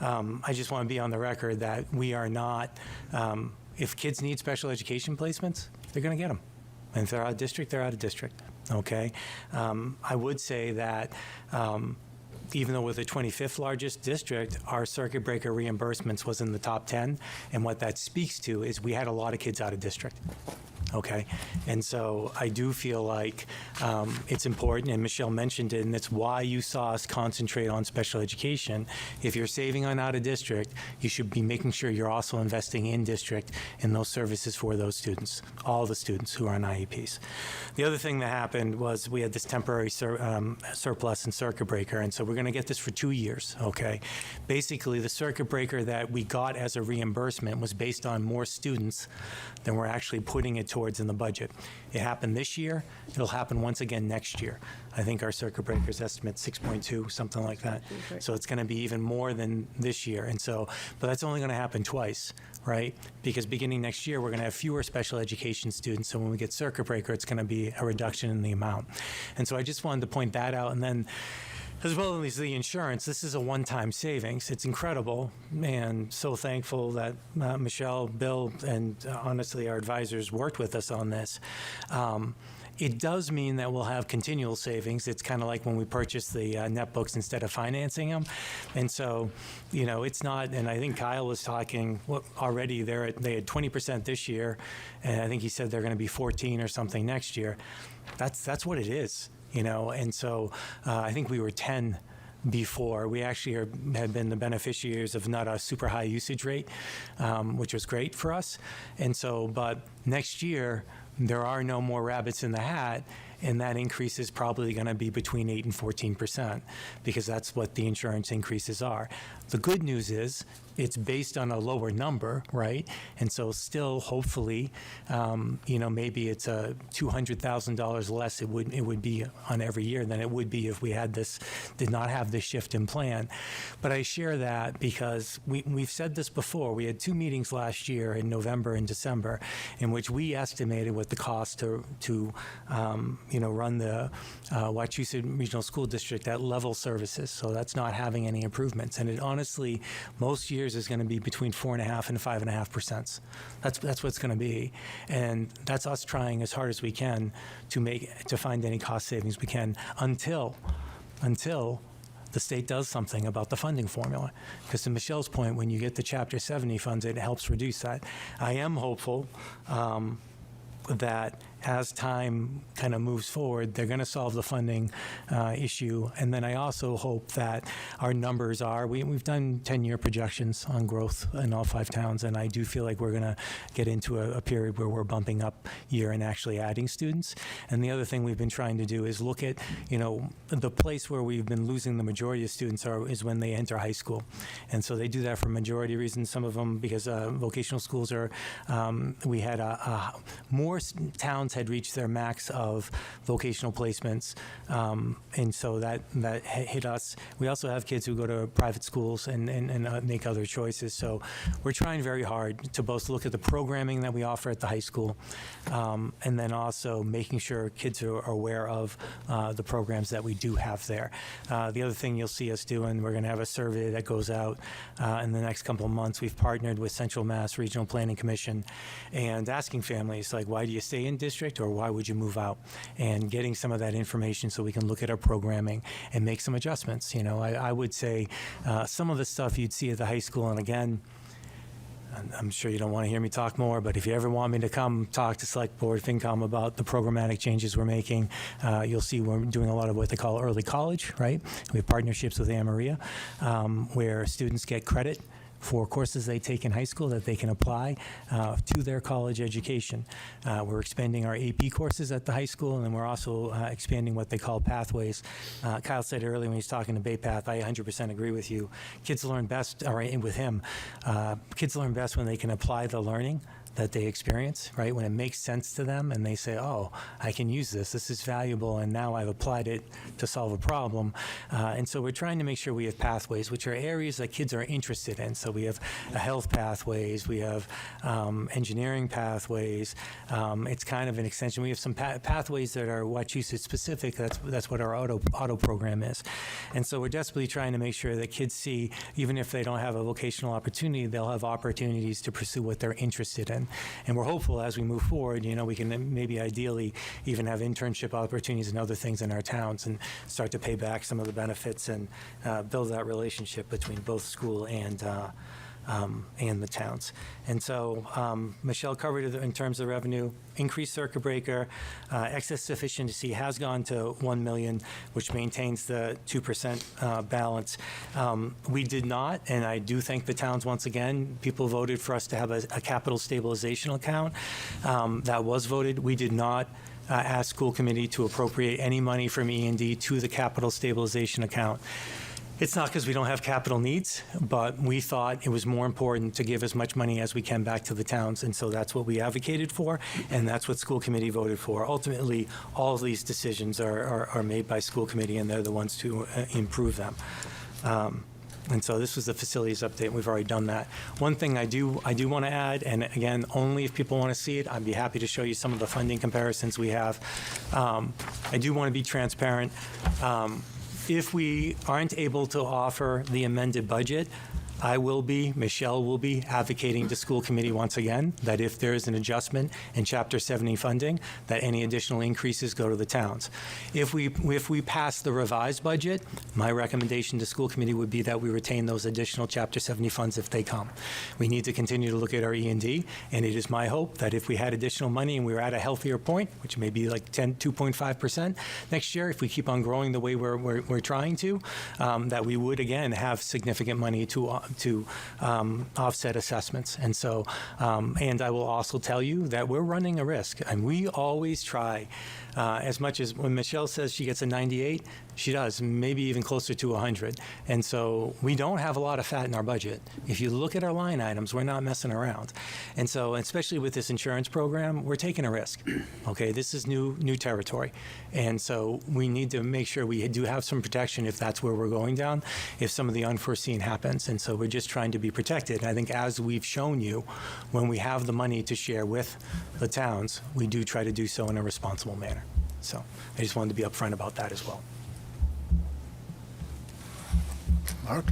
I just want to be on the record that we are not, if kids need special education placements, they're going to get them. And if they're out of district, they're out of district, okay? I would say that even though we're the 25th largest district, our circuit breaker reimbursements was in the top 10. And what that speaks to is we had a lot of kids out of district. Okay, and so I do feel like it's important, and Michelle mentioned it, and that's why you saw us concentrate on special education. If you're saving on out of district, you should be making sure you're also investing in district in those services for those students, all the students who are on IEPs. The other thing that happened was we had this temporary surplus in circuit breaker, and so we're going to get this for 2 years. Okay, basically the circuit breaker that we got as a reimbursement was based on more students than we're actually putting it towards in the budget. It happened this year. It'll happen once again next year. I think our circuit breakers estimate 6.2, something like that. So it's going to be even more than this year. And so, but that's only going to happen twice, right? Because beginning next year, we're going to have fewer special education students. So when we get circuit breaker, it's going to be a reduction in the amount. And so I just wanted to point that out. And then, as well as the insurance, this is a one-time savings. It's incredible, and so thankful that Michelle, Bill, and honestly our advisors worked with us on this. It does mean that we'll have continual savings. It's kind of like when we purchased the netbooks instead of financing them. And so, you know, it's not, and I think Kyle was talking already, they had 20% this year, and I think he said they're going to be 14 or something next year. That's what it is. You know, and so I think we were 10 before. We actually had been the beneficiaries of not a super high usage rate, which was great for us. And so, but next year, there are no more rabbits in the hat, and that increase is probably going to be between 8 and 14%, because that's what the insurance increases are. The good news is it's based on a lower number, right? And so still, hopefully, you know, maybe it's a $200,000 less it would be on every year than it would be if we had this, did not have this shift in plan. But I share that because we've said this before. We had 2 meetings last year in November and December in which we estimated what the cost to you know, run the Wachusett Regional School District at level services. So that's not having any improvements. And it honestly, most years is going to be between 4.5% and 5.5%. That's what it's going to be. And that's us trying as hard as we can to find any cost savings we can until the state does something about the funding formula. Because to Michelle's point, when you get the Chapter 70 funds, it helps reduce that. I am hopeful that as time kind of moves forward, they're going to solve the funding issue. And then I also hope that our numbers are, we've done 10-year projections on growth in all 5 towns, and I do feel like we're going to get into a period where we're bumping up year and actually adding students. And the other thing we've been trying to do is look at, you know, the place where we've been losing the majority of students is when they enter high school. And so they do that for majority reasons, some of them because vocational schools are, we had more towns had reached their max of vocational placements, and so that hit us. We also have kids who go to private schools and make other choices. So we're trying very hard to both look at the programming that we offer at the high school, and then also making sure kids are aware of the programs that we do have there. The other thing you'll see us doing, we're going to have a survey that goes out in the next couple of months. We've partnered with Central Mass Regional Planning Commission and asking families, like, why do you stay in district, or why would you move out? And getting some of that information so we can look at our programming and make some adjustments. You know, I would say some of the stuff you'd see at the high school, and again, I'm sure you don't want to hear me talk more, but if you ever want me to come talk to Select Board, FinCom about the programmatic changes we're making, you'll see we're doing a lot of what they call early college, right? We have partnerships with Ann Maria, where students get credit for courses they take in high school that they can apply to their college education. We're expanding our AP courses at the high school, and then we're also expanding what they call pathways. Kyle said earlier when he was talking to Bay Path, I 100% agree with you. Kids learn best, or with him, kids learn best when they can apply the learning that they experience, right? When it makes sense to them and they say, oh, I can use this, this is valuable, and now I've applied it to solve a problem. And so we're trying to make sure we have pathways, which are areas that kids are interested in. So we have health pathways, we have engineering pathways. It's kind of an extension. We have some pathways that are Wachusett specific. That's what our auto program is. And so we're desperately trying to make sure that kids see, even if they don't have a vocational opportunity, they'll have opportunities to pursue what they're interested in. And we're hopeful as we move forward, we can maybe ideally even have internship opportunities and other things in our towns and start to pay back some of the benefits and build that relationship between both school and the towns. And so Michelle covered it in terms of revenue. Increased circuit breaker, excess sufficiency has gone to 1 million, which maintains the 2% balance. We did not, and I do thank the towns once again, people voted for us to have a capital stabilization account. That was voted. We did not ask school committee to appropriate any money from E&D to the capital stabilization account. It's not because we don't have capital needs, but we thought it was more important to give as much money as we can back to the towns, and so that's what we advocated for, and that's what school committee voted for. Ultimately, all of these decisions are made by school committee, and they're the ones to improve them. And so this was the facilities update. We've already done that. One thing I do want to add, and again, only if people want to see it, I'd be happy to show you some of the funding comparisons we have. I do want to be transparent. If we aren't able to offer the amended budget, Michelle will be advocating to school committee once again that if there is an adjustment in Chapter 70 funding, that any additional increases go to the towns. If we pass the revised budget, my recommendation to school committee would be that we retain those additional Chapter 70 funds if they come. We need to continue to look at our E&D, and it is my hope that if we had additional money and we were at a healthier point, which may be like 2.5% next year, if we keep on growing the way we're trying to, that we would again have significant money to offset assessments. And so, and I will also tell you that we're running a risk, and we always try, as much as when Michelle says she gets a 98, she does, maybe even closer to 100. And so we don't have a lot of fat in our budget. If you look at our line items, we're not messing around. And so, especially with this insurance program, we're taking a risk. Okay, this is new territory. And so we need to make sure we do have some protection if that's where we're going down, if some of the unforeseen happens. And so we're just trying to be protected. And I think as we've shown you, when we have the money to share with the towns, we do try to do so in a responsible manner. So I just wanted to be upfront about that as well. Mark?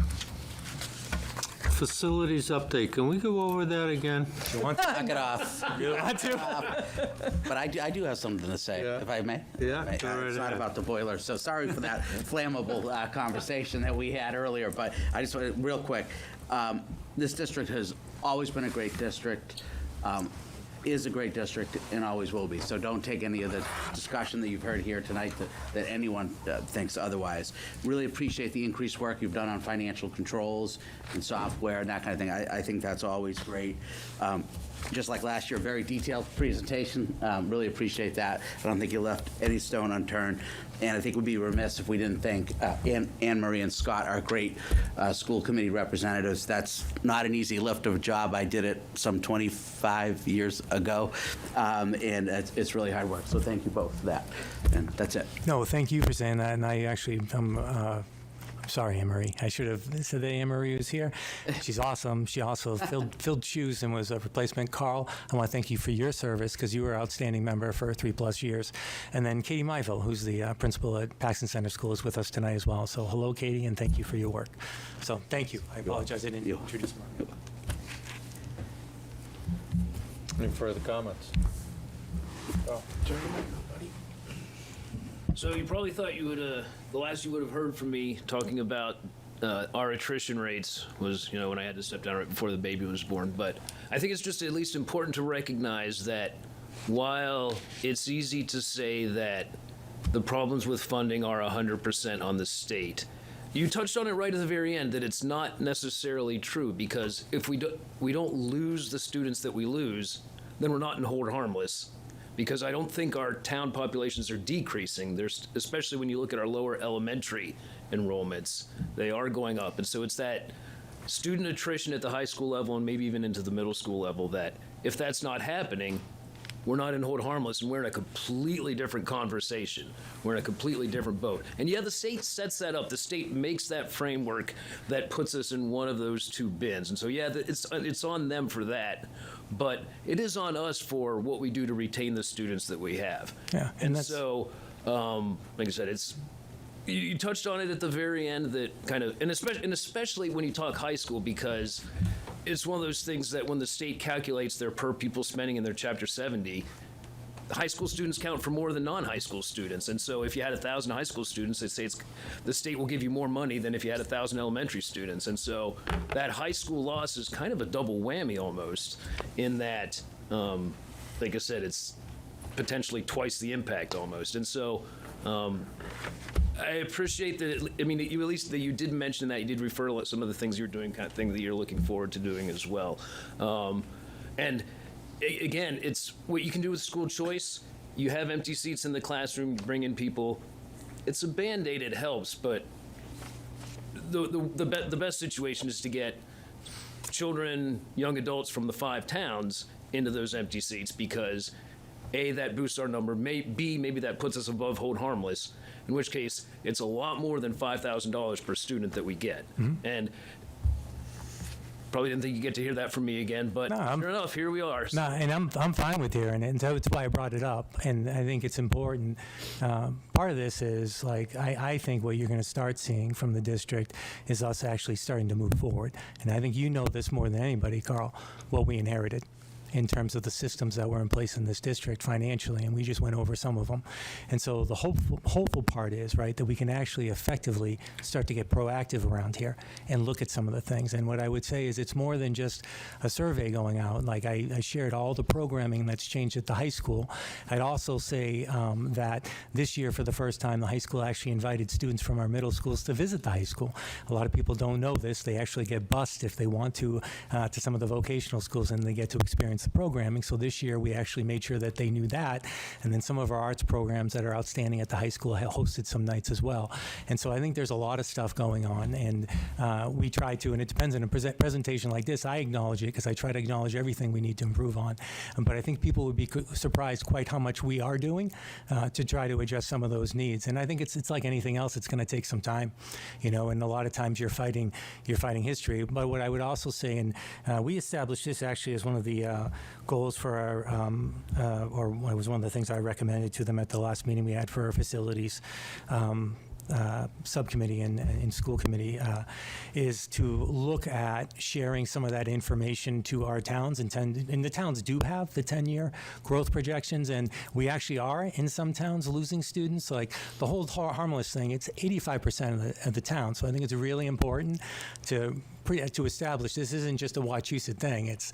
Facilities update, can we go over that again? You want to knock it off? You want to? But I do have something to say, if I may. Yeah, May. go right It's not ahead. about the boiler, so sorry for that flammable conversation that we had earlier, but I just want to, real quick, this district has always been a great district, is a great district, and always will be. So don't take any of the discussion that you've heard here tonight that anyone thinks otherwise. Really appreciate the increased work you've done on financial controls and software and that kind of thing. I think that's always great. Just like last year, very detailed presentation. Really appreciate that. I don't think you left any stone unturned. And I think we'd be remiss if we didn't thank Anne Marie and Scott, our great school committee representatives. That's not an easy lift of a job. I did it some 25 years ago, and it's really hard work. So thank you both for that. And that's it. No, thank you for saying that. And I actually, sorry, Anne-Marie. I should have said that Anne-Marie was here. She's awesome. She also filled shoes and was a replacement. Carl, I want to thank you for your service because you were an outstanding member for 3+ years. And then Katie Myville, who's the principal at Paxton Center School, is with us tonight as well. So hello, Katie, and thank you for your work. So thank you. I apologize I didn't introduce Mark. Any further comments? So you probably thought you would, the last you would have heard from me talking about our attrition rates was, when I had to step down right before the baby was born. But I think it's just at least important to recognize that while it's easy to say that the problems with funding are 100% on the state, you touched on it right at the very end, that it's not necessarily true, because if we don't lose the students that we lose, then we're not in hold harmless, because I don't think our town populations are decreasing. There's, especially when you look at our lower elementary enrollments, they are going up. And so it's that student attrition at the high school level and maybe even into the middle school level, that if that's not happening, we're not in hold harmless, and we're in a completely different conversation. We're in a completely different boat. And yeah, the state sets that up. The state makes that framework that puts us in one of those two bins. And so, yeah, it's on them for that. But it is on us for what we do to retain the students that we have. Yeah, and so, like I said, it's, you touched on it at the very end, that kind of, and especially when you talk high school, because it's one of those things that when the state calculates their per pupil spending in their Chapter 70, high school students count for more than non-high school students. And so if you had 1,000 high school students, they'd say the state will give you more money than if you had 1,000 elementary students. And so that high school loss is kind of a double whammy almost, in that, like I said, it's potentially twice the impact almost. And so I appreciate that. I mean, you, at least that you did mention that you did refer to some of the things you're doing, kind of thing that you're looking forward to doing as well. And again, it's what you can do with school choice. You have empty seats in the classroom, you bring in people. It's a Band-Aid, it helps, but the best situation is to get children, young adults from the 5 towns into those empty seats, because A, that boosts our number, B, maybe that puts us above hold harmless, in which case it's a lot more than $5,000 per student that we get. And probably didn't think you'd get to hear that from me again, but sure enough, here we are. No, and I'm fine with hearing it, and that's why I brought it up, and I think it's important. Part of this is, like, I think what you're going to start seeing from the district is us actually starting to move forward, and I think you know this more than anybody, Carl, what we inherited in terms of the systems that were in place in this district financially, and we just went over some of them. And so the hopeful part is, right, that we can actually effectively start to get proactive around here and look at some of the things. And what I would say is it's more than just a survey going out. Like I shared all the programming that's changed at the high school. I'd also say that this year, for the first time, the high school actually invited students from our middle schools to visit the high school. A lot of people don't know this. They actually get bused if they want to some of the vocational schools, and they get to experience the programming. So this year we actually made sure that they knew that, and then some of our arts programs that are outstanding at the high school hosted some nights as well. And so I think there's a lot of stuff going on, and we try to, and it depends on a presentation like this, I acknowledge it because I try to acknowledge everything we need to improve on. But I think people would be surprised quite how much we are doing to try to address some of those needs. And I think it's like anything else, it's going to take some time, you know, and a lot of times you're fighting history. But what I would also say, and we established this actually as one of the goals for our, or it was one of the things I recommended to them at the last meeting we had for our facilities subcommittee and school committee, is to look at sharing some of that information to our towns. And the towns do have the 10-year growth projections, and we actually are in some towns losing students. Like the whole harmless thing, it's 85% of the town. So I think it's really important to establish this isn't just a Wachusett thing. It's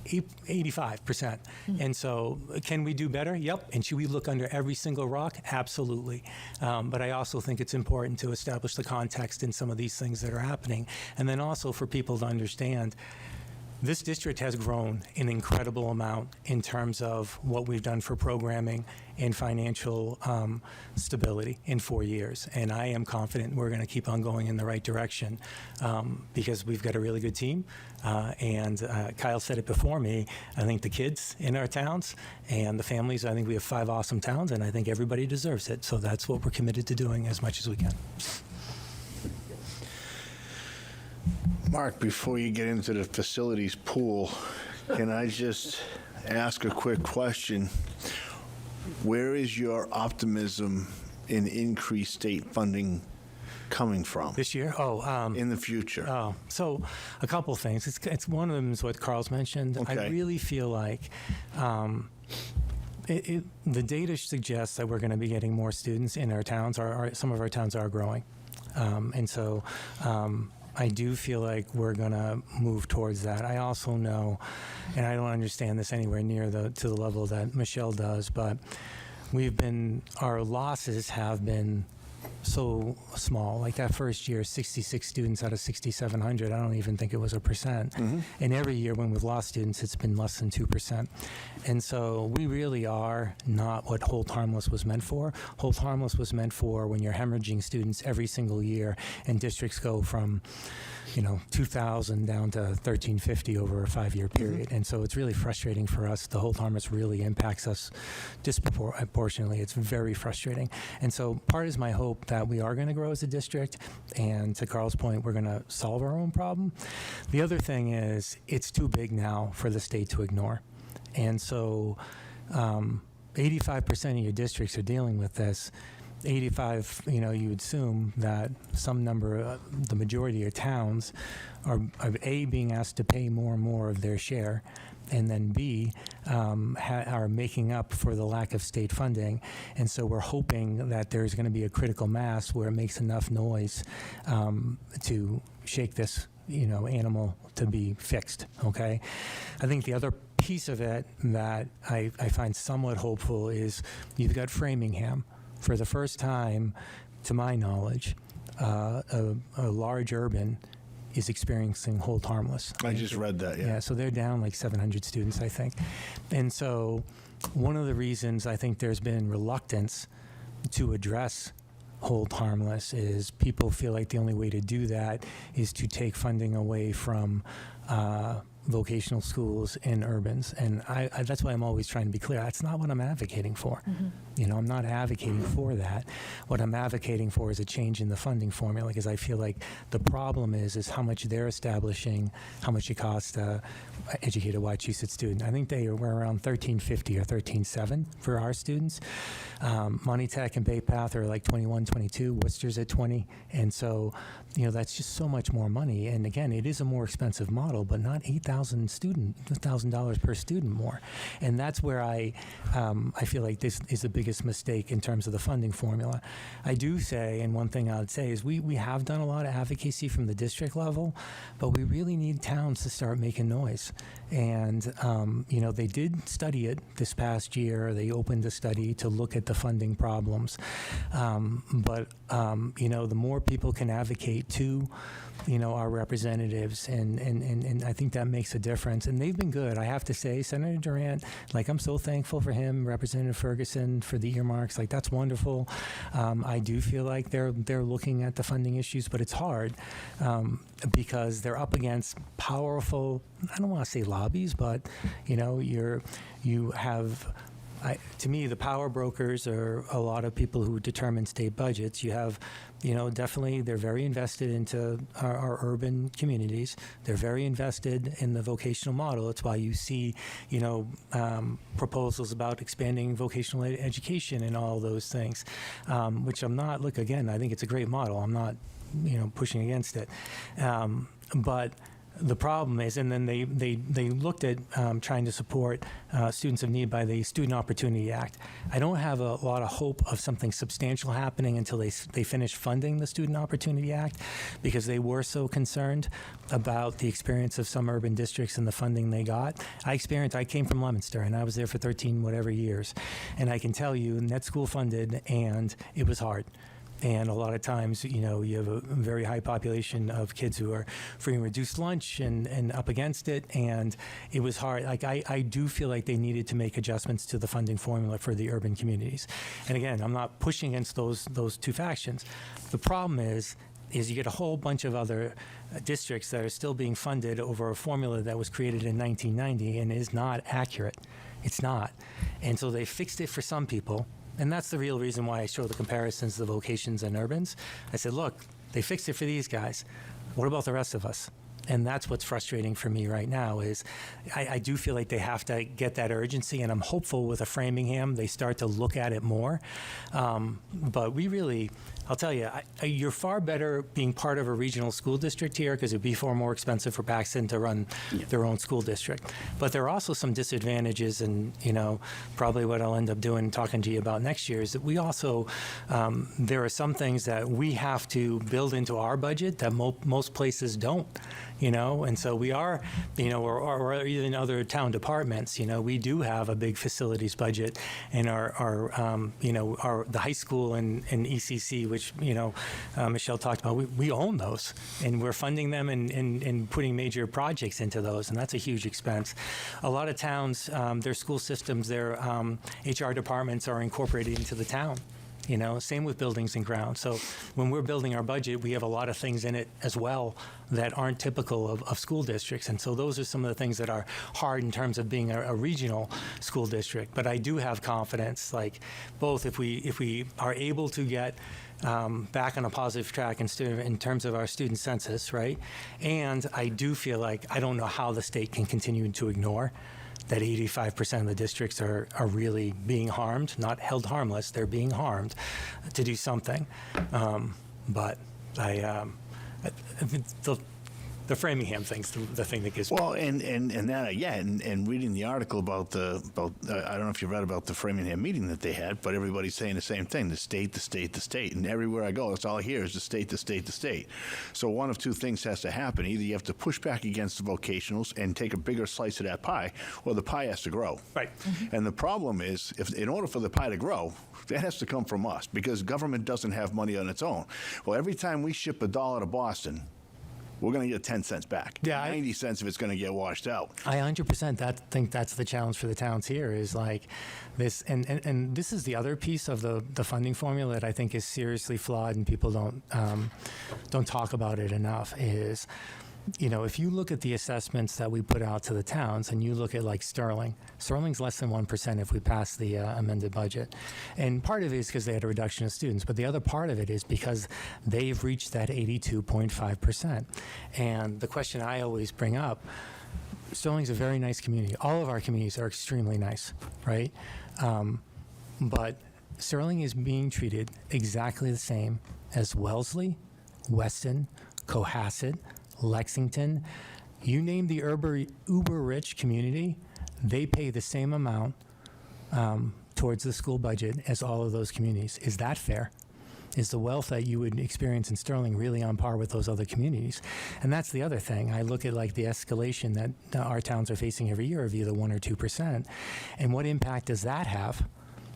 85%. And so can we do better? Yep. And should we look under every single rock? Absolutely. But I also think it's important to establish the context in some of these things that are happening. And then also for people to understand, this district has grown an incredible amount in terms of what we've done for programming and financial stability in 4 years. And I am confident we're going to keep on going in the right direction because we've got a really good team. And Kyle said it before me, I think the kids in our towns and the families, I think we have 5 awesome towns, and I think everybody deserves it. So that's what we're committed to doing as much as we can. Mark, before you get into the facilities pool, can I just ask a quick question? Where is your optimism in increased state funding coming from? This year? In the future. So a couple of things. It's one of them is what Carl's mentioned. Okay. I really feel like the data suggests that we're going to be getting more students in our towns. Some of our towns are growing. And so I do feel like we're going to move towards that. I also know, and I don't understand this anywhere near to the level that Michelle does, but our losses have been so small. Like that first year, 66 students out of 6,700, I don't even think it was 1%. And every year when we've lost students, it's been less than 2%. And so we really are not what Hold Harmless was meant for. Hold Harmless was meant for when you're hemorrhaging students every single year and districts go from 2,000 down to 1,350 over a 5-year period. And so it's really frustrating for us. The Hold Harmless really impacts us disproportionately. It's very frustrating. And so part is my hope that we are going to grow as a district, and to Carl's point, we're going to solve our own problem. The other thing is it's too big now for the state to ignore. And so 85% of your districts are dealing with this. 85, you would assume that some number, the majority of towns are A, being asked to pay more and more of their share, and then B, are making up for the lack of state funding. And so we're hoping that there's going to be a critical mass where it makes enough noise to shake this animal to be fixed, okay? I think the other piece of it that I find somewhat hopeful is you've got Framingham. For the first time, to my knowledge, a large urban is experiencing Hold Harmless. I just read that, yeah. Yeah, so they're down like 700 students, I think. And so one of the reasons I think there's been reluctance to address Hold Harmless is people feel like the only way to do that is to take funding away from vocational schools in urbans. And I that's why I'm always trying to be clear. That's not what I'm advocating for. I'm not advocating for that. What I'm advocating for is a change in the funding formula, because I feel like the problem is how much they're establishing, how much it costs to educate a Wachusett student. I think they were around $13.50 or $13.7 for our students. Monty Tech and Bay Path are like 21, 22. Worcester's at 20. And so, that's just so much more money. And again, it is a more expensive model, but not $8,000 per student more. And that's where I feel like this is the biggest mistake in terms of the funding formula. I do say, and one thing I would say is we have done a lot of advocacy from the district level, but we really need towns to start making noise. And, they did study it this past year. They opened a study to look at the funding problems. But the more people can advocate to, our representatives, and I think that makes a difference. And they've been good. I have to say, Senator Durant, I'm so thankful for him, Representative Ferguson, for the earmarks. That's wonderful. I do feel like they're looking at the funding issues, but it's hard because they're up against powerful, I don't want to say lobbies, but, you have... to me, the power brokers are a lot of people who determine state budgets. You have, definitely they're very invested into our urban communities. They're very invested in the vocational model. It's why you see, proposals about expanding vocational education and all those things, which I'm not, look, again, I think it's a great model. I'm not, pushing against it. But the problem is, and then they looked at trying to support students of need by the Student Opportunity Act. I don't have a lot of hope of something substantial happening until they finish funding the Student Opportunity Act, because they were so concerned about the experience of some urban districts and the funding they got. I came from Leominster, and I was there for 13 whatever years, and I can tell you, net school funded, and it was hard. And a lot of times, you have a very high population of kids who are free and reduced lunch and up against it. And it was hard. I do feel like they needed to make adjustments to the funding formula for the urban communities. And again, I'm not pushing against those two factions. The problem is you get a whole bunch of other districts that are still being funded over a formula that was created in 1990 and is not accurate. It's not. And so they fixed it for some people. And that's the real reason why I show the comparisons to the vocations and urbans. I said, look, they fixed it for these guys. What about the rest of us? And that's what's frustrating for me right now is I do feel like they have to get that urgency, and I'm hopeful with a Framingham they start to look at it more. But we really, I'll tell you, you're far better being part of a regional school district here, because it'd be far more expensive for Paxton to run their own school district. But there are also some disadvantages, and probably what I'll end up doing, talking to you about next year, is that we also, there are some things that we have to build into our budget that most places don't. And so we are, or even other town departments, we do have a big facilities budget, and the high school and ECC, which, Michelle talked about, we own those, and we're funding them and putting major projects into those, and that's a huge expense. A lot of towns, their school systems, their HR departments are incorporated into the town. Same with buildings and grounds. So when we're building our budget, we have a lot of things in it as well that aren't typical of school districts. And so those are some of the things that are hard in terms of being a regional school district. But I do have confidence, like both if we are able to get back on a positive track in terms of our student census, right? And I do feel like I don't know how the state can continue to ignore that 85% of the districts are really being harmed, not held harmless, they're being harmed to do something. But the Framingham thing's the thing that gives me. Well, and that, and reading the article about I don't know if you read about the Framingham meeting that they had, but everybody's saying the same thing, the state, the state, the state. And everywhere I go, that's all I hear is the state, the state, the state. So one of two things has to happen. Either you have to push back against the vocationals and take a bigger slice of that pie, or the pie has to grow. Right. And the problem is, in order for the pie to grow, that has to come from us, because government doesn't have money on its own. Well, every time we ship $1 to Boston, we're going to get 10 cents back. Yeah, 90 cents if it's going to get washed out. I 100% think that's the challenge for the towns here is like this, and this is the other piece of the funding formula that I think is seriously flawed, and people don't talk about it enough. Is if you look at the assessments that we put out to the towns, and you look at like Sterling's less than 1% if we pass the amended budget. And part of it is because they had a reduction of students, but the other part of it is because they've reached that 82.5%. And the question I always bring up, Sterling's a very nice community. All of our communities are extremely nice, right? But Sterling is being treated exactly the same as Wellesley, Weston, Cohasset, Lexington. You name the uber-rich community, they pay the same amount towards the school budget as all of those communities. Is that fair? Is the wealth that you would experience in Sterling really on par with those other communities? And that's the other thing. I look at like the escalation that our towns are facing every year of either 1 or 2%. And what impact does that have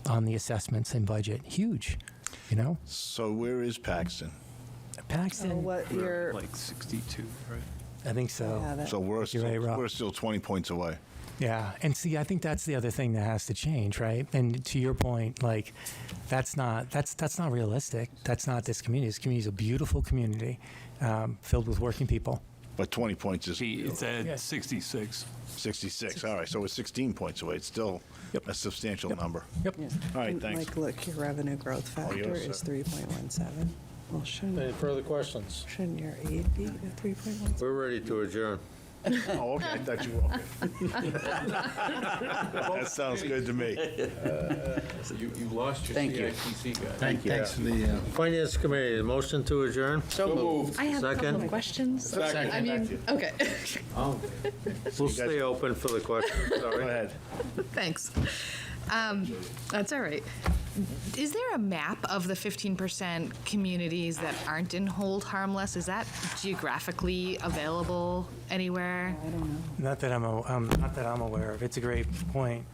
on the assessments and budget? Huge, So where is Paxton? Paxton, What year? Like 62, right? I think so. Yeah, So we're still 20 points away. Yeah, and see, I think that's the other thing that has to change, right? And to your point, like, that's not realistic. That's not this community. This community is a beautiful community filled with working people. But 20 points is It's at 66. 66. All right, so we're 16 points away. It's still a substantial number. Yep. All right, thanks. Mike, look, your revenue growth factor yours, is sir. 3.17. Well, Any further questions? shouldn't your aid be at 3.17? We're ready to adjourn. Oh, okay. I thought you were. Okay. That sounds good to me. You lost your Thank you. CIPC guy. Thanks for the. Finance Committee, motion to adjourn? So moved. I have a couple Second. of questions. Second. I mean, okay. We'll stay open for the questions, Go sorry. ahead. Thanks. That's all right. Is there a map of the 15% communities that aren't in hold harmless? Is that geographically available anywhere? Not that I'm aware of. It's a great point.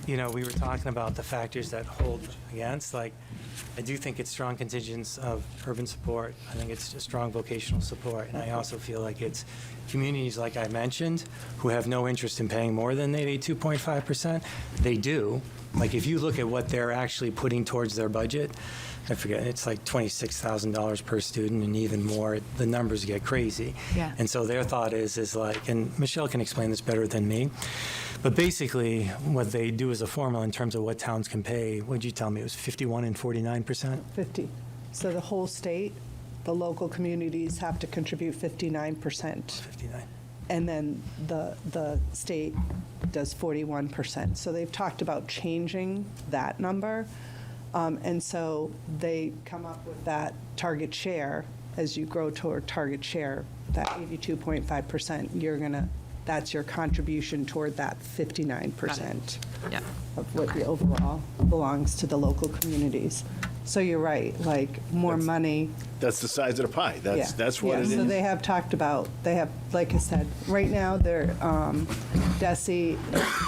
We were talking about the factors that hold against. Like, I do think it's strong contingents of urban support. I think it's strong vocational support, and I also feel like it's communities, like I mentioned, who have no interest in paying more than the 82.5%. They do. Like, if you look at what they're actually putting towards their budget, I forget, it's like $26,000 per student and even more. The numbers get crazy. Yeah. And so their thought is like, and Michelle can explain this better than me, but basically what they do is a formula in terms of what towns can pay. What'd you tell me? It was 51 and 49%? 50. So the whole state, the local communities have to contribute 59%. 59. And then the state does 41%. So they've talked about changing that number. And so they come up with that target share. As you grow toward target share, that 82.5%, you're going to that's your contribution toward that 59% Yeah. of what the overall belongs to the local communities. So you're right, like, more money. That's the size of the pie. Yeah. That's what it Yeah, is. so they have talked about, they have, like I said, right now, they're, DESI,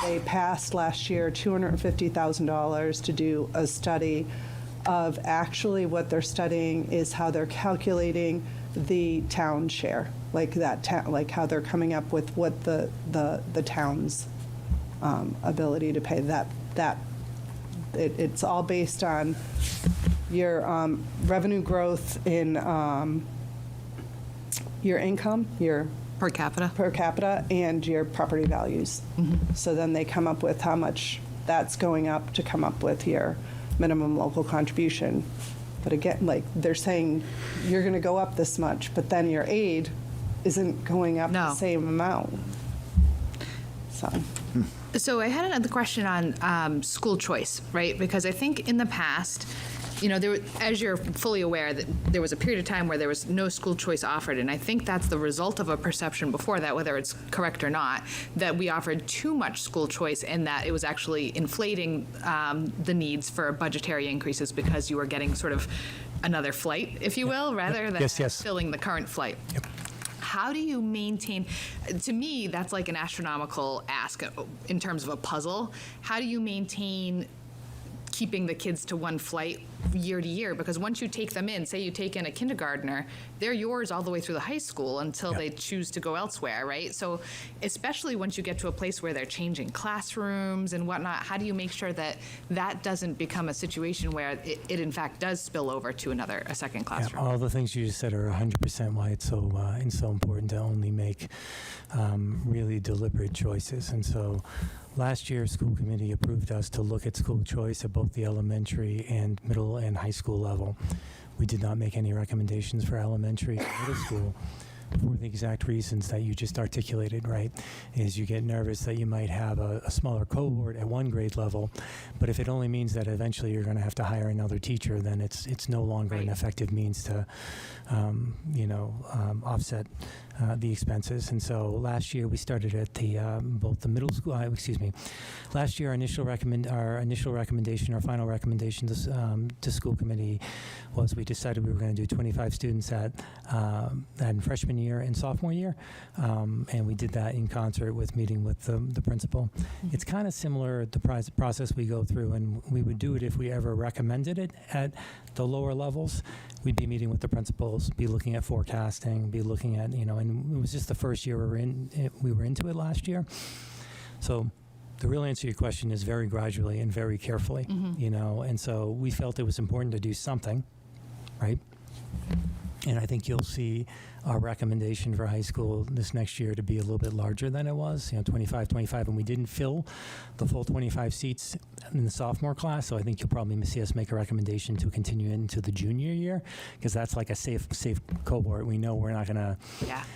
they passed last year $250,000 to do a study of actually what they're studying is how they're calculating the town share, like that town, like how they're coming up with what the town's ability to pay that. It's all based on your revenue growth in your income, your Per capita. and your property values. So then they come up with how much that's going up to come up with your minimum local contribution. But again, like, they're saying you're going to go up this much, but then your aid isn't going up the same amount. So I had another question on school choice, right? Because I think in the past, you know, as you're fully aware, that there was a period of time where there was no school choice offered, and I think that's the result of a perception before that, whether it's correct or not, that we offered too much school choice and that it was actually inflating the needs for budgetary increases because you were getting sort of another flight, if you will, rather than filling the current flight. How do you maintain, to me, that's like an astronomical ask in terms of a puzzle. How do you maintain keeping the kids to one flight year to year? Because once you take them in, say you take in a kindergartner, they're yours all the way through the high school until they choose to go elsewhere, right? So especially once you get to a place where they're changing classrooms and whatnot, how do you make sure that that doesn't become a situation where it in fact does spill over to a second classroom? All the things you just said are 100% why it's so important to only make really deliberate choices. And so last year, school committee approved us to look at school choice at both the elementary and middle and high school level. We did not make any recommendations for elementary and middle school for the exact reasons that you just articulated, right? Is you get nervous that you might have a smaller cohort at one grade level, but if it only means that eventually you're going to have to hire another teacher, then it's no longer an effective means to, offset the expenses. And so last year we started at the both the middle school. Last year our final recommendation to school committee was we decided we were going to do 25 students at freshman year and sophomore year, and we did that in concert with meeting with the principal. It's kind of similar the process we go through, and we would do it if we ever recommended it at the lower levels. We'd be meeting with the principals, be looking at forecasting, be looking at, and it was just the first year we were into it last year. So the real answer to your question is very gradually and very carefully, and so we felt it was important to do something, right? And I think you'll see our recommendation for high school this next year to be a little bit larger than it was, 25, and we didn't fill the full 25 seats in the sophomore class, so I think you'll probably see us make a recommendation to continue into the junior year, because that's like a safe cohort. We know we're not going to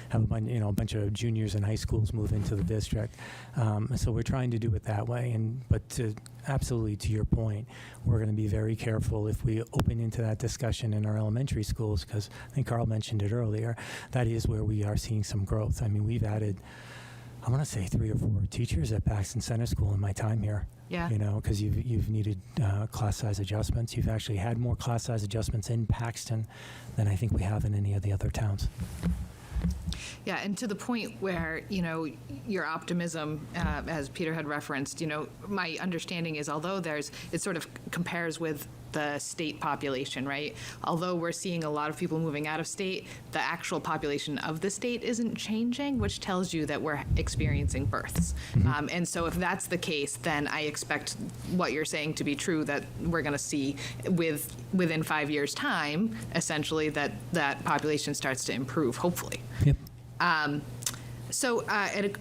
have a bunch of juniors in high schools move into the district, so we're trying to do it that way. But absolutely to your point, we're going to be very careful if we open into that discussion in our elementary schools, because I think Carl mentioned it earlier. That is where we are seeing some growth. I mean, we've added, I want to say 3 or 4 teachers at Paxton Center School in my time here. Yeah. Because you've needed class size adjustments. You've actually had more class size adjustments in Paxton than I think we have in any of the other towns. Yeah, and to the point where, your optimism, as Peter had referenced, my understanding is although it sort of compares with the state population, right? Although we're seeing a lot of people moving out of state, the actual population of the state isn't changing, which tells you that we're experiencing births. And so if that's the case, then I expect what you're saying to be true, that we're going to see within 5 years' time, essentially, that population starts to improve, hopefully. Yep. So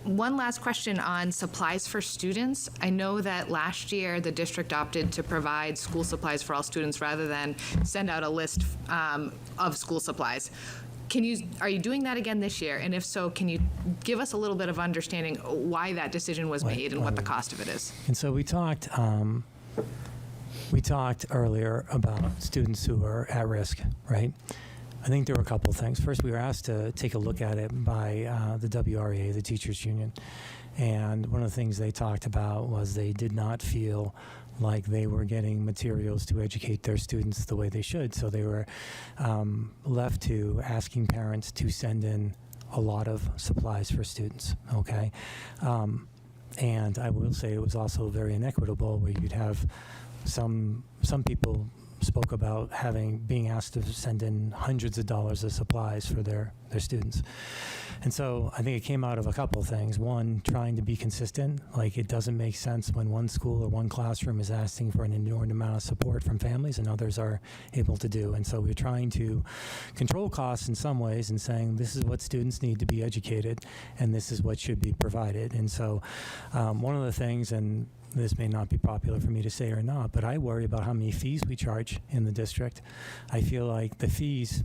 one last question on supplies for students. I know that last year the district opted to provide school supplies for all students rather than send out a list of school supplies. Are you doing that again this year? And if so, can you give us a little bit of understanding why that decision was made and what the cost of it is? And so we talked earlier about students who are at risk, right? I think there were a couple of things. First, we were asked to take a look at it by the WREA, the teachers union. And one of the things they talked about was they did not feel like they were getting materials to educate their students the way they should. So they were left to asking parents to send in a lot of supplies for students, okay? And I will say it was also very inequitable, where you'd have some people spoke about being asked to send in hundreds of dollars of supplies for their students. And so I think it came out of a couple of things. One, trying to be consistent. Like, it doesn't make sense when one school or one classroom is asking for an inordinate amount of support from families and others are able to do. And so we're trying to control costs in some ways and saying this is what students need to be educated and this is what should be provided. And so one of the things, and this may not be popular for me to say or not, but I worry about how many fees we charge in the district. I feel like the fees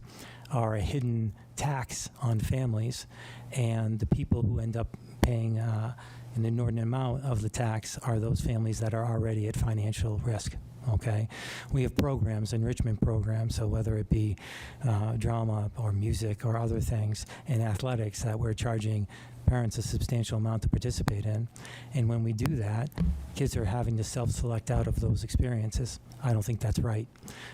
are a hidden tax on families, and the people who end up paying an inordinate amount of the tax are those families that are already at financial risk. Okay, we have programs, enrichment programs, so whether it be drama or music or other things in athletics that we're charging parents a substantial amount to participate in. And when we do that, kids are having to self-select out of those experiences. I don't think that's right.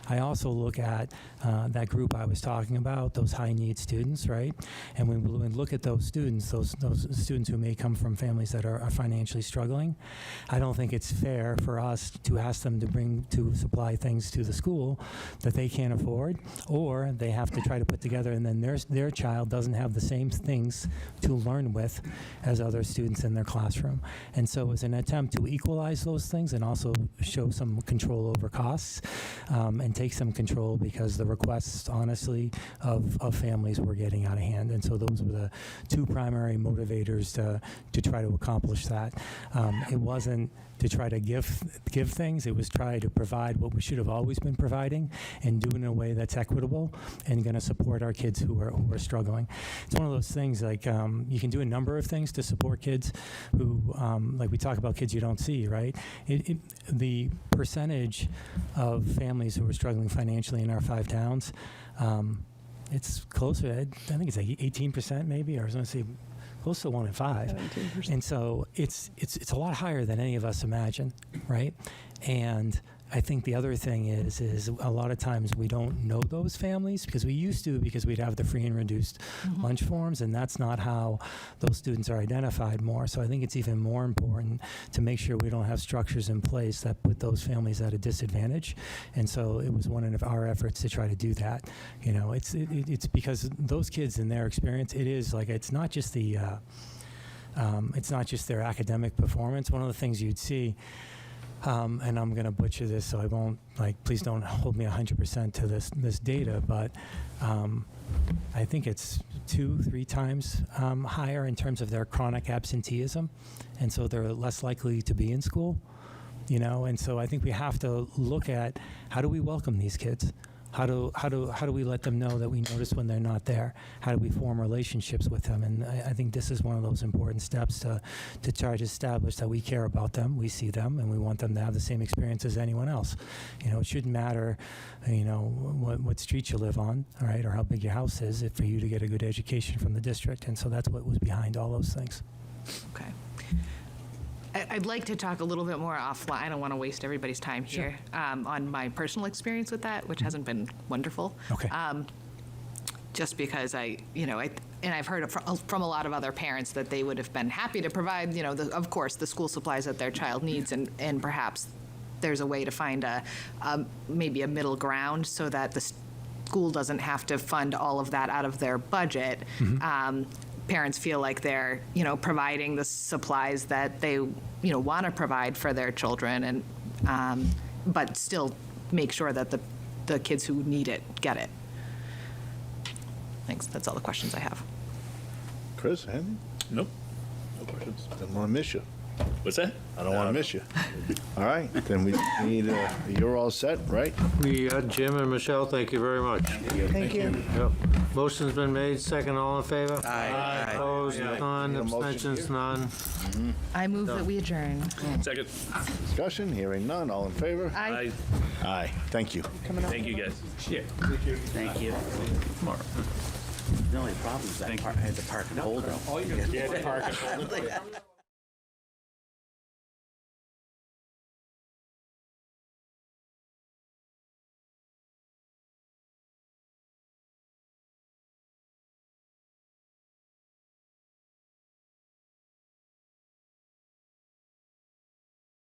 I also look at that group I was talking about, those high-need students, right? And when we look at those students, those students who may come from families that are financially struggling, I don't think it's fair for us to ask them to supply things to the school that they can't afford, or they have to try to put together, and then their child doesn't have the same things to learn with as other students in their classroom. And so it's an attempt to equalize those things and also show some control over costs and take some control, because the requests, honestly, of families were getting out of hand. And so those were the two primary motivators to try to accomplish that. It wasn't to try to give things. It was try to provide what we should have always been providing and do it in a way that's equitable and going to support our kids who are struggling. It's one of those things, like, you can do a number of things to support kids who, like we talk about kids you don't see, right? The percentage of families who are struggling financially in our 5 towns, it's closer, I think it's like 18% maybe, or I was going to say close to 1 in 5. 17%. And so it's a lot higher than any of us imagine, right? And I think the other thing is a lot of times we don't know those families, because we used to, because we'd have the free and reduced lunch forms, and that's not how those students are identified more. So I think it's even more important to make sure we don't have structures in place that put those families at a disadvantage. And so it was one of our efforts to try to do that. You know, it's because those kids in their experience, it is like, it's not just their academic performance. One of the things you'd see, and I'm going to butcher this, so I won't, please don't hold me 100% to this data, but I think it's 2-3 times higher in terms of their chronic absenteeism, and so they're less likely to be in school, you know. And so I think we have to look at, how do we welcome these kids? How do we let them know that we notice when they're not there? How do we form relationships with them? And I think this is one of those important steps to try to establish that we care about them, we see them, and we want them to have the same experience as anyone else. You know, it shouldn't matter, you know, what street you live on, all right, or how big your house is, for you to get a good education from the district. And so that's what was behind all those things. Okay. I'd like to talk a little bit more offline. I don't want to waste everybody's time here on my personal experience with that, which hasn't been wonderful. Okay. Just because and I've heard from a lot of other parents that they would have been happy to provide, you know, of course, the school supplies that their child needs, and perhaps there's a way to find maybe a middle ground so that the school doesn't have to fund all of that out of their budget. Parents feel like they're, you know, providing the supplies that they, you know, want to provide for their children, and but still make sure that the kids who need it get it. Thanks. That's all the questions I have. Chris, anything? Nope. No questions. Didn't want to miss you. What's that? I don't want to miss you. All right, then we need, you're all set, right? Jim and Michelle, thank you very much. Thank you. Yep. Motion's been made, second, all in favor? Aye. Opposed, none, Need a motion? abstentions, none. I move that we adjourn. Second. Discussion, hearing none, all in favor? Aye. Aye, thank you. Thank you, guys. Yeah. Thank you. The only problem is that I had to park and hold them. Yeah, park and hold it.